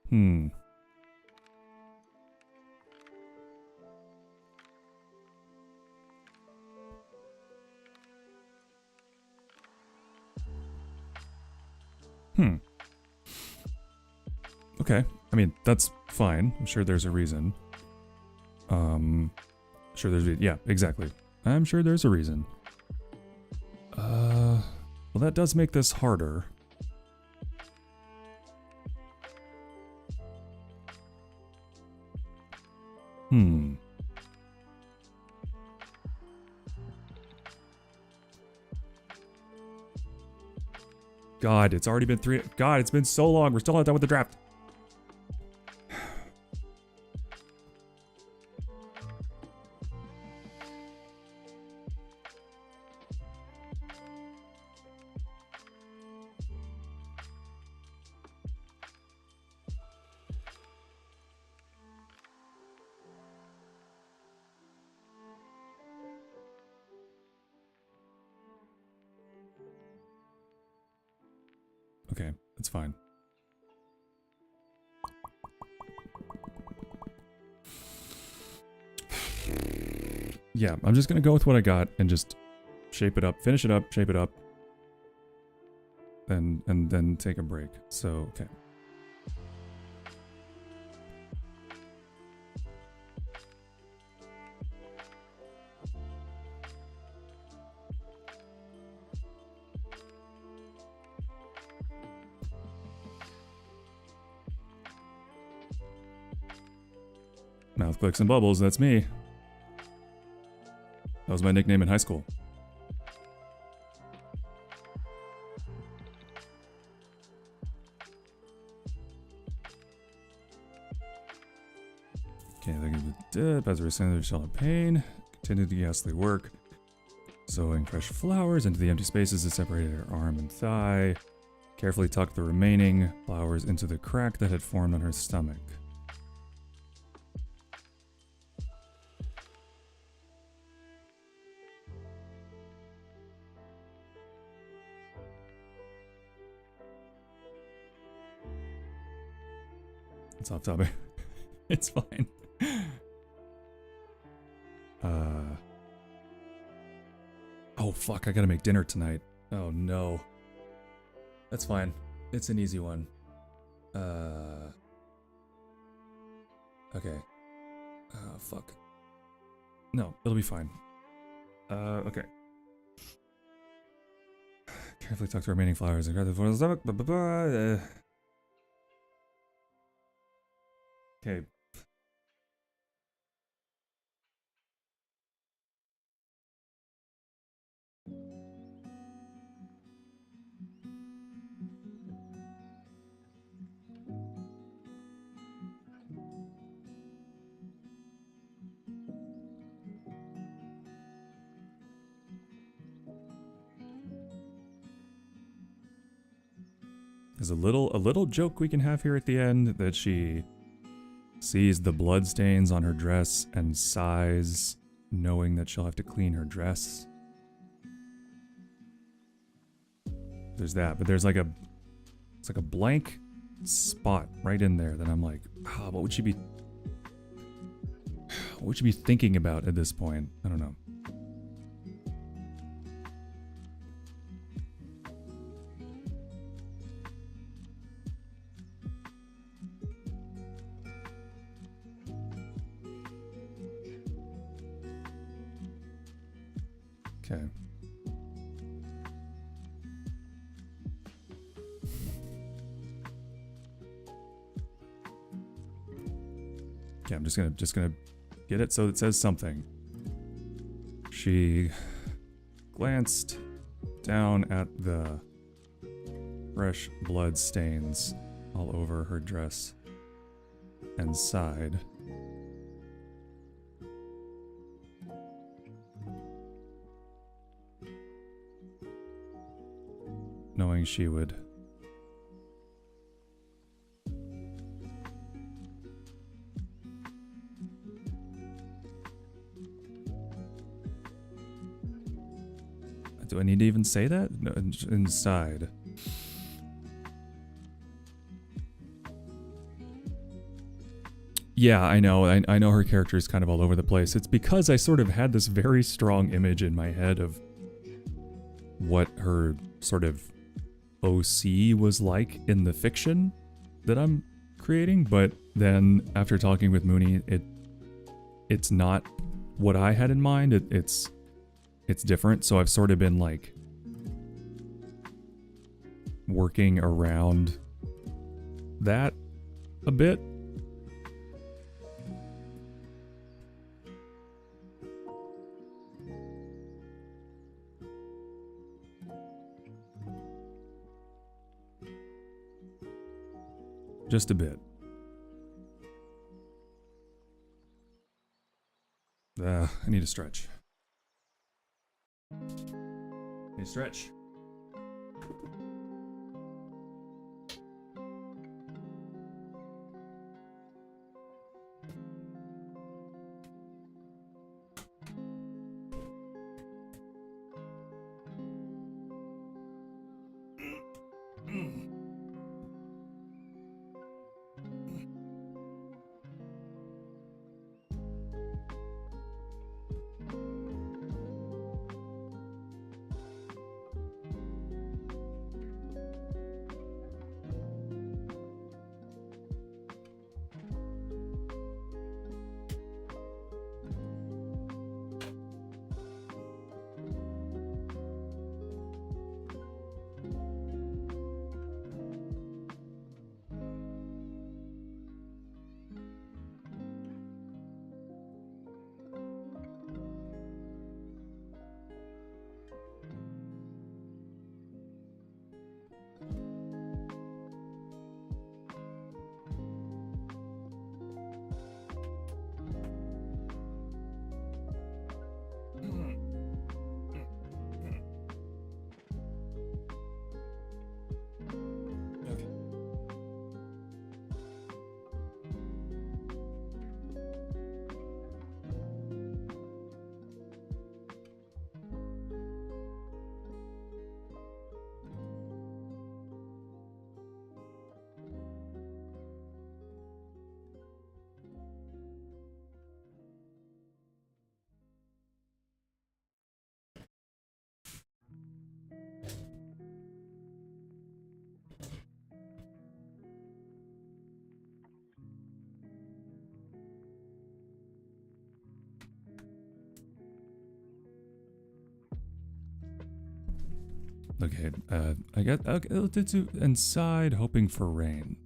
Hmm. Hmm. Okay. I mean, that's fine. I'm sure there's a reason. Sure there's yeah, exactly. I'm sure there's a reason. Well, that does make this harder. Hmm. God, it's already been 3. God, it's been so long. We're still not done with the draft. Okay, that's fine. Yeah, I'm just gonna go with what I got and just shape it up, finish it up, shape it up, and then take a break. So, okay. Mouth clicks and bubbles, that's me. That was my nickname in high school. Okay, look at the dip as a rescinded shell of pain. Continue the ghastly work. Sewing fresh flowers into the empty spaces that separated her arm and thigh. Carefully tuck the remaining flowers into the crack that had formed on her stomach. It's off topic. It's fine. Oh fuck, I gotta make dinner tonight. Oh no. That's fine. It's an easy one. Okay. Fuck. No, it'll be fine. Okay. Carefully tuck the remaining flowers and grab the stomach. Okay. There's a little joke we can have here at the end that she sees the blood stains on her dress and sighs, knowing that she'll have to clean her dress. There's that, but there's like it's like a blank spot right in there that I'm like, what would she be thinking about at this point? I don't know. Okay. Okay, I'm just gonna get it so it says something. She glanced down at the fresh blood stains all over her dress and sighed. Knowing she would do I need to even say that? No, inside. Yeah, I know. I know her character is kind of all over the place. It's because I sort of had this very strong image in my head of what her sort of OC was like in the fiction that I'm creating, but then after talking with Mooney, it's not what I had in mind. It's different, so I've sort of been like working around that a bit. Just a bit. I need a stretch. Need a stretch. Okay, I get okay, inside hoping for rain.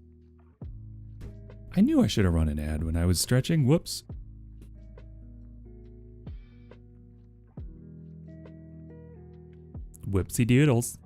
I knew I should have run an ad when I was stretching. Whoops. Whoopsie doodles.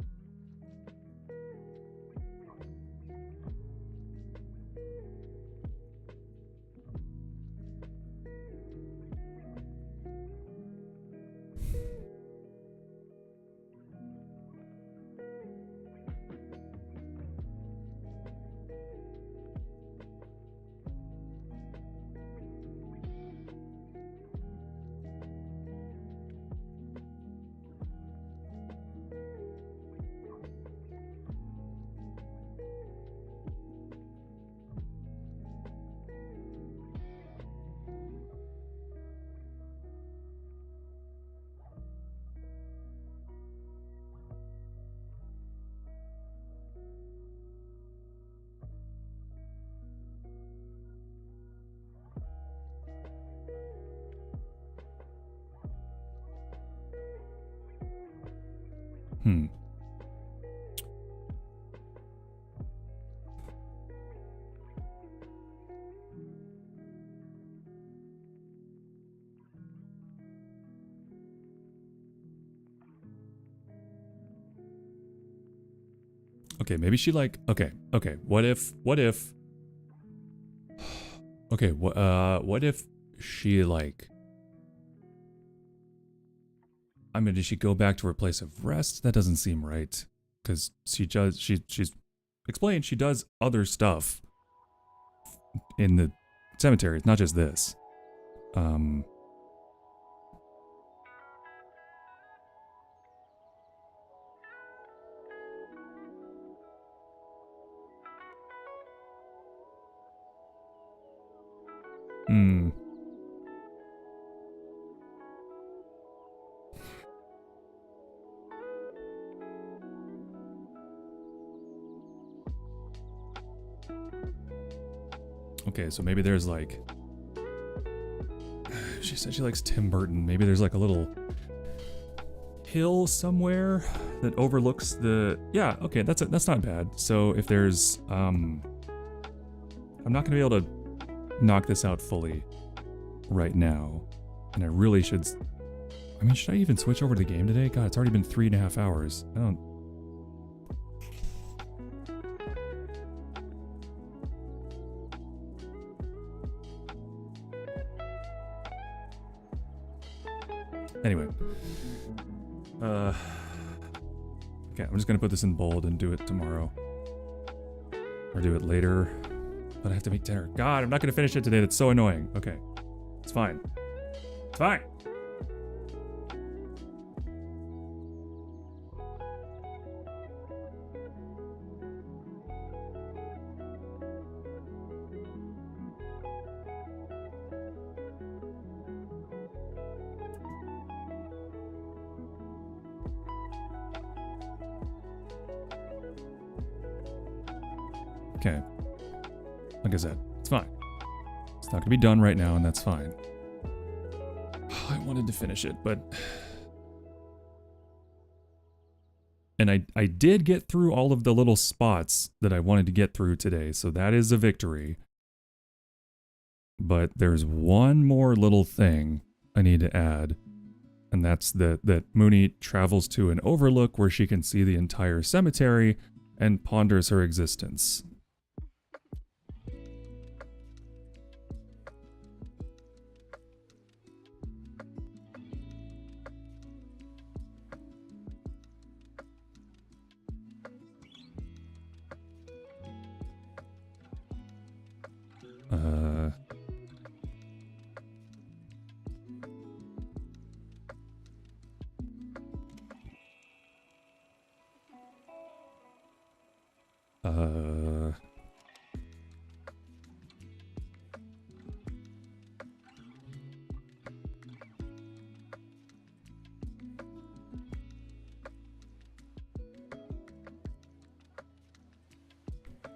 Hmm. Okay, maybe she like, okay, what if, okay, what if she like, I mean, did she go back to her place of rest? That doesn't seem right. Because she's explained she does other stuff in the cemetery. It's not just this. Hmm. Okay, so maybe there's like, she said she likes Tim Burton. Maybe there's like a little hill somewhere that overlooks the, yeah, okay, that's not bad. So if there's, I'm not gonna be able to knock this out fully right now. And I really should, I mean, should I even switch over to the game today? God, it's already been 3.5 hours. I don't, anyway. Okay, I'm just gonna put this in bold and do it tomorrow. Or do it later. But I have to make dinner. God, I'm not gonna finish it today. That's so annoying. Okay. It's fine. It's fine. Okay. Like I said, it's fine. It's not gonna be done right now, and that's fine. I wanted to finish it, but... And I did get through all of the little spots that I wanted to get through today, so that is a victory. But there's one more little thing I need to add, and that's that Mooney travels to an overlook where she can see the entire cemetery and ponders her existence.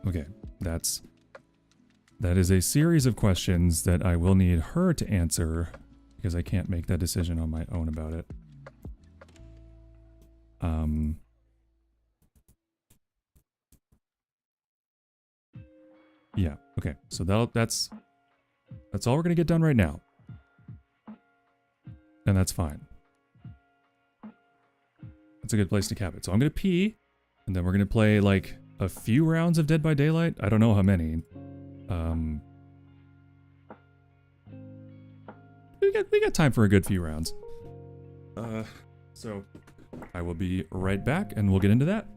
Okay, that is a series of questions that I will need her to answer because I can't make that decision on my own about it. Yeah, Okay, so that's all we're gonna get done right now. And that's fine. That's a good place to cap it. So I'm gonna pee, and then we're gonna play like a few rounds of Dead by Daylight. I don't know how many. We got time for a good few rounds. So I will be right back, and we'll get into that.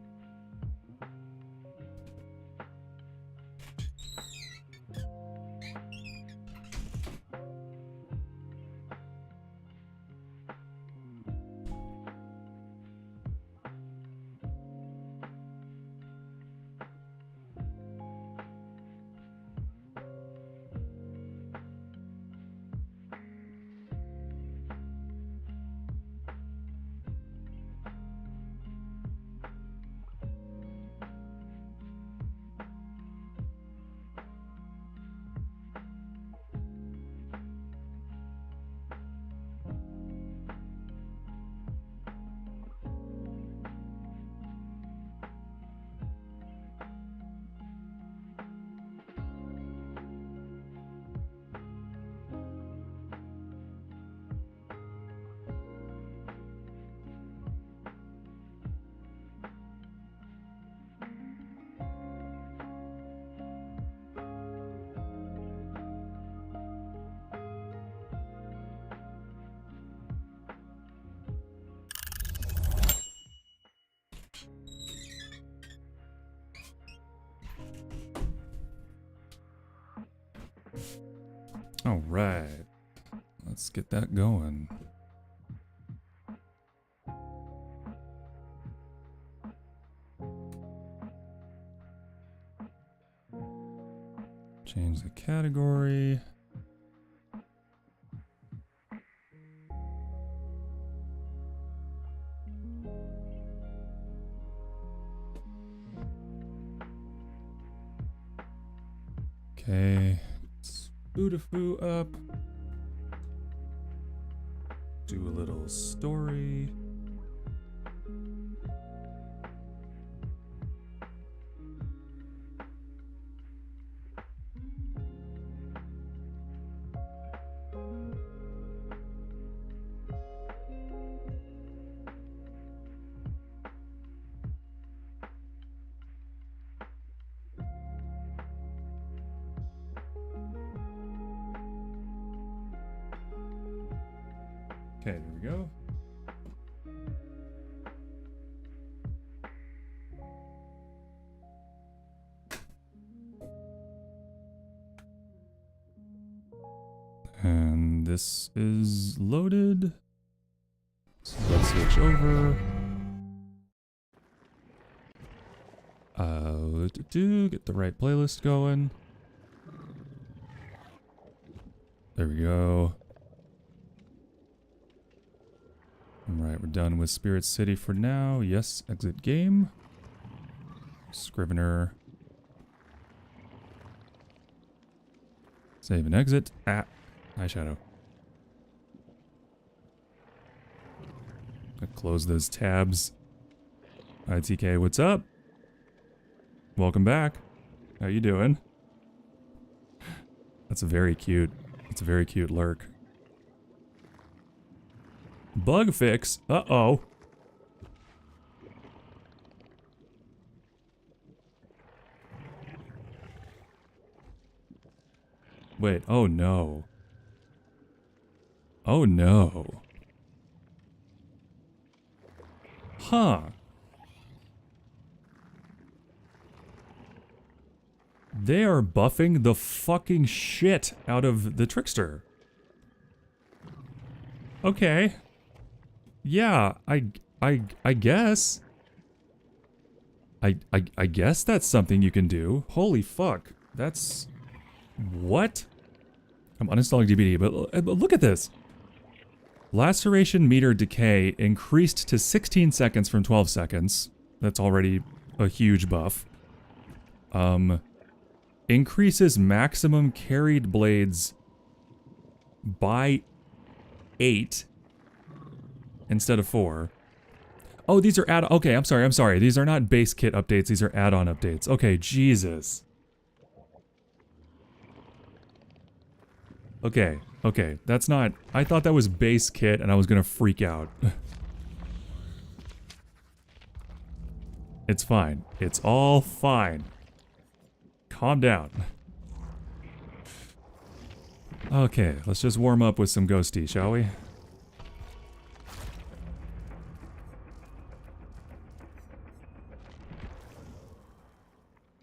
All right, let's get that going. Change the category. Okay. Bootafoo up. Do a little story. Okay, there we go. And this is loaded. So let's switch over. Get the right playlist going. There we go. Alright, we're done with Spirit City for now. Yes, exit game. Scrivener. Save and exit. Ah, eyeshadow. Close those tabs. ITK, what's up? Welcome back. How you doing? That's a very cute. It's a very cute lurk. Bug fix. Uh-oh. Wait, oh no. Oh no. Huh. They are buffing the fucking shit out of the Trickster. Okay. Yeah, I guess. I guess that's something you can do. Holy fuck. That's... What? I'm uninstalling DBD, but look at this. Laceration meter decay increased to 16 seconds from 12 seconds. That's already a huge buff. Increases maximum carried blades by 8 instead of 4. Oh, these are add- Okay, I'm sorry. These are not base kit updates, these are add-on updates. Okay, Jesus. Okay, okay, that's not... I thought that was base kit and I was gonna freak out. It's fine. It's all fine. Calm down. Okay, let's just warm up with some ghosty, shall we?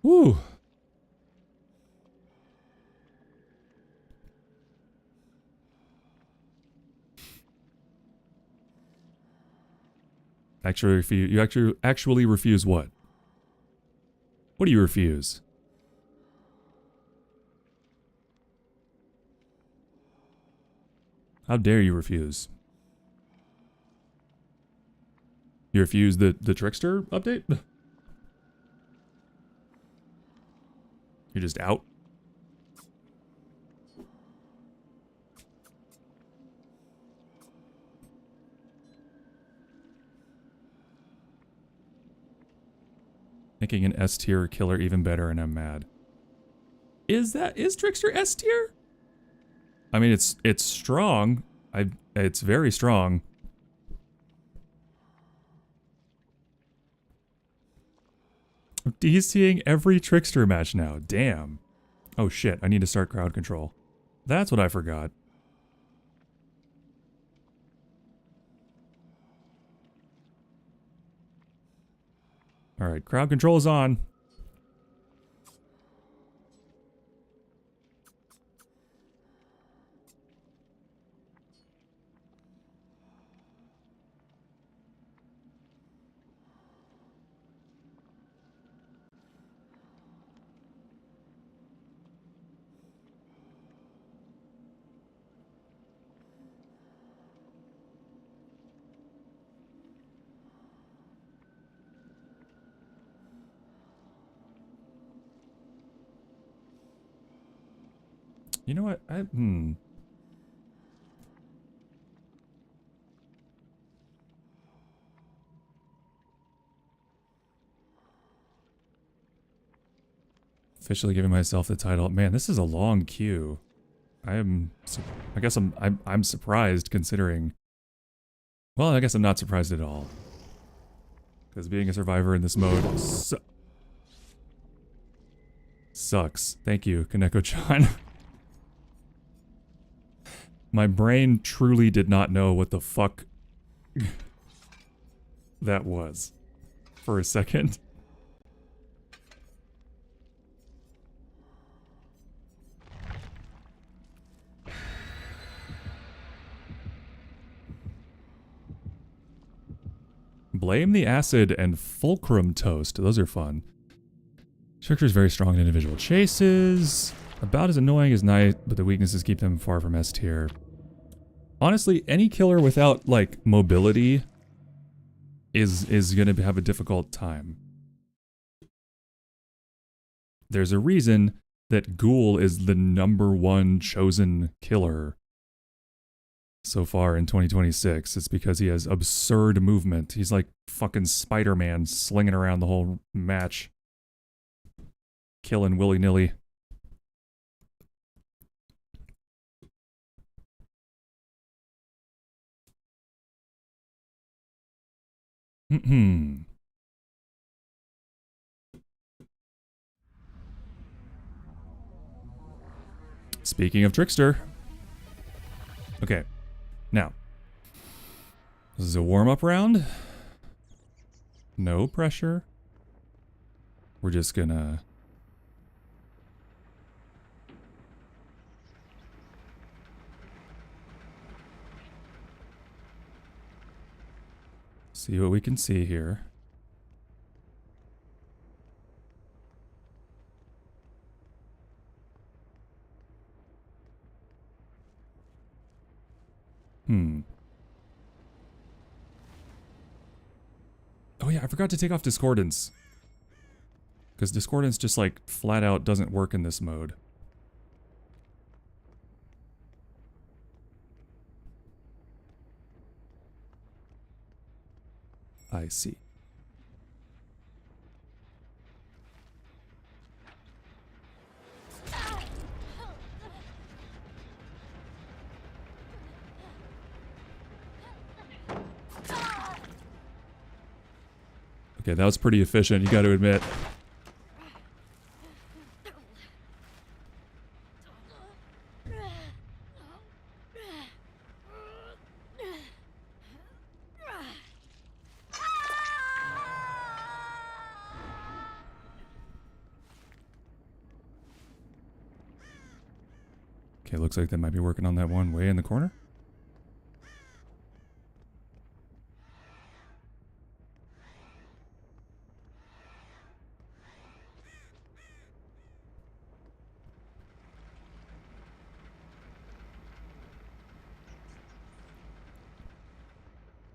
Woo! Actually refuse. You actually refuse what? What do you refuse? How dare you refuse? You refuse the Trickster update? You're just out? Making an S tier killer even better, and I'm mad. Is Trickster S tier? I mean, it's strong. It's very strong. I'm DCing every Trickster match now. Damn. Oh shit, I need to start crowd control. That's what I forgot. Alright, crowd control is on. You know what? Officially giving myself the title. Man, this is a long queue. I guess I'm surprised considering. Well, I guess I'm not surprised at all. Because being a survivor in this mode sucks. Thank you, Kaneko-chan. My brain truly did not know what the fuck that was for a second. Blame the Acid and Fulcrum Toast. Those are fun. Trickster is very strong in individual chases. About as annoying as Knight, but the weaknesses keep them far from S tier. Honestly, any killer without, like, mobility is gonna have a difficult time. There's a reason that Ghoul is the #1 chosen killer so far in 2026. It's because he has absurd movement. He's like fucking Spider-Man slinging around the whole match. Killing willy-nilly. Speaking of Trickster. Okay. Now. This is a warm-up round. No pressure. We're just gonna... see what we can see here. Oh yeah, I forgot to take off Discordance. Because Discordance just like flat out doesn't work in this mode. I see. Okay, that was pretty efficient, you got to admit. Okay, looks like they might be working on that one way in the corner.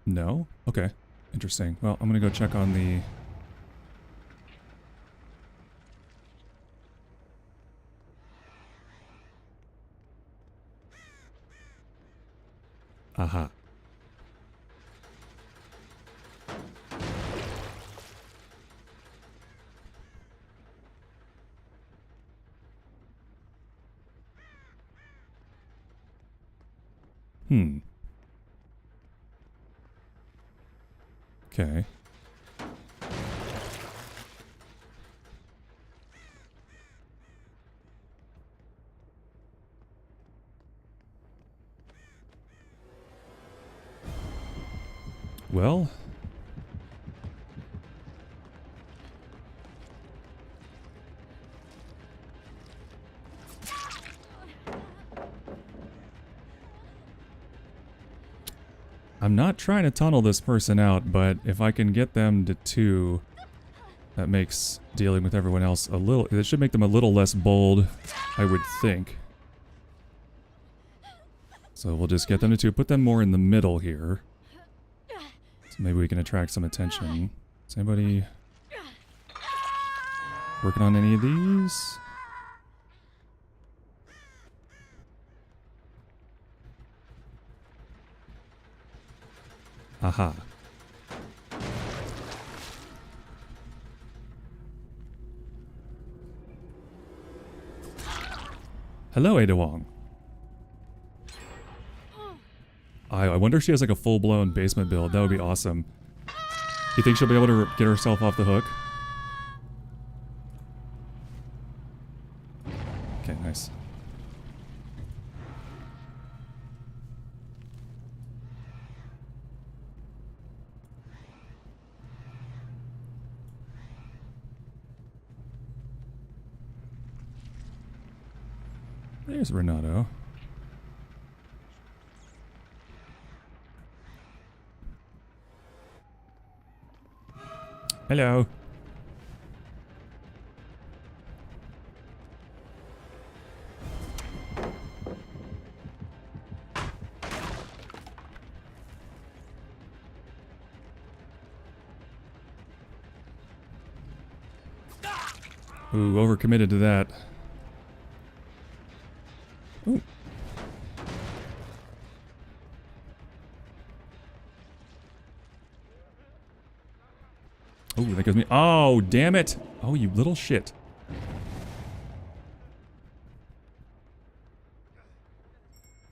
No? Okay. Interesting. Well, I'm gonna go check on the... Aha. Okay. Well... I'm not trying to tunnel this person out, but if I can get them to 2, that makes dealing with everyone else a little... It should make them a little less bold, I would think. So we'll just get them to 2. Put them more in the middle here. So maybe we can attract some attention. Is anybody working on any of these? Aha. Hello, Ada Wong. I wonder if she has like a full-blown basement build. That would be awesome. You think she'll be able to get herself off the hook? Okay, nice. There's Renato. Hello. Ooh, overcommitted to that. Ooh. Oh, that gives me... Oh, damn it! Oh, you little shit.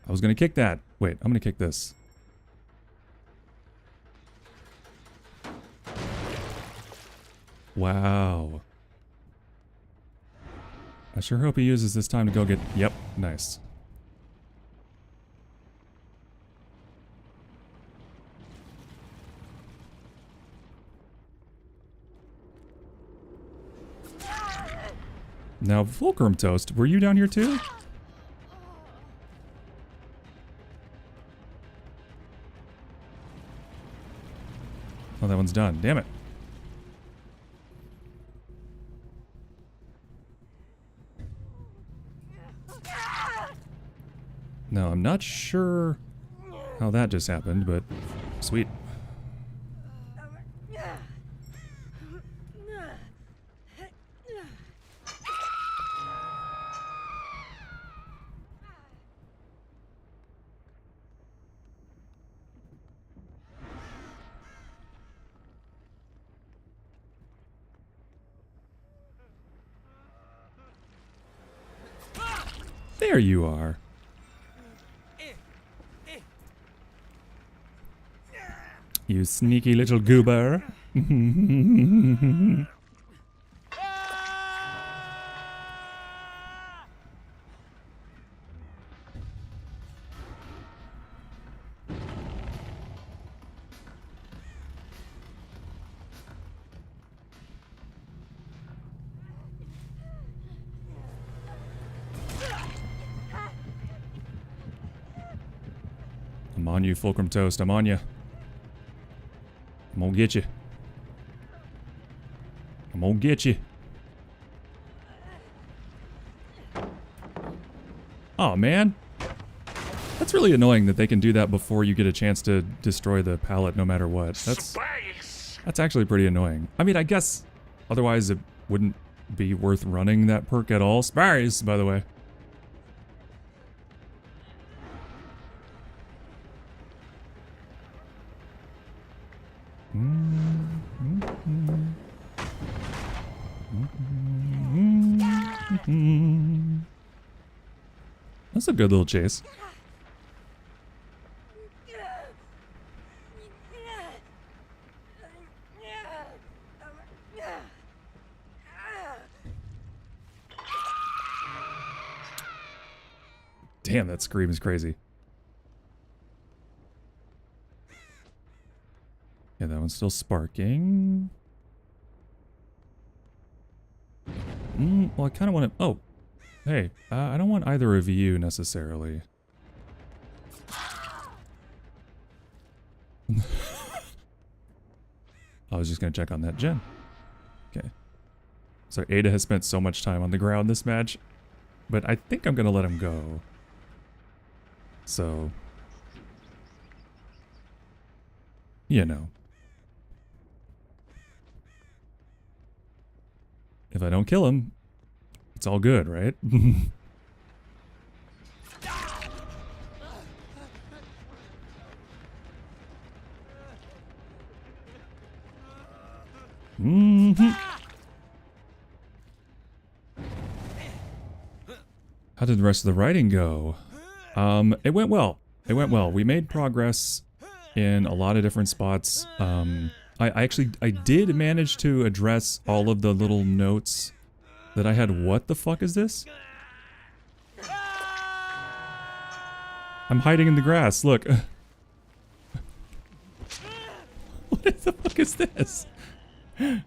I was gonna kick that. Wait, I'm gonna kick this. Wow. I sure hope he uses this time to go get... Yep, nice. Now, Fulcrum Toast, were you down here too? Oh, that one's done. Damn it. Now, I'm not sure how that just happened, but sweet. There you are. You sneaky little goober. I'm on you, Fulcrum Toast. I'm on you. I'm gonna get you. I'm gonna get you. Oh, man. That's really annoying that they can do that before you get a chance to destroy the pallet no matter what. That's actually pretty annoying. I mean, I guess otherwise it wouldn't be worth running that perk at all. Spies, by the way. That's a good little chase. Damn, that scream is crazy. Yeah, that one's still sparking. Well, I kind of want to... Oh, hey, I don't want either of you necessarily. I was just going to check on that gen. Okay. So Ada has spent so much time on the ground this match, but I think I'm going to let him go. So, you know. If I don't kill him, it's all good, right? How did the rest of the writing go? It went well. It went well. We made progress in a lot of different spots. I did manage to address all of the little notes that I had. What the fuck is this? I'm hiding in the grass, look. What the fuck is this? I'm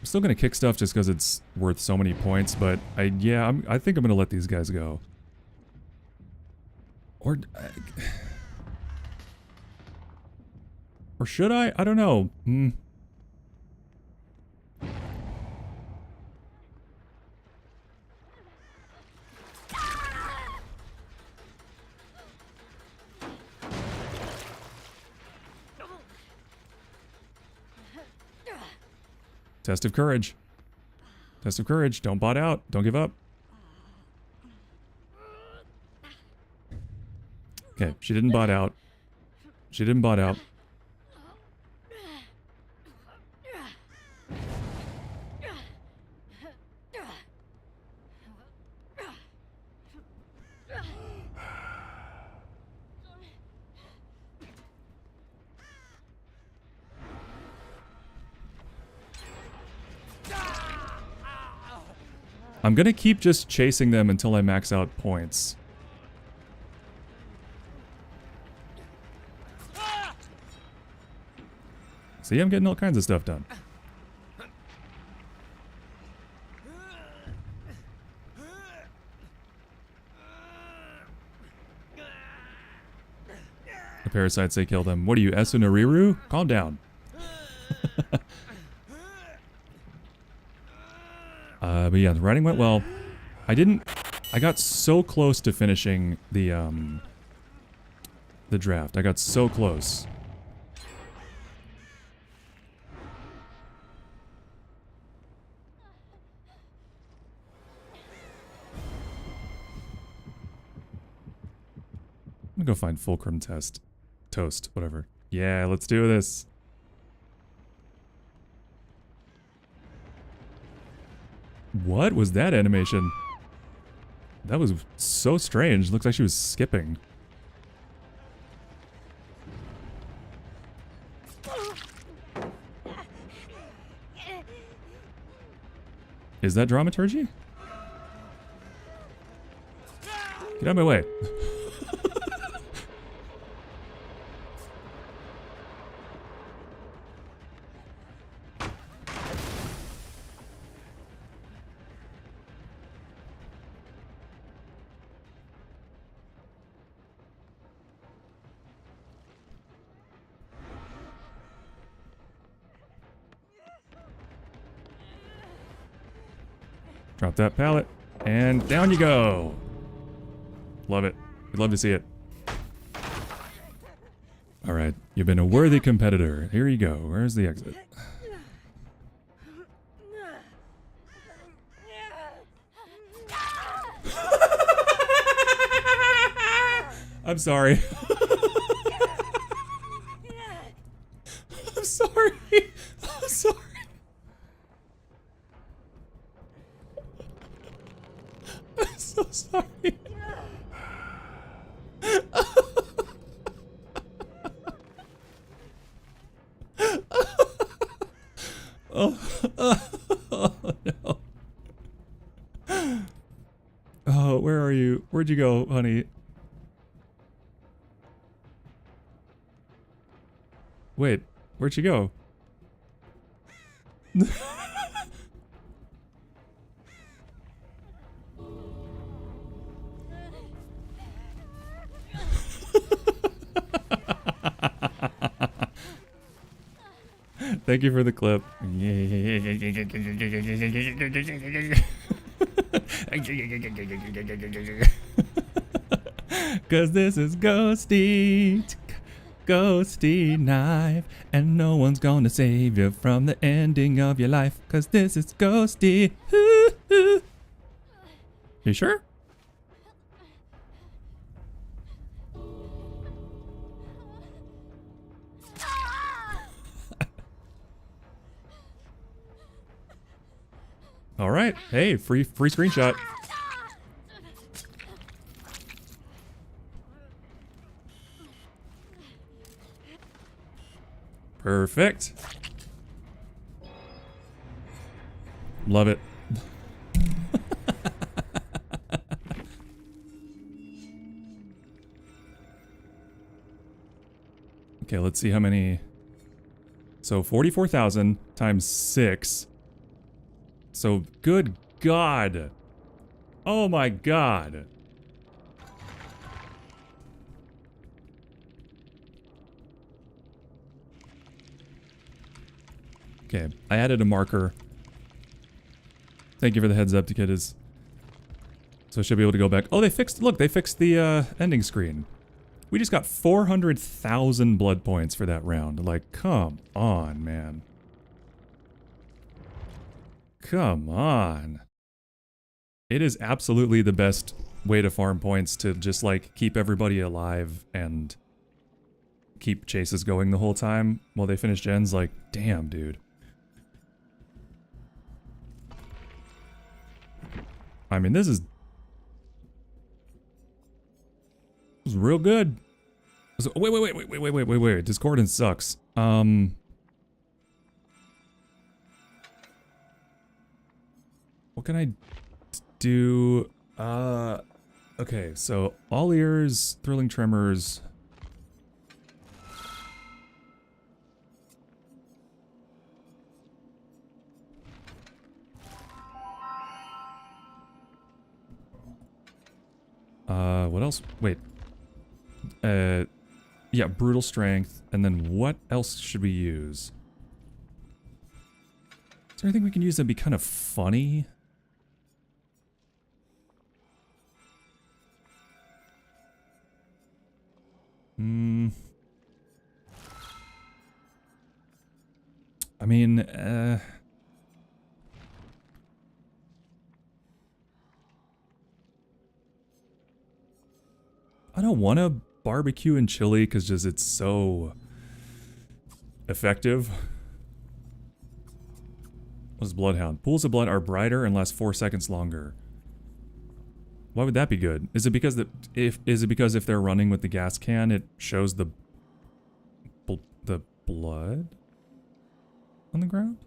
still gonna kick stuff just because it's worth so many points, but I think I'm gonna let these guys go. Or should I? I don't know. Test of courage. Test of courage. Don't bot out. Don't give up. Okay, she didn't bot out. She didn't bot out. I'm gonna keep just chasing them until I max out points. See, I'm getting all kinds of stuff done. The parasites say kill them. What are you, Esunariru? Calm down. But yeah, the writing went well. I got so close to finishing the draft. I got so close. I'm gonna go find Fulcrum Toast, whatever. Yeah, let's do this. What was that animation? That was so strange. Looks like she was skipping. Is that dramaturgy? Get out of my way. Drop that pallet, and down you go. Love it. We'd love to see it. All right, you've been a worthy competitor. Here you go. Where's the exit? I'm sorry. I'm sorry. I'm sorry. I'm so sorry. Oh no. Oh, where are you? Where'd you go, honey? Wait, where'd she go? Thank you for the clip. Cause this is Ghosty, Ghosty Knife, and no one's gonna save you from the ending of your life. Cause this is Ghosty. You sure? All right. Hey, free screenshot. Perfect. Love it. Okay, let's see how many. So 44,000 times 6. So good God. Oh my God. Okay, I added a marker. Thank you for the heads up to get his. So I should be able to go back. Oh, they fixed, look, they fixed the ending screen. We just got 400,000 blood points for that round. Like, come on, man. Come on. It is absolutely the best way to farm points, to just like keep everybody alive and keep chases going the whole time while they finish gens. Like, damn, dude. I mean, this is real good. So, wait. Discordance sucks. What can I do? Okay, so all ears, thrilling tremors. What else? Wait. Yeah, brutal strength. And then what else should we use? Is there anything we can use that'd be kind of funny? I mean, I don't want to barbecue and chili because just it's so effective. What's Bloodhound? Pools of blood are brighter and last 4 seconds longer. Why would that be good? Is it because if they're running with the gas can, it shows the blood on the ground?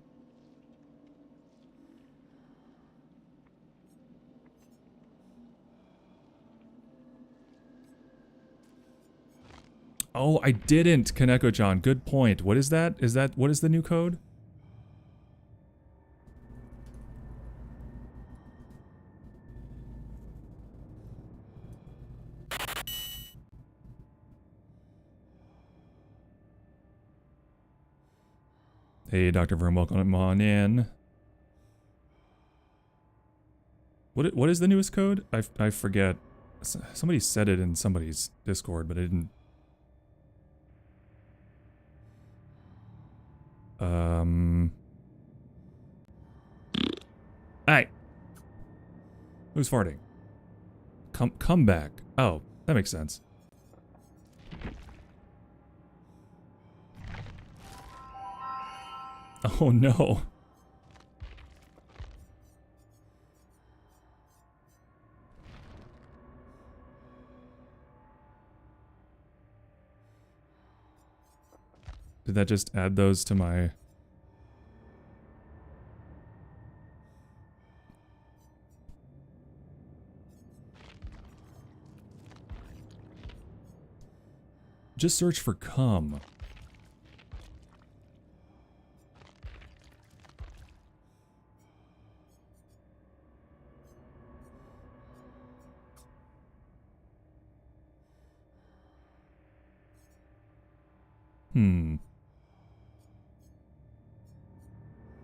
Oh, I didn't, Kaneko-chan. Good point. What is that? What is the new code? Hey, Dr. Vroom, welcome on in. What is the newest code? I forget. Somebody said it in somebody's Discord, but I didn't. Hey! Who's farting? Come back. Oh, that makes sense. Oh no. Did that just add those to my... Just search for cum.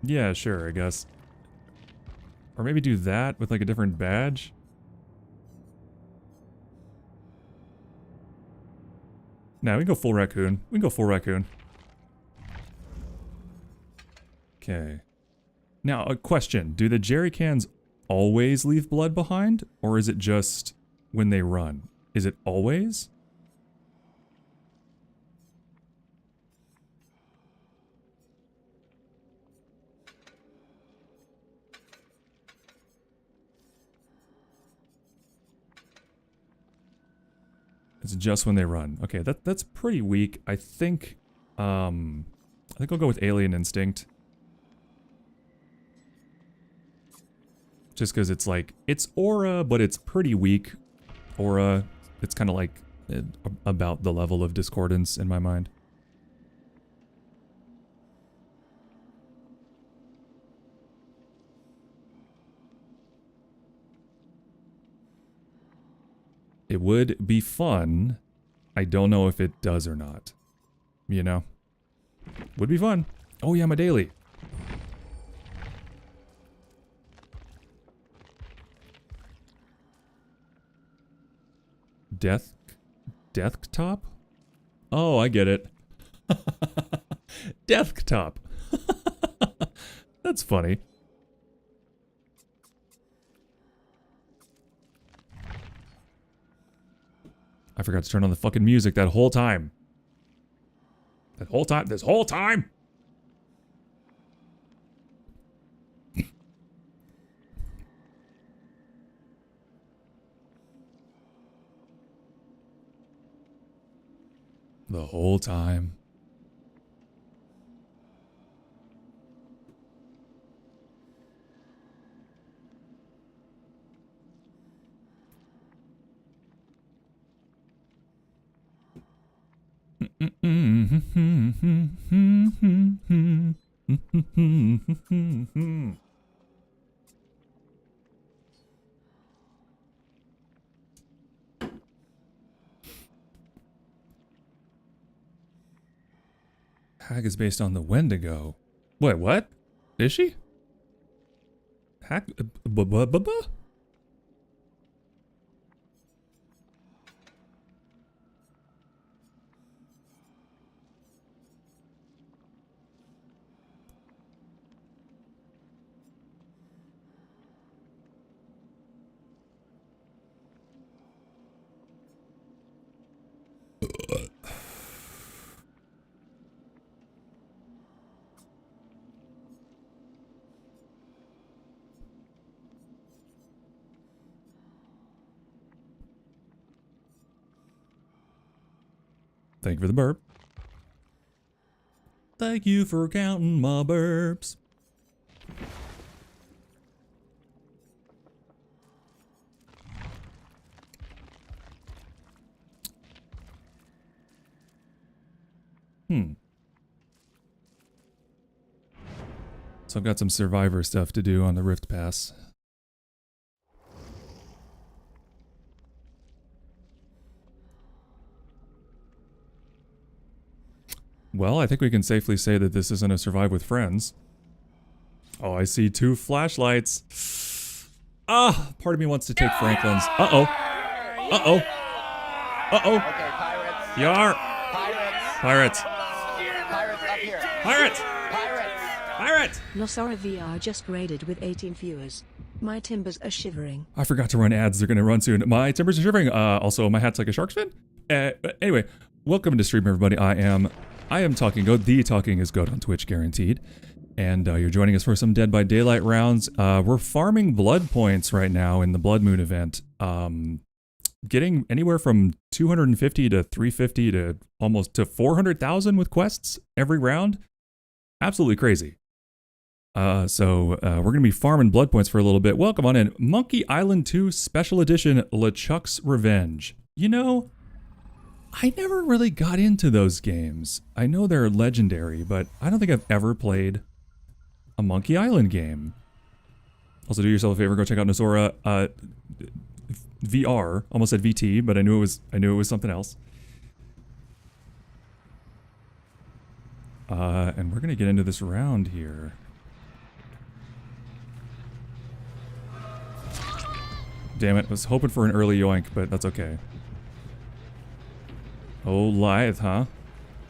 Yeah, sure, I guess. Or maybe do that with like a different badge? Nah, we can go full raccoon. We can go full raccoon. Okay. Now, a question. Do the jerry cans always leave blood behind? Or is it just when they run? Is it always? It's just when they run. Okay, that's pretty weak. I think I'll go with Alien Instinct. Just because it's like, it's aura, but it's pretty weak aura. It's kind of like about the level of discordance in my mind. It would be fun. I don't know if it does or not. You know? Would be fun. Oh yeah, my daily. Desktop? Oh, I get it. Desktop. That's funny. I forgot to turn on the fucking music that whole time. This whole time! The whole time. Hack is based on the Wendigo. Wait, what? Is she? Hack? Thank you for the burp. Thank you for counting my burps. So I've got some survivor stuff to do on the Rift Pass. Well, I think we can safely say that this isn't a survive with friends. Oh, I see 2 flashlights. Ah, part of me wants to take Franklin's. Uh-oh. Uh-oh. Uh-oh. Okay, pirates. Yar. Pirates. Pirates. Pirates up here. Pirates. Pirates. Pirates. Nosora VR just raided with 18 viewers. My timbers are shivering. I forgot to run ads. They're going to run soon. My timbers are shivering. Also, my hat's like a shark's fin. Anyway, welcome to stream, everybody. I am Talking Goat. The Talking is Goat on Twitch, guaranteed. And you're joining us for some Dead by Daylight rounds. We're farming blood points right now in the Blood Moon event. Getting anywhere from 250 to 350 to almost to 400,000 with quests every round. Absolutely crazy. So we're going to be farming blood points for a little bit. Welcome on in. Monkey Island 2 Special Edition LeChuck's Revenge. You know, I never really got into those games. I know they're legendary, but I don't think I've ever played a Monkey Island game. Also, do yourself a favor, go check out Nosora VR. Almost said VT, but I knew it was something else. And we're gonna get into this round here. Damn it, I was hoping for an early yoink, but that's okay. Oh, lithe, huh?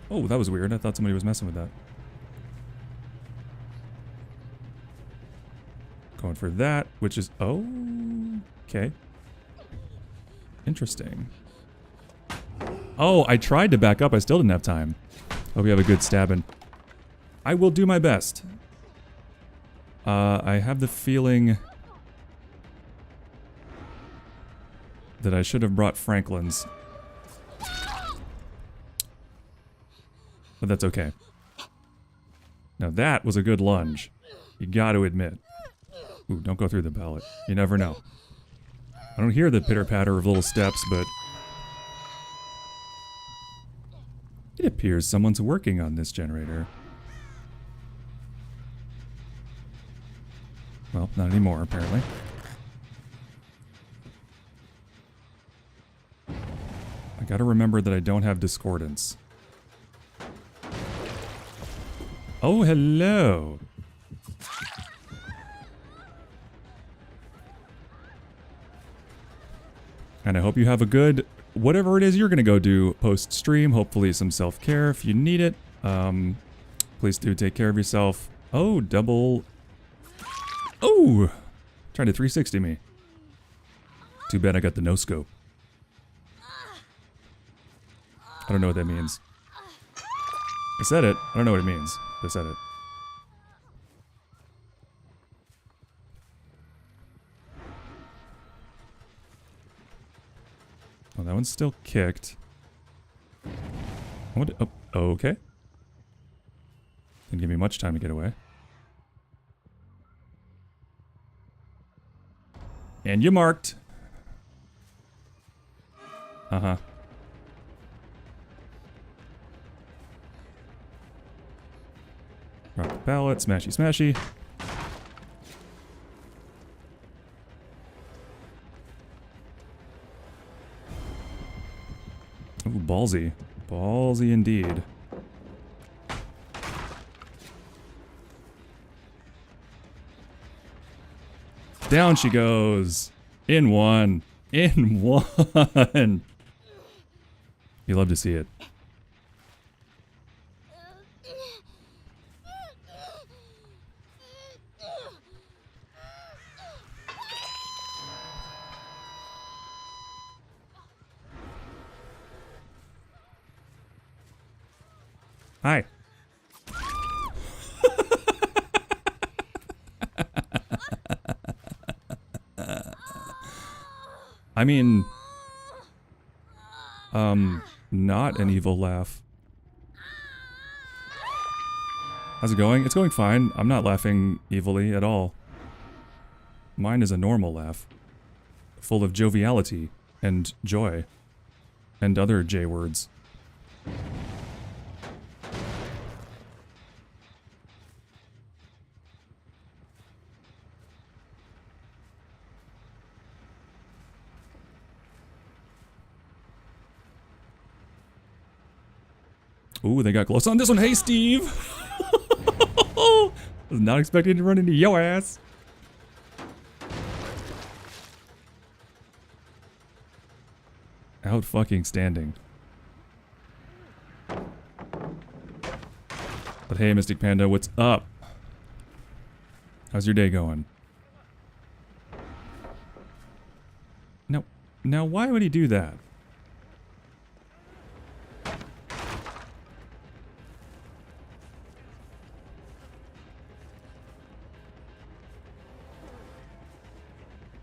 Oh, that was weird. I thought somebody was messing with that. Going for that, which is... Oh, okay. Interesting. Oh, I tried to back up. I still didn't have time. Hope you have a good stabbing. I will do my best. I have the feeling that I should have brought Franklin's. But that's okay. Now that was a good lunge. You got to admit. Ooh, don't go through the pallet. You never know. I don't hear the pitter-patter of little steps, but... It appears someone's working on this generator. Well, not anymore, apparently. I gotta remember that I don't have discordance. Oh, hello! And I hope you have a good, whatever it is you're going to go do post-stream. Hopefully some self-care if you need it. Please do take care of yourself. Oh, double... Oh! Trying to 360 me. Too bad I got the no-scope. I don't know what that means. I said it. I don't know what it means. But I said it. Oh, that one's still kicked. Oh, okay. Didn't give me much time to get away. And you marked. Uh-huh. Rock the pallet, smashy smashy. Ooh, ballsy. Ballsy indeed. Down she goes. In one. In one. You love to see it. Hi. I mean, Not an evil laugh. How's it going? It's going fine. I'm not laughing evilly at all. Mine is a normal laugh. Full of joviality and joy. And other J words. Ooh, they got close on this one. Hey, Steve! Was not expecting to run into your ass. Out fucking standing. But hey, Mystic Panda, what's up? How's your day going? Now why would he do that?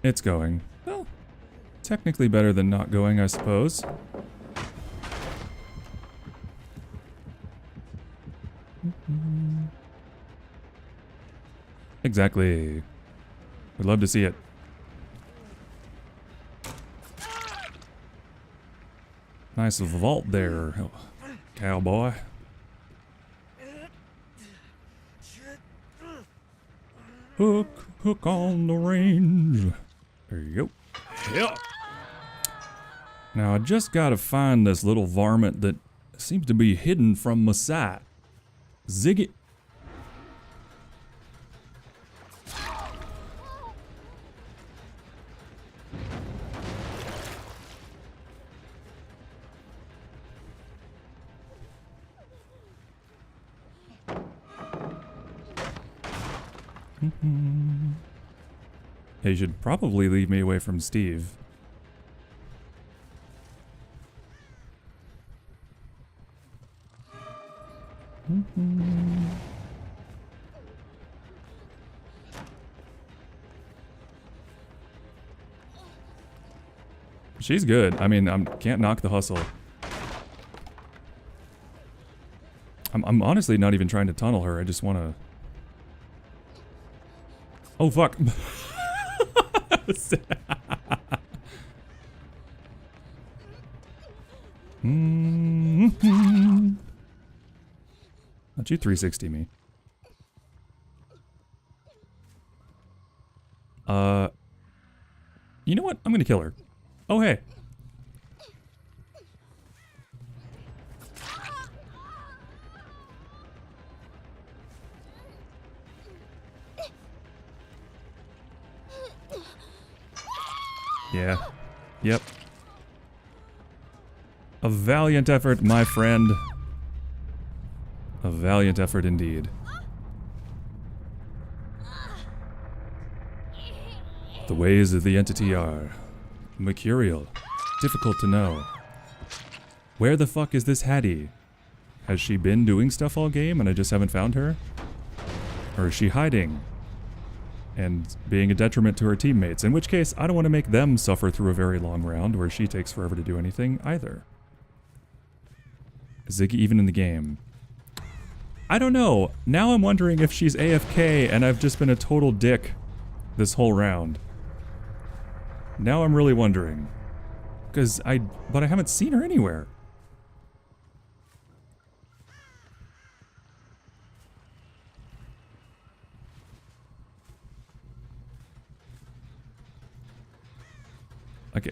It's going. Well, technically better than not going, I suppose. Exactly. We'd love to see it. Nice vault there, oh, cowboy. Hook on the range. There you go. Yep. Now I just gotta find this little varmint that seems to be hidden from my sight. Ziggy. Hey, you should probably leave me away from Steve. She's good. I mean, can't knock the hustle. I'm honestly not even trying to tunnel her. I just want to... Oh, fuck. Not you 360 me. You know what? I'm gonna kill her. Oh, hey. Yeah. Yep. A valiant effort, my friend. A valiant effort indeed. The ways of the entity are mercurial, difficult to know. Where the fuck is this Hattie? Has she been doing stuff all game and I just haven't found her? Or is she hiding and being a detriment to her teammates? In which case, I don't want to make them suffer through a very long round where she takes forever to do anything either. Is Ziggy even in the game? I don't know. Now I'm wondering if she's AFK and I've just been a total dick this whole round. Now I'm really wondering. But I haven't seen her anywhere.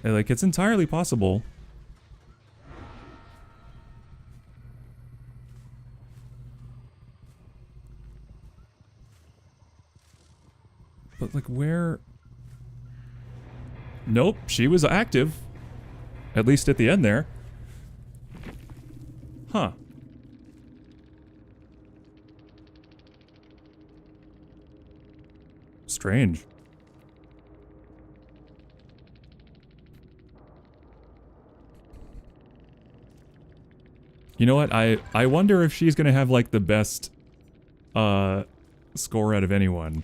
Like it's entirely possible. But like where... Nope, she was active. At least at the end there. Huh. Strange. You know what? I wonder if she's gonna have like the best score out of anyone.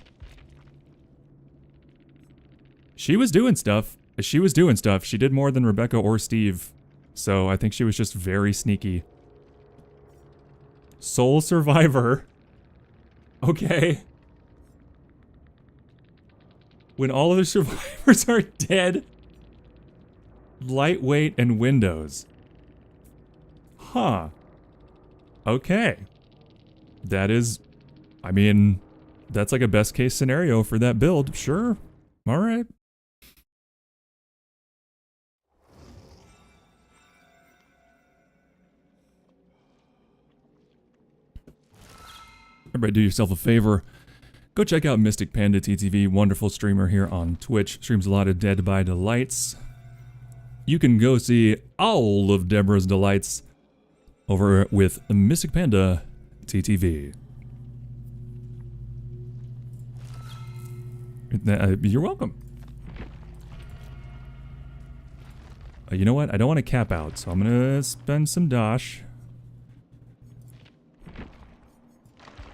She was doing stuff. She was doing stuff. She did more than Rebecca or Steve So I think she was just very sneaky. Sole survivor. Okay. When all other survivors are dead. Lightweight and Windows. Huh. Okay. That is, I mean, that's like a best case scenario for that build. Sure. All right. Everybody do yourself a favor. Go check out Mystic Panda TTV, wonderful streamer here on Twitch. Streams a lot of Dead by Delights. You can go see all of Deborah's delights over with Mystic Panda TTV. You're welcome. You know what? I don't want to cap out, so I'm going to spend some dosh.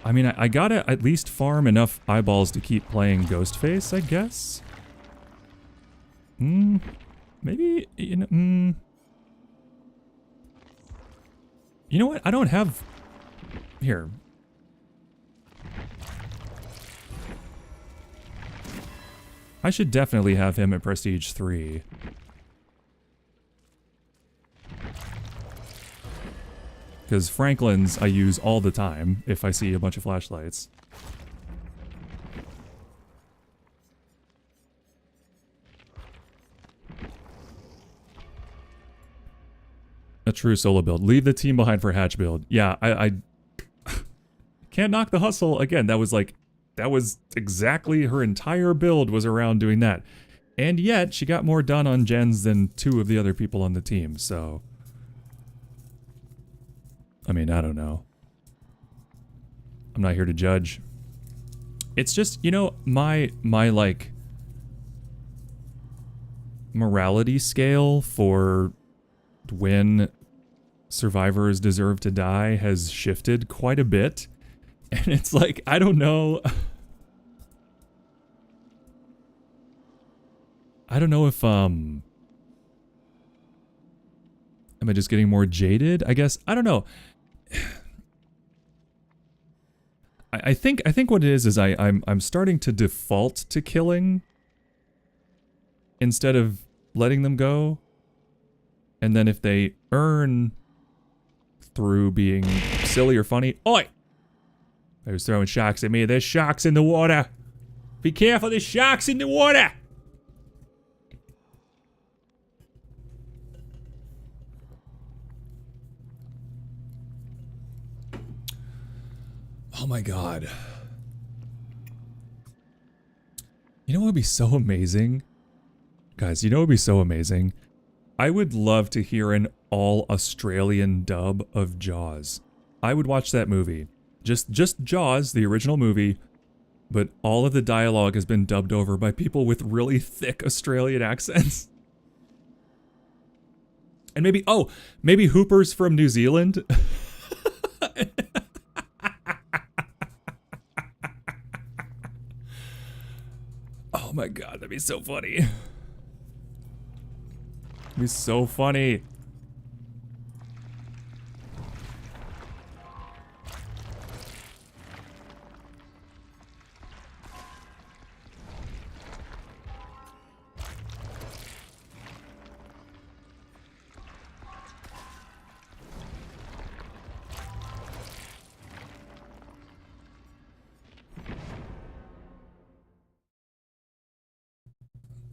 I mean, I gotta at least farm enough eyeballs to keep playing Ghostface, I guess. Maybe, you know, You know what? I don't have... Here. I should definitely have him at Prestige 3. Because Franklin's I use all the time if I see a bunch of flashlights. A true solo build. Leave the team behind for hatch build. Yeah, I can't knock the hustle. Again, that was exactly her entire build was around doing that. And yet, she got more done on gens than 2 of the other people on the team, so... I mean, I don't know. I'm not here to judge. It's just, you know, my like morality scale for when survivors deserve to die has shifted quite a bit. And it's like, I don't know. I don't know if am I just getting more jaded? I guess I don't know. I think what it is I'm starting to default to killing instead of letting them go. And then if they earn through being silly or funny, oi! I was throwing sharks at me. There's sharks in the water. Be careful, there's sharks in the water. Oh my god. You know what would be so amazing? Guys, you know what would be so amazing? I would love to hear an all-Australian dub of Jaws. I would watch that movie. Just Jaws, the original movie, but all of the dialogue has been dubbed over by people with really thick Australian accents. And maybe, oh, maybe Hooper's from New Zealand? Oh my god, that'd be so funny. It'd be so funny.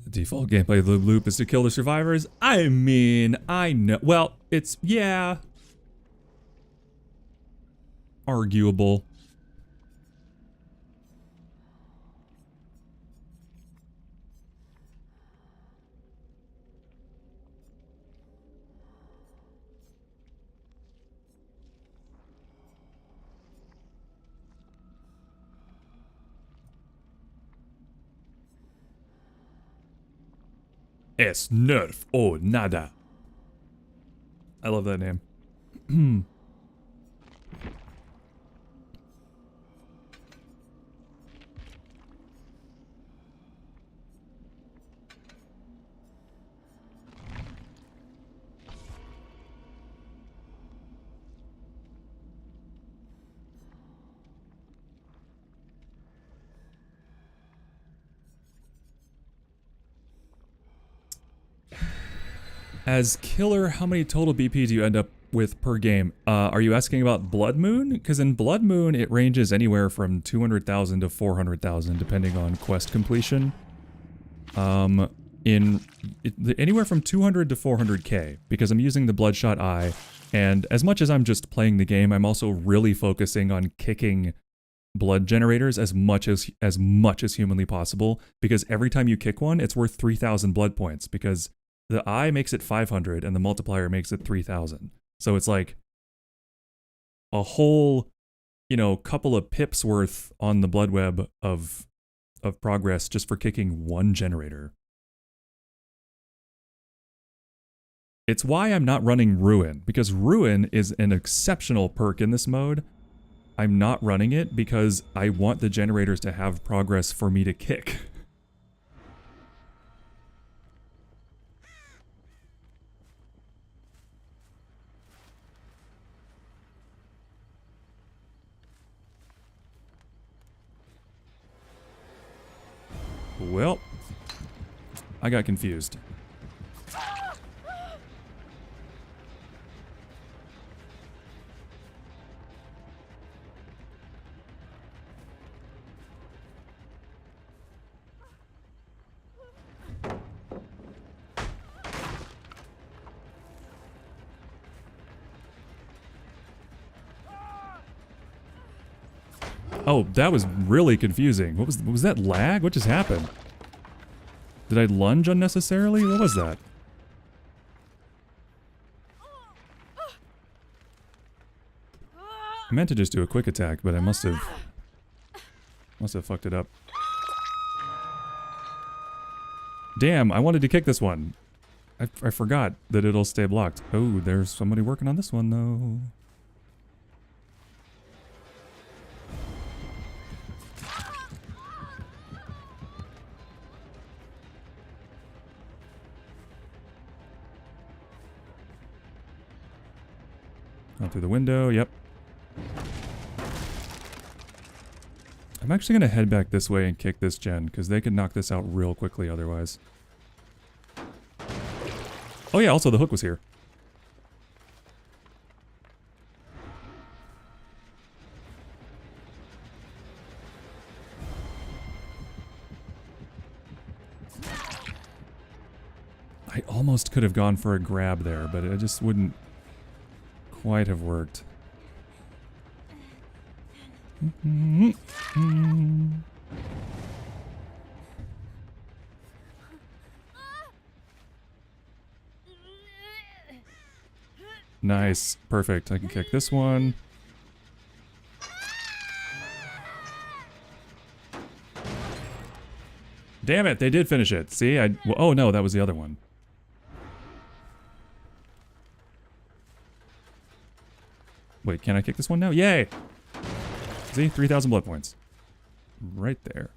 Default gameplay of the loop is to kill the survivors. I mean, I know. Well, it's, yeah. Arguable. Es nerf o nada. I love that name. As killer, how many total BP do you end up with per game? Are you asking about Blood Moon? Because in Blood Moon, it ranges anywhere from 200,000 to 400,000, depending on quest completion. Anywhere from 200 to 400k, because I'm using the Bloodshot Eye, and as much as I'm just playing the game, I'm also really focusing on kicking blood generators as much as humanly possible, because every time you kick one, it's worth 3,000 blood points, because the eye makes it 500 and the multiplier makes it 3,000. So it's like a whole, couple of pips worth on the blood web of progress just for kicking one generator. It's why I'm not running Ruin, because Ruin is an exceptional perk in this mode. I'm not running it because I want the generators to have progress for me to kick. Well, I got confused. Oh, that was really confusing. What was that lag? What just happened? Did I lunge unnecessarily? What was that? I meant to just do a quick attack, but I must have fucked it up. Damn, I wanted to kick this one. I forgot that it'll stay blocked. Oh, there's somebody working on this one though. Out through the window, yep. I'm actually going to head back this way and kick this gen, because they could knock this out real quickly otherwise. Oh yeah, also the hook was here. I almost could have gone for a grab there, but it just wouldn't quite have worked. Nice. Perfect. I can kick this one. Damn it, they did finish it. See, oh no, that was the other one. Wait, can I kick this one now? Yay! See, 3,000 blood points. Right there.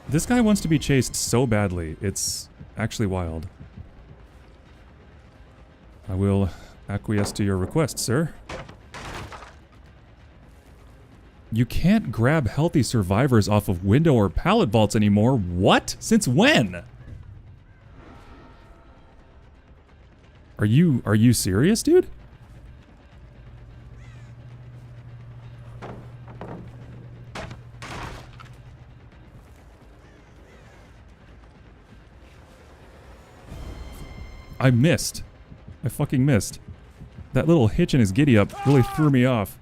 This guy wants to be chased so badly. It's actually wild. I will acquiesce to your request, sir. You can't grab healthy survivors off of window or pallet vaults anymore. What? Since when? Are you serious, dude? I missed. I fucking missed. That little hitch in his giddy up really threw me off.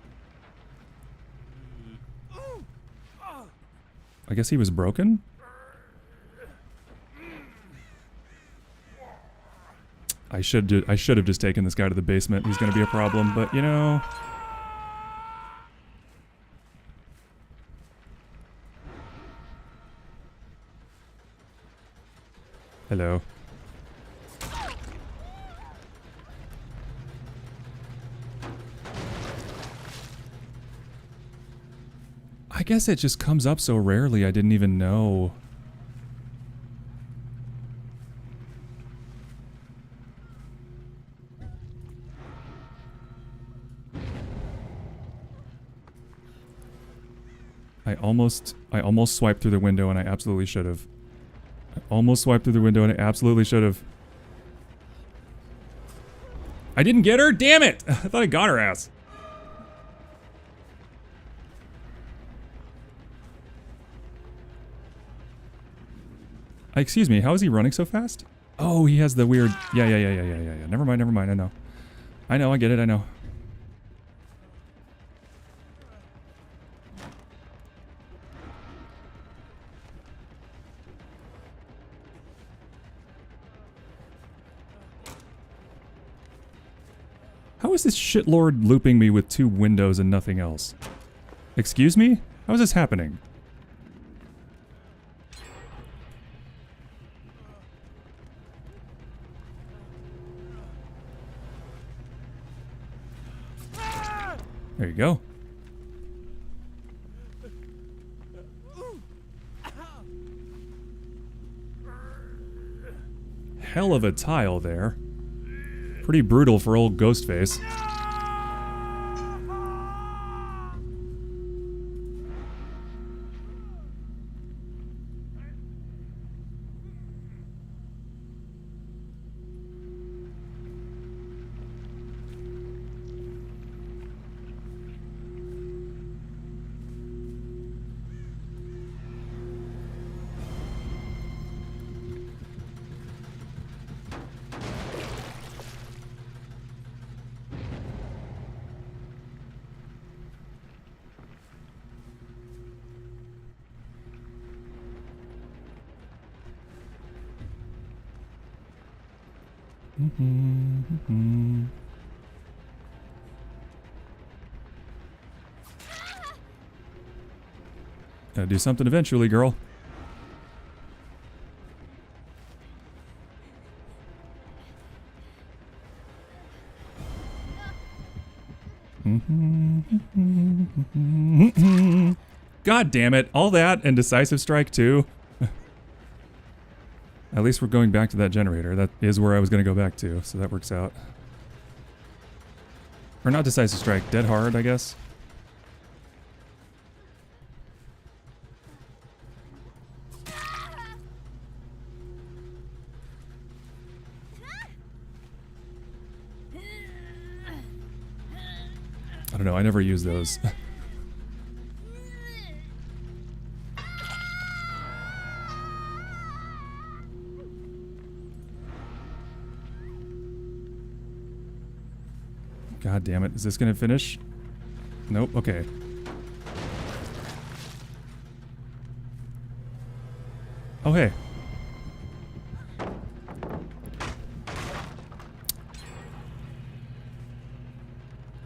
I guess he was broken? I should have just taken this guy to the basement. He's gonna be a problem, but you know. Hello. I guess it just comes up so rarely I didn't even know. I almost swiped through the window and I absolutely should have. I almost swiped through the window and I absolutely should have. I didn't get her? Damn it! I thought I got her ass. Excuse me, how is he running so fast? Oh, he has the weird... Yeah. Never mind, I know. I get it, I know. How is this shitlord looping me with 2 windows and nothing else? Excuse me? How is this happening? There you go. Hell of a tile there. Pretty brutal for old Ghostface. Gotta do something eventually, girl. God damn it. All that and decisive strike too. At least we're going back to that generator. That is where I was going to go back to, so that works out. Or not decisive strike, dead hard, I guess. I don't know, I never use those. God damn it. Is this gonna finish? Nope. Okay. Oh, hey.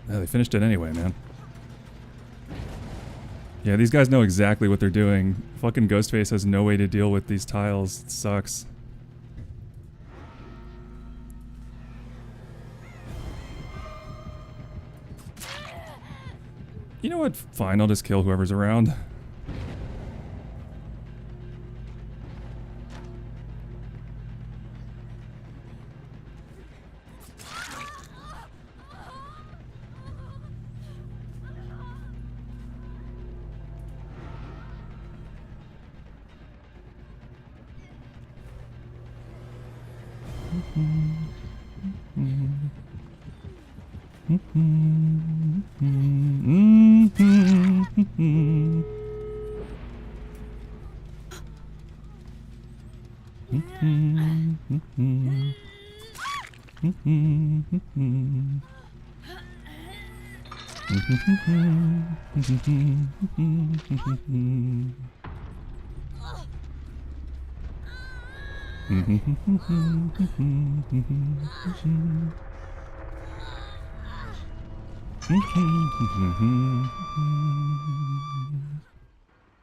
Yeah, they finished it anyway, man. Yeah, these guys know exactly what they're doing. Fucking Ghostface has no way to deal with these tiles. It sucks. You know what? Fine, I'll just kill whoever's around.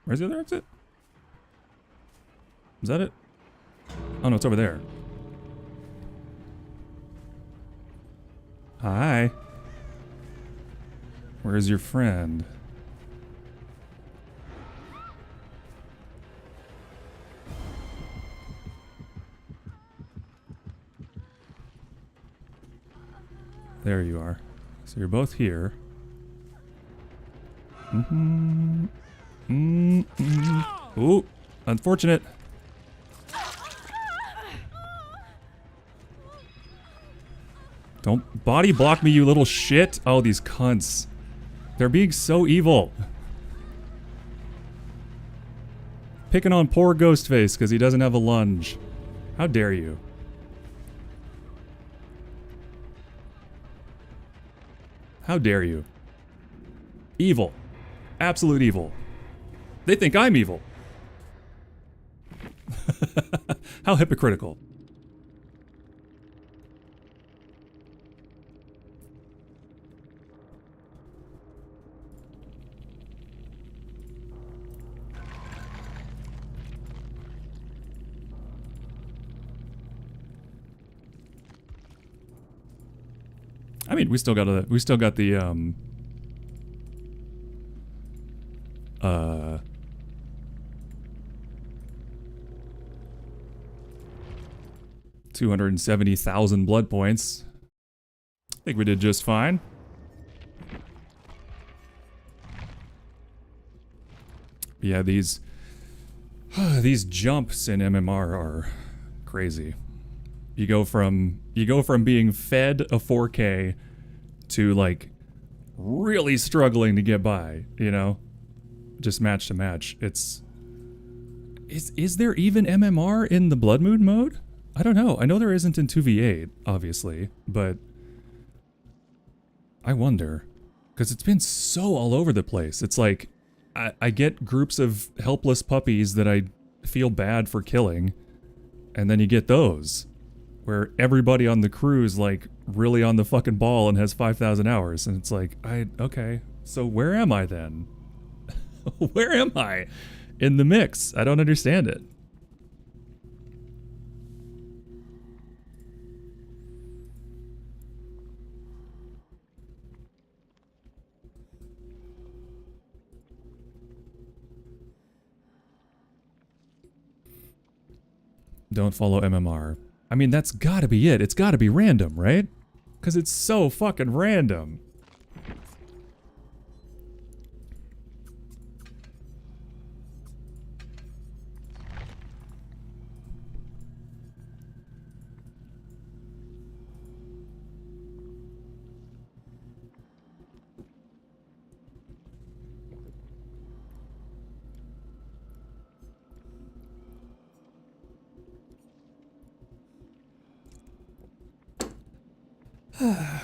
Where's the other exit? Is that it? Oh no, it's over there. Hi. Where's your friend? There you are. So you're both here. Ooh, unfortunate. Don't body block me, you little shit. Oh, these cunts. They're being so evil. Picking on poor Ghostface because he doesn't have a lunge. How dare you? How dare you? Evil. Absolute evil. They think I'm evil. How hypocritical. I mean, we still got the 270,000 blood points. I think we did just fine. Yeah, these jumps in MMR are crazy. You go from being fed a 4K to like really struggling to get by, you know? Just match to match. Is there even MMR in the Blood Moon mode? I don't know. I know there isn't in 2v8, obviously, but I wonder. Because it's been so all over the place. It's like, I get groups of helpless puppies that I feel bad for killing, and then you get those, where everybody on the crew is like really on the fucking ball and has 5,000 hours, and it's like, okay, so where am I then? Where am I in the mix? I don't understand it. Don't follow MMR. I mean, that's gotta be it. It's gotta be random, right? Because it's so fucking random.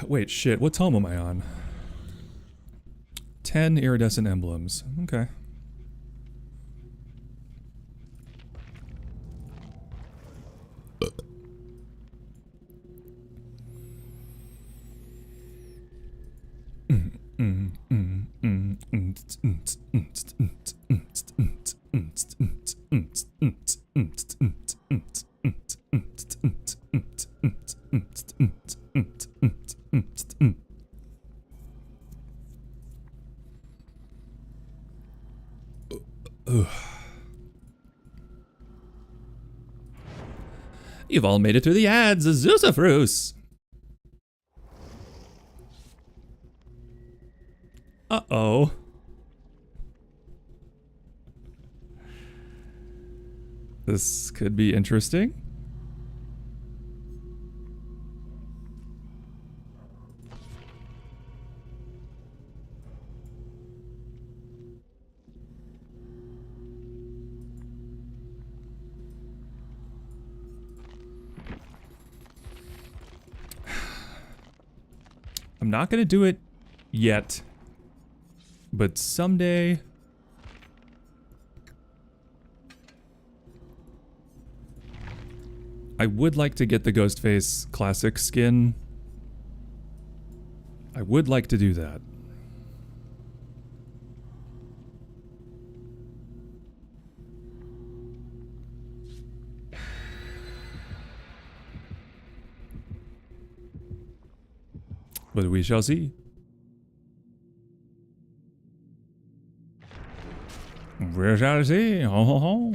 Wait, shit, what tome am I on? 10 iridescent emblems. Okay. You've all made it through the ads, Zusafrus. Uh-oh. This could be interesting. I'm not gonna do it yet, but someday I would like to get the Ghostface Classic skin. I would like to do that. But we shall see. We shall see. Ho ho ho.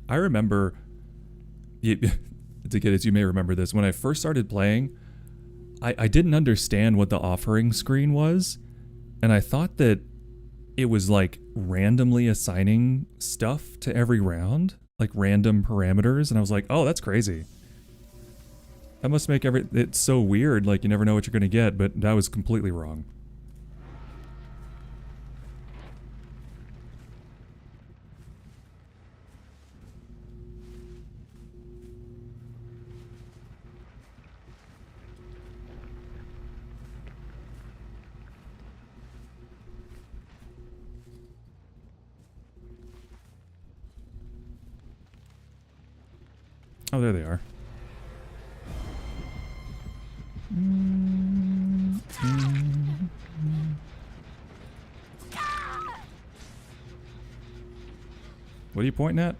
I remember, to get as you may remember this, when I first started playing, I didn't understand what the offering screen was, and I thought that it was like randomly assigning stuff to every round, like random parameters, and I was like, oh, that's crazy. That must make it's so weird, like you never know what you're gonna get, but that was completely wrong. Oh, there they are. What are you pointing at?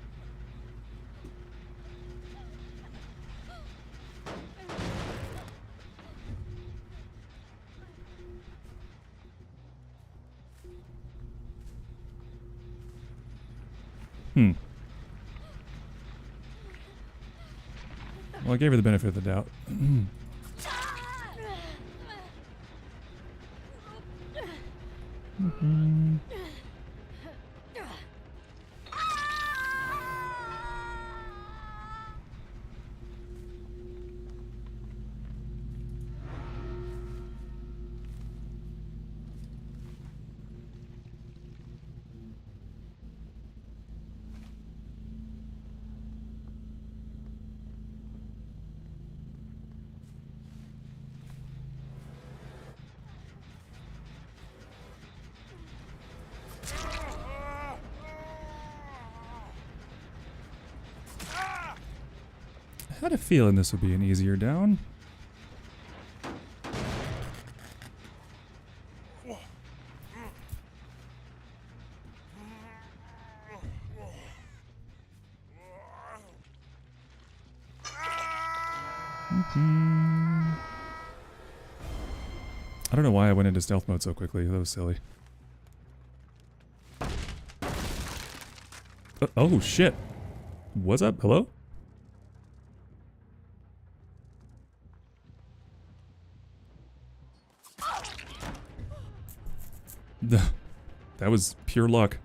Well, I gave her the benefit of the doubt. I had a feeling this would be an easier down. I don't know why I went into stealth mode so quickly. That was silly. Oh, shit. What's up? Hello? That was pure luck.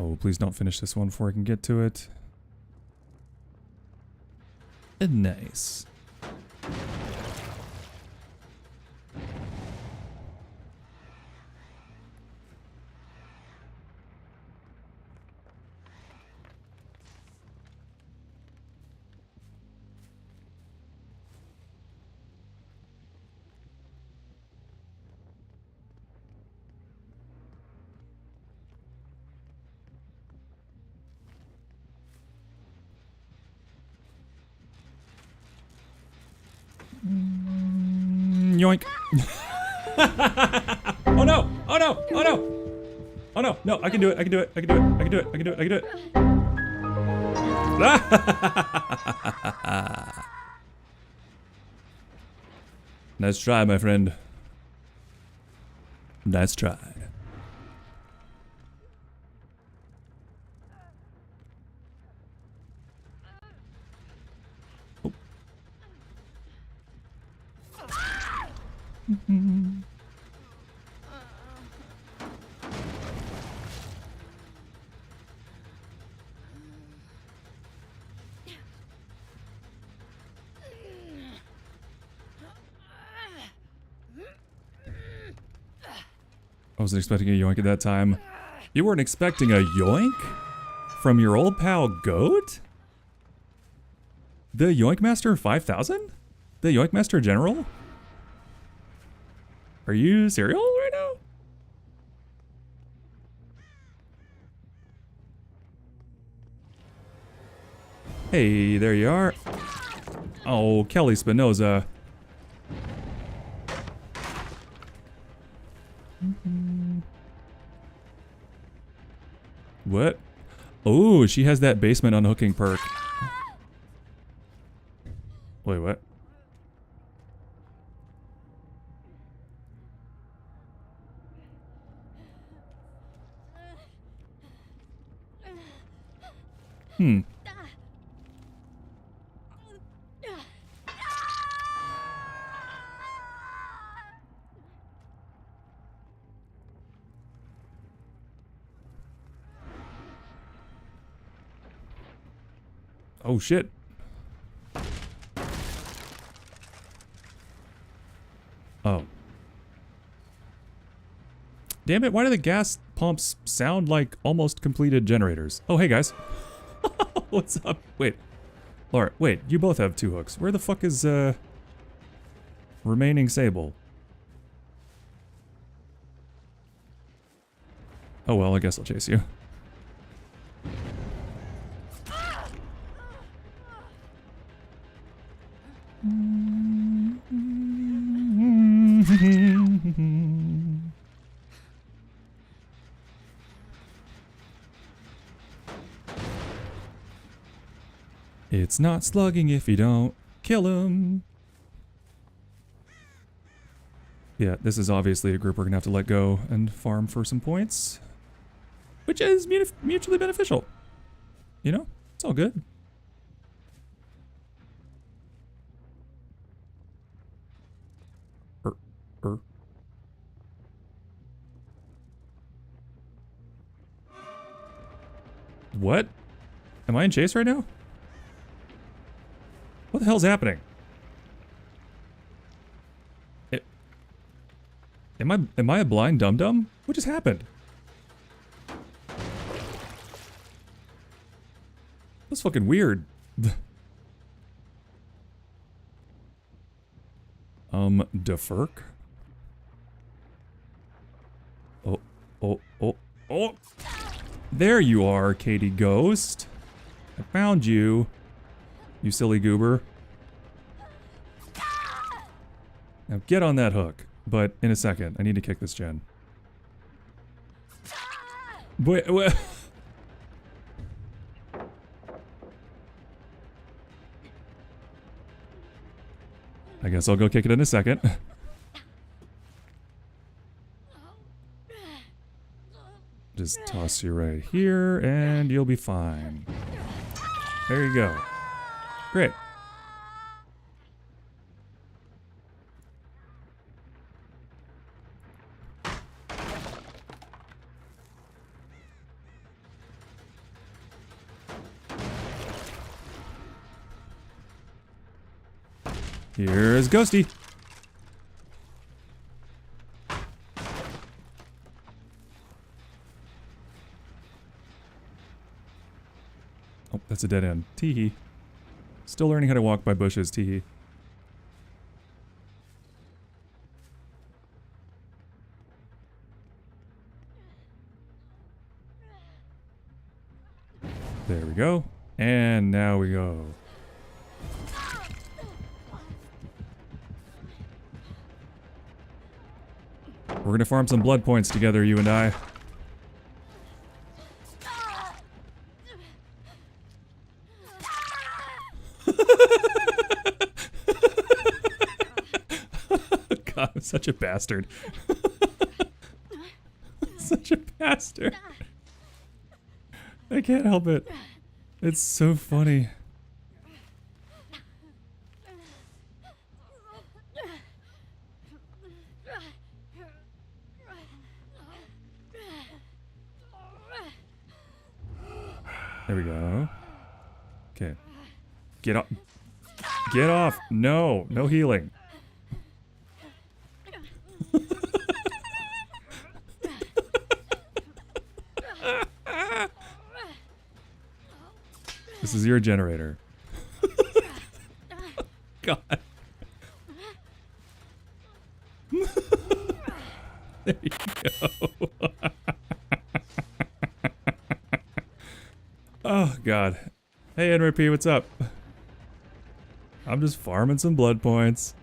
Oh, please don't finish this one before I can get to it. Nice. Yoink. Oh no! Oh no! Oh no! Oh no! No, I can do it. I can do it. I can do it. I can do it. I can do it. I can do it. Nice try, my friend. Nice try. I wasn't expecting a yoink at that time. You weren't expecting a yoink? From your old pal Goat? The Yoink Master 5000? The Yoink Master General? Are you serial right now? Hey, there you are. Oh, Kelly Spinoza. What? Oh, she has that basement unhooking perk. Wait, what? Hmm. Oh shit. Oh. Damn it, why do the gas pumps sound like almost completed generators? Oh, hey guys. What's up? Wait. Laura, wait, you both have 2 hooks. Where the fuck is, remaining Sable? Oh well, I guess I'll chase you. It's not slugging if you don't kill him. Yeah, this is obviously a group we're gonna have to let go and farm for some points, which is mutually beneficial. You know, it's all good. What? Am I in chase right now? What the hell's happening? Am I a blind dum-dum? What just happened? That's fucking weird. Defurk? Oh. There you are, Katie Ghost. I found you. You silly goober. Now get on that hook. But in a second, I need to kick this gen. Wait. I guess I'll go kick it in a second. Just toss you right here, and you'll be fine. There you go. Great. Here's Ghosty. Oh, that's a dead end. Teehee. Still learning how to walk by bushes, teehee. There we go. And now we go. We're gonna farm some blood points together, you and I. God, I'm such a bastard. Such a bastard. I can't help it. It's so funny. There we go. Okay. Get off. Get off. No. No healing. This is your generator. God. Oh, God. Hey, NRP, what's up? I'm just farming some blood points.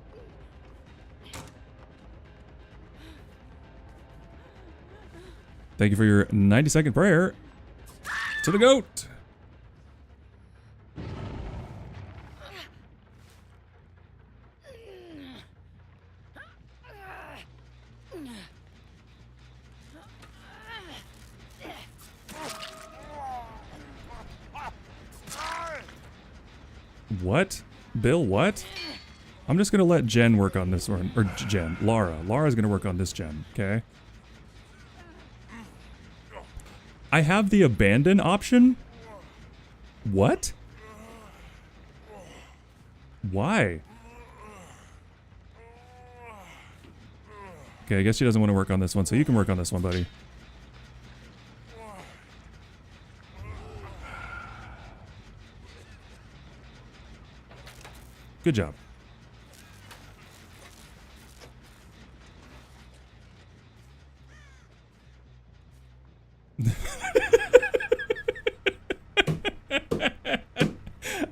Thank you for your 90-second prayer to the goat. What? Bill, what? I'm just gonna let Jen work on this one. Or Jen. Lara. Lara's gonna work on this gen, okay? I have the abandon option? What? Why? Okay, I guess she doesn't want to work on this one, so you can work on this one, buddy. Good job.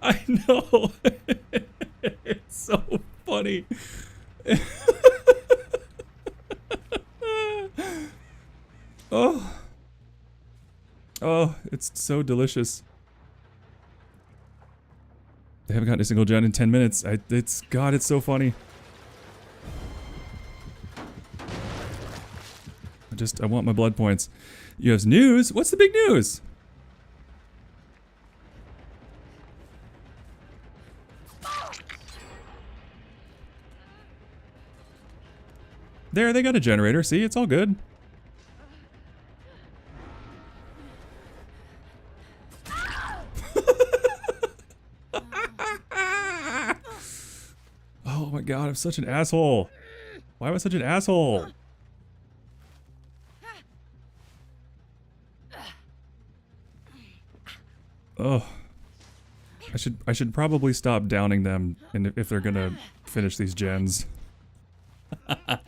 I know. It's so funny. Oh. Oh, it's so delicious. They haven't gotten a single gen in 10 minutes. God, it's so funny. I want my blood points. You have news? What's the big news? There, they got a generator. See, it's all good. Oh my god, I'm such an asshole. Why am I such an asshole? Oh. I should probably stop downing them and if they're gonna finish these gens. My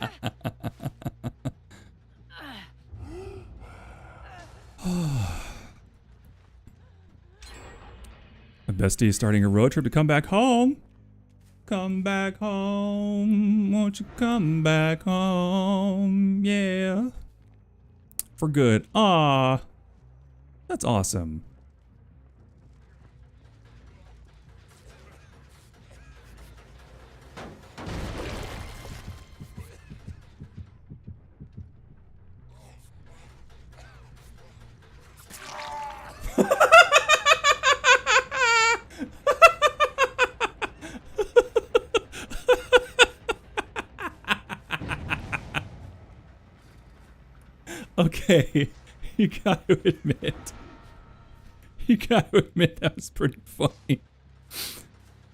bestie is starting a road trip to come back home. Come back home. Won't you come back home? Yeah. For good. Ah. That's awesome. Okay, you gotta admit that was pretty funny.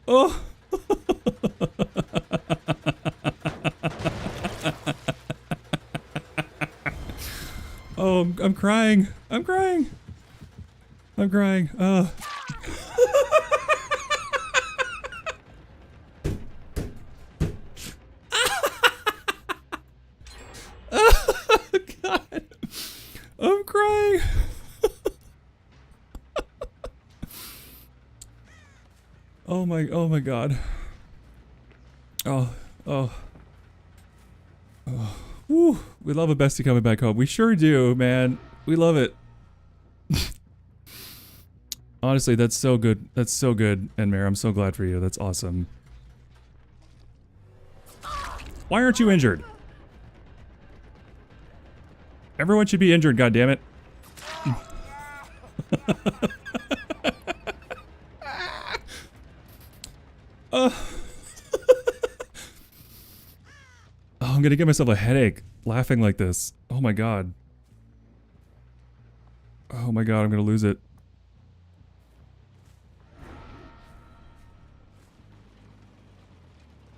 Oh. Oh, I'm crying. I'm crying. I'm crying. God. I'm crying. Oh my god. Oh. Woo. We love a bestie coming back home. We sure do, man. We love it. Honestly, that's so good. That's so good, Enmare. I'm so glad for you. That's awesome. Why aren't you injured? Everyone should be injured, goddammit. Oh, I'm gonna give myself a headache laughing like this. Oh my god. Oh my god, I'm gonna lose it.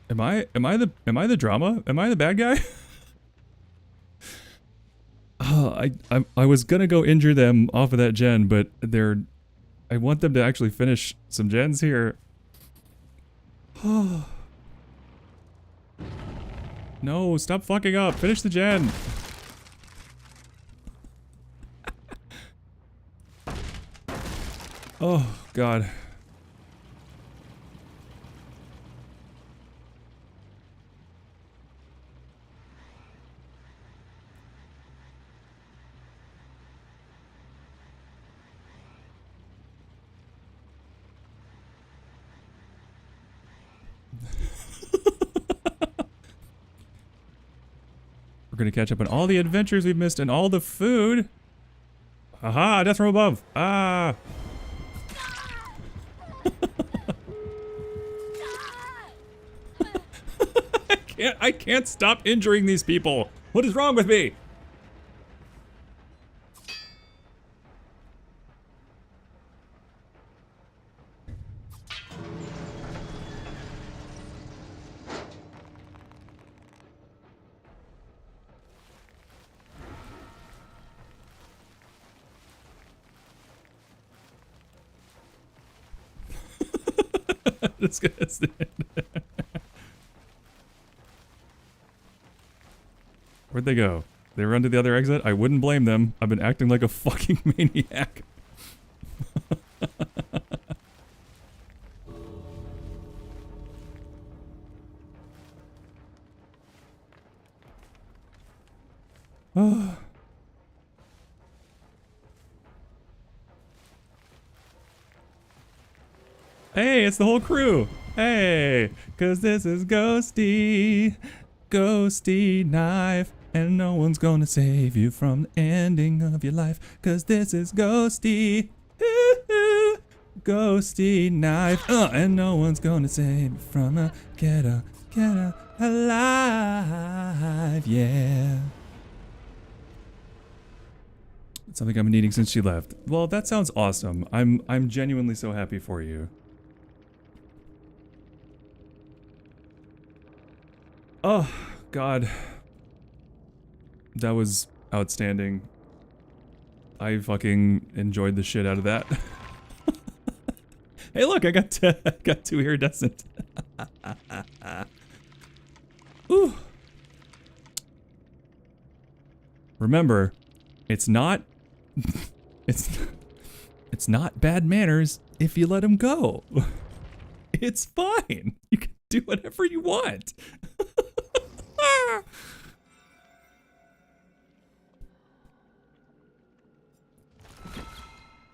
Am I the drama? Am I the bad guy? Oh, I was gonna go injure them off of that gen, but I want them to actually finish some gens here. No, stop fucking up. Finish the gen. Oh, God. We're gonna catch up on all the adventures we've missed and all the food. Aha, death from above. Ah. I can't stop injuring these people. What is wrong with me? It's gonna stand. Where'd they go? They run to the other exit? I wouldn't blame them. I've been acting like a fucking maniac. Oh. Hey, it's the whole crew. Hey, cause this is Ghosty. Ghosty knife. And no one's gonna save you from the ending of your life. Cause this is Ghosty. Ghosty knife. And no one's gonna save you from a get alive. Yeah. It's something I've been needing since she left. Well, that sounds awesome. I'm genuinely so happy for you. Oh, God. That was outstanding. I fucking enjoyed the shit out of that. Hey, look, I got two iridescent. Ooh. Remember, it's not it's not bad manners if you let him go. It's fine. You can do whatever you want.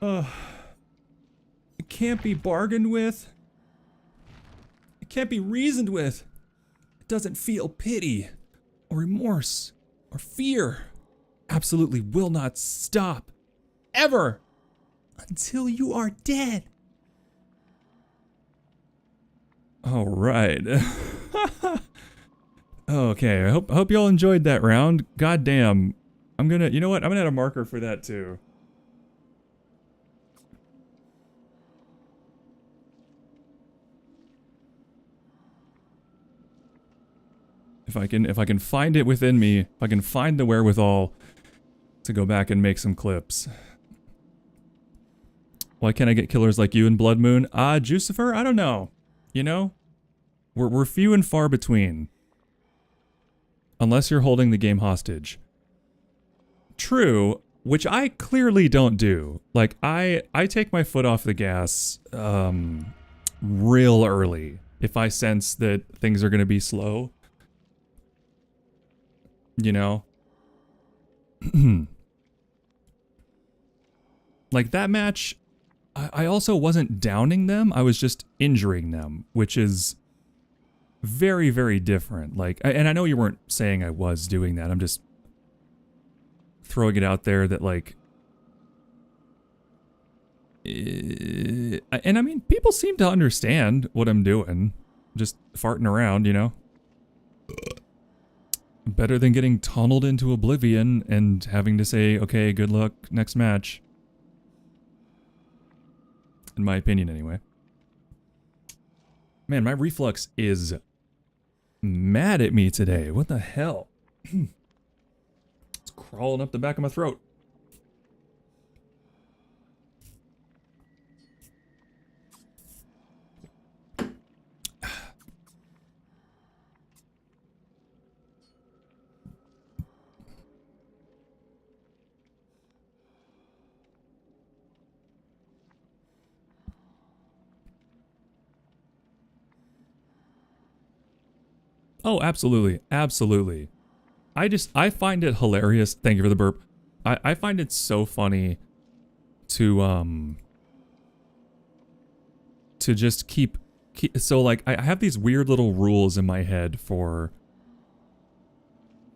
It can't be bargained with. It can't be reasoned with. It doesn't feel pity or remorse or fear. Absolutely will not stop. Ever. Until you are dead. All right. Okay, I hope y'all enjoyed that round. God damn. You know what? I'm gonna add a marker for that too. If I can find it within me, if I can find the wherewithal to go back and make some clips. Why can't I get killers like you in Blood Moon? Jucifer? I don't know. You know? We're few and far between. Unless you're holding the game hostage. True, which I clearly don't do. Like, I take my foot off the gas, real early. If I sense that things are gonna be slow. You know? Like that match, I also wasn't downing them, I was just injuring them, which is very, very different. Like, and I know you weren't saying I was doing that, I'm just throwing it out there that like, and I mean, people seem to understand what I'm doing, just farting around, you know? Better than getting tunneled into oblivion and having to say, okay, good luck, next match. In my opinion, anyway. Man, my reflux is mad at me today. What the hell? It's crawling up the back of my throat. Oh, absolutely. Absolutely. I find it hilarious. Thank you for the burp. I find it so funny to just keep so like I have these weird little rules in my head for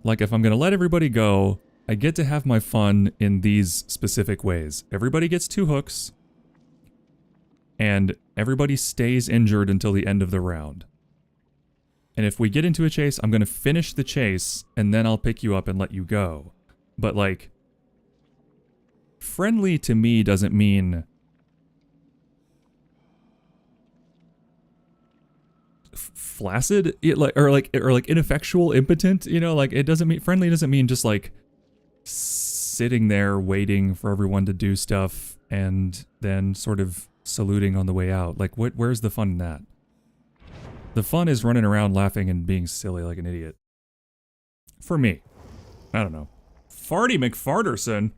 like if I'm gonna let everybody go, I get to have my fun in these specific ways. Everybody gets 2 hooks, and everybody stays injured until the end of the round. And if we get into a chase, I'm gonna finish the chase, and then I'll pick you up and let you go. But like, friendly to me doesn't mean flaccid, or like ineffectual, impotent. You know, like it doesn't mean friendly. Doesn't mean just like sitting there waiting for everyone to do stuff and then sort of saluting on the way out. Like, where's the fun in that? The fun is running around laughing and being silly like an idiot. For me. I don't know. Farty McFarterson.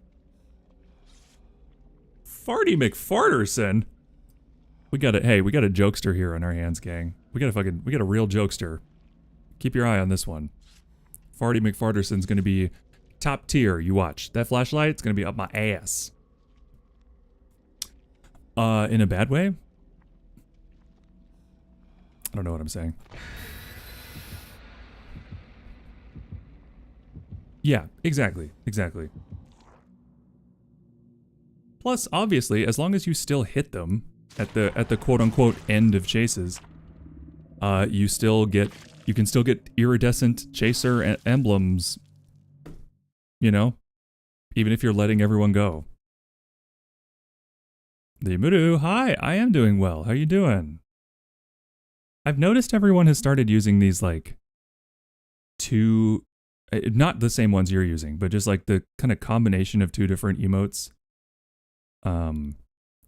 Farty McFarterson. We got a jokester here on our hands, gang. We got a real jokester. Keep your eye on this one. Farty McFarterson's gonna be top tier. You watch. That flashlight's gonna be up my ass. In a bad way? I don't know what I'm saying. Yeah, exactly. Exactly. Plus, obviously, as long as you still hit them at the quote-unquote end of chases, you can still get iridescent chaser emblems, you know? Even if you're letting everyone go. The Muru, hi, I am doing well. How you doing? I've noticed everyone has started using these, like, 2... not the same ones you're using, but just, like, the kind of combination of 2 different emotes.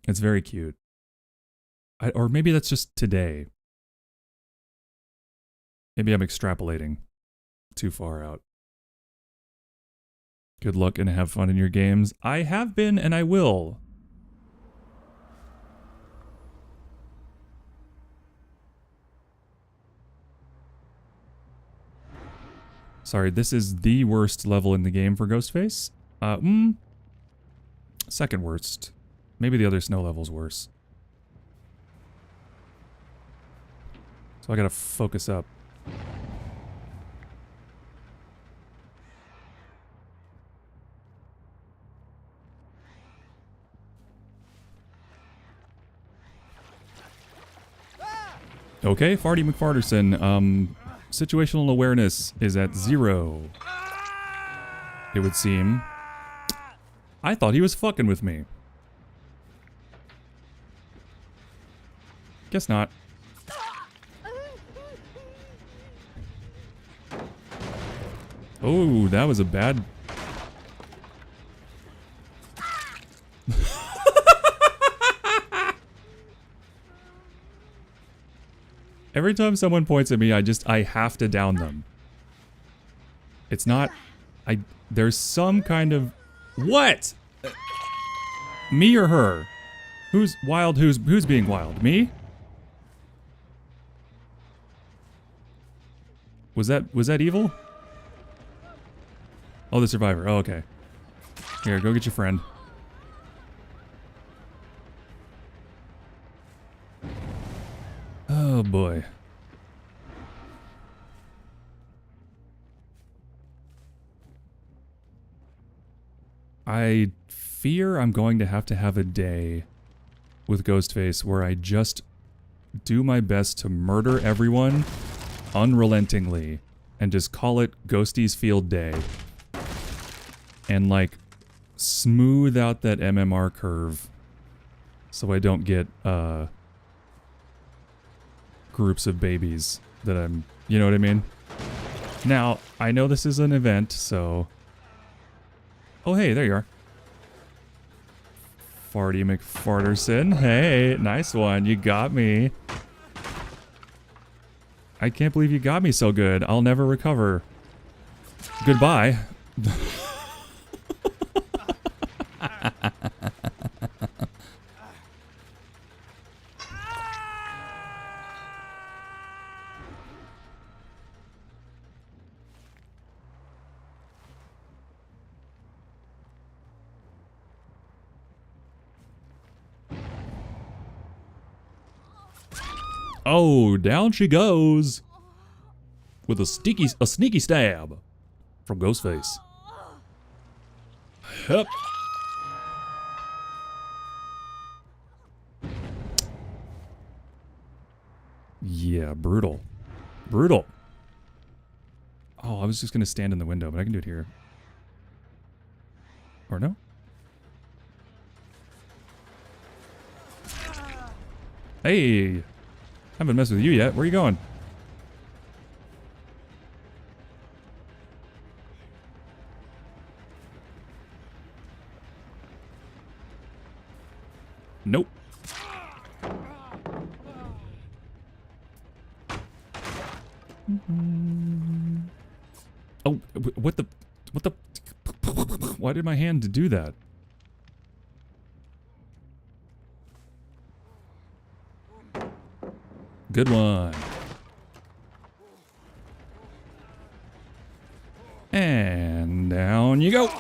It's very cute. Or maybe that's just today. Maybe I'm extrapolating too far out. Good luck and have fun in your games. I have been and I will. Sorry, this is the worst level in the game for Ghostface. Second worst. Maybe the other snow level's worse. So I gotta focus up. Okay, Farty McFarterson, situational awareness is at 0. It would seem. I thought he was fucking with me. Guess not. Oh, that was a bad... Every time someone points at me, I have to down them. It's not... There's some kind of... What? Me or her? Who's wild? Who's being wild? Me? Was that evil? Oh, the survivor. Oh, okay. Here, go get your friend. Oh boy. I fear I'm going to have a day with Ghostface where I just do my best to murder everyone unrelentingly and just call it Ghosty's Field Day. And like smooth out that MMR curve so I don't get groups of babies that I'm, you know what I mean? Now, I know this is an event, so... Oh, hey, there you are. Farty McFarterson. Hey, nice one. You got me. I can't believe you got me so good. I'll never recover. Goodbye. Oh, down she goes. With a sneaky stab from Ghostface. Hup. Yeah, brutal. Brutal. Oh, I was just gonna stand in the window, but I can do it here. Or no? Hey! Haven't messed with you yet. Where are you going? Nope. Oh, what the? Why did my hand do that? Good one. And down you go.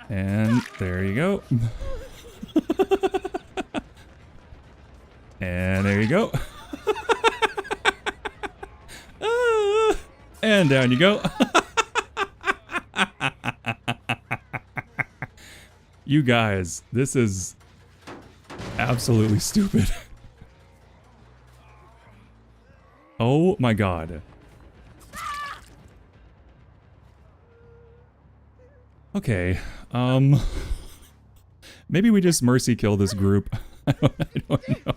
And there you go. And there you go. And down you go. You guys, this is absolutely stupid. Oh my god. Okay, maybe we just mercy kill this group. I don't know.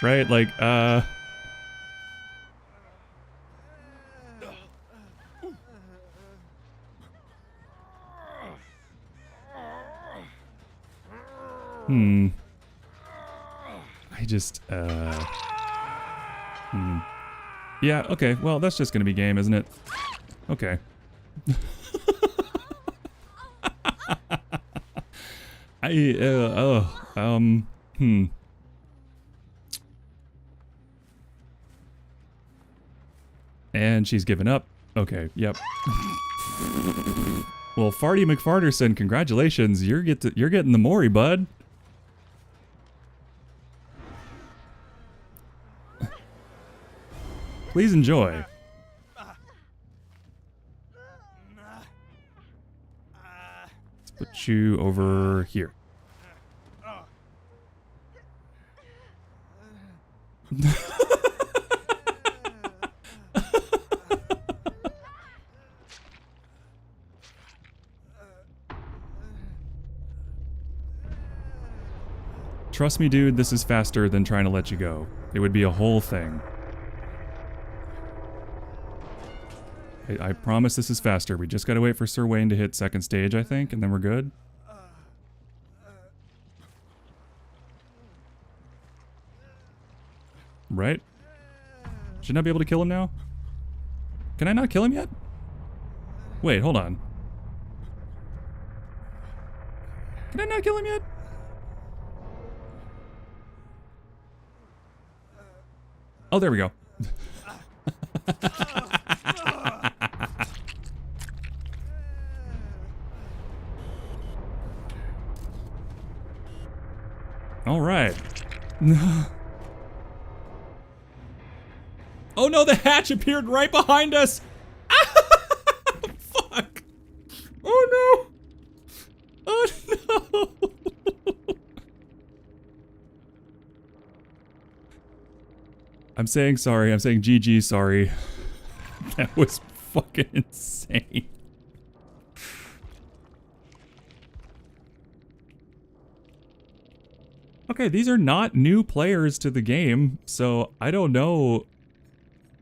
Right, like, I just, yeah, okay, well, that's just gonna be game, isn't it? Okay. And she's given up. Okay, yep. Well, Farty McFarterson, congratulations. You're getting the Mori, bud. Please enjoy. Let's put you over here. Trust me, dude, this is faster than trying to let you go. It would be a whole thing. I promise this is faster. We just gotta wait for Sir Wayne to hit second stage, I think, and then we're good. Right? Shouldn't I be able to kill him now? Can I not kill him yet? Wait, hold on. Can I not kill him yet? Oh, there we go. All right. Oh no, the hatch appeared right behind us. Fuck. Oh no. Oh no. I'm saying sorry. I'm saying GG sorry. That was fucking insane. Okay, these are not new players to the game, so I don't know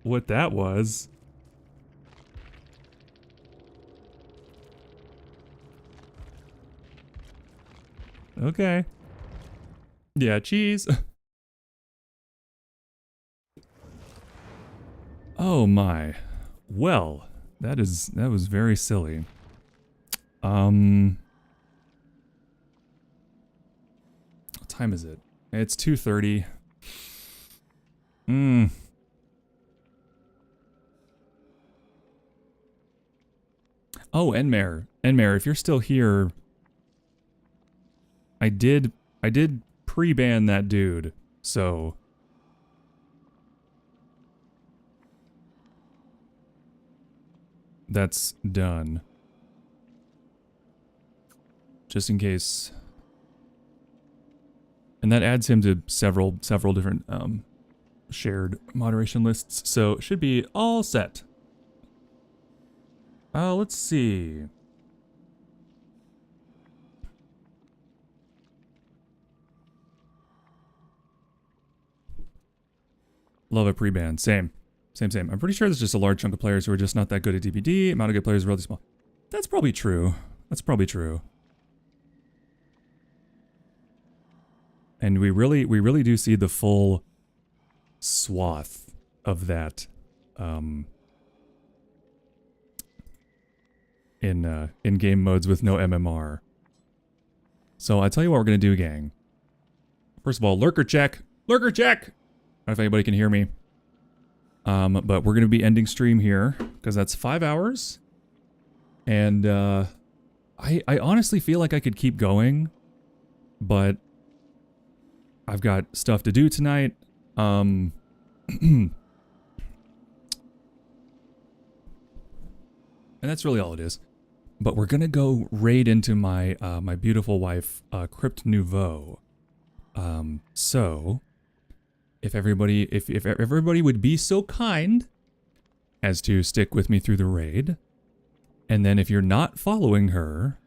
what that was. Okay. Yeah, cheese. Oh my. Well, that was very silly. What time is it? It's 2:30. Oh, Enmare. Enmare, if you're still here, I did pre-ban that dude. So that's done. Just in case. And that adds him to several different shared moderation lists. So it should be all set. Let's see. Love a pre-ban. Same. I'm pretty sure there's just a large chunk of players who are just not that good at DPD. Amount of good players is relatively small. That's probably true. And we really do see the full swath of that in game modes with no MMR. So I tell you what we're gonna do, gang. First of all, lurker check. I don't know if anybody can hear me. But we're gonna be ending stream here because that's 5 hours. And I honestly feel like I could keep going, but I've got stuff to do tonight. And that's really all it is. But we're gonna go raid into my my beautiful wife, Crypt Nouveau. So if everybody would be so kind as to stick with me through the raid, and then if you're not following her,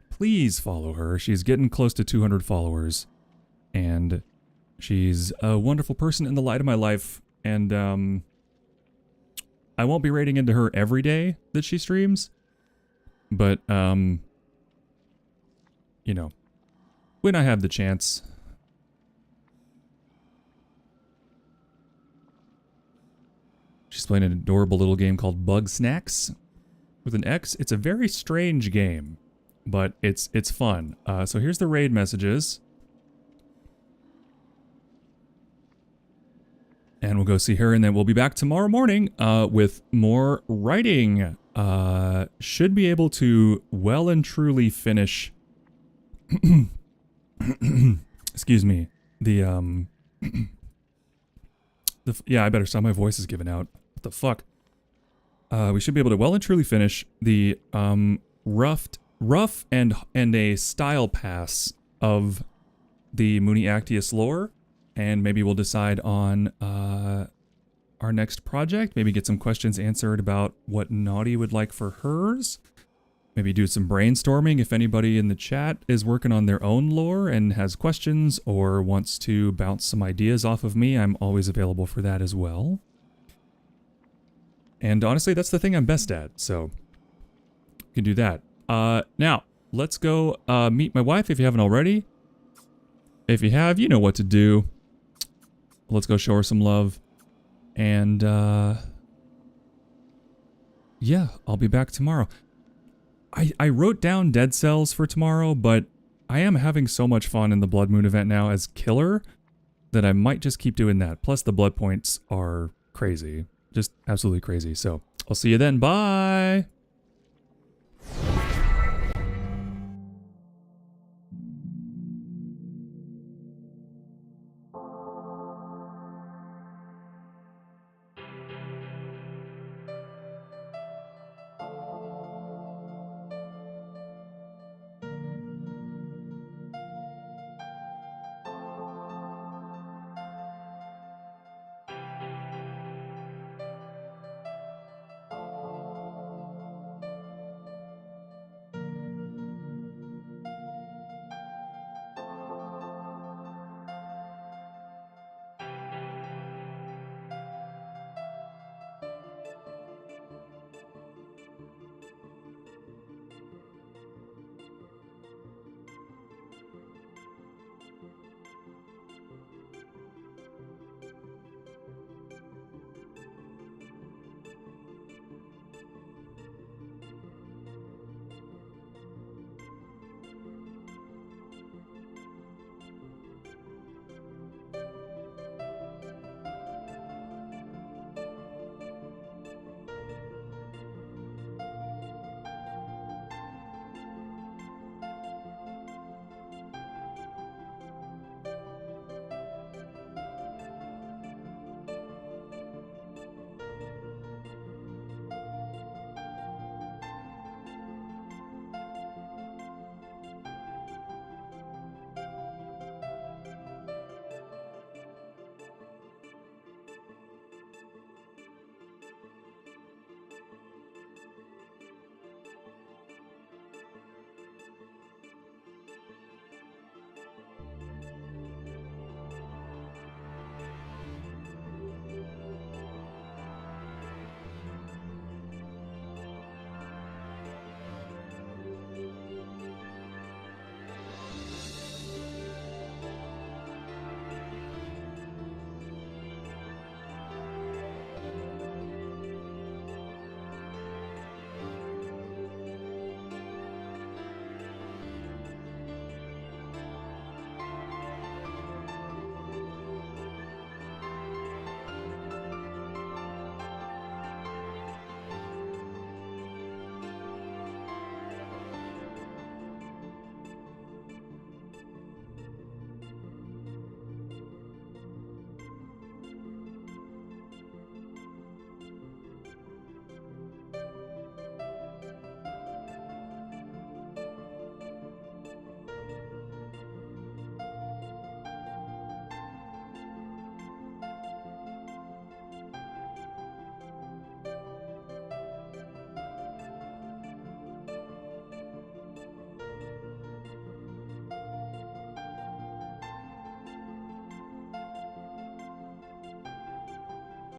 please follow her. She's getting close to 200 followers, and she's a wonderful person in the light of my life. And I won't be raiding into her every day that she streams, but you know, when I have the chance. She's playing an adorable little game called Bug Snacks with an X. It's a very strange game, but it's fun. So here's the raid messages. And we'll go see her, and then we'll be back tomorrow morning with more writing. Should be able to well and truly finish... Excuse me. Yeah, I better stop. My voice is giving out. What the fuck? We should be able to well and truly finish the rough and a style pass of the Mooney Actius lore, and maybe we'll decide on our next project. Maybe get some questions answered about what Naughty would like for hers. Maybe do some brainstorming if anybody in the chat is working on their own lore and has questions or wants to bounce some ideas off of me. I'm always available for that as well. And honestly, that's the thing I'm best at, so you can do that. Now, let's go meet my wife if you haven't already. If you have, you know what to do. Let's go show her some love. And yeah, I'll be back tomorrow. I wrote down Dead Cells for tomorrow, but I am having so much fun in the Blood Moon event now as Killer that I might just keep doing that. Plus the blood points are crazy. Just absolutely crazy. So I'll see you then. Bye!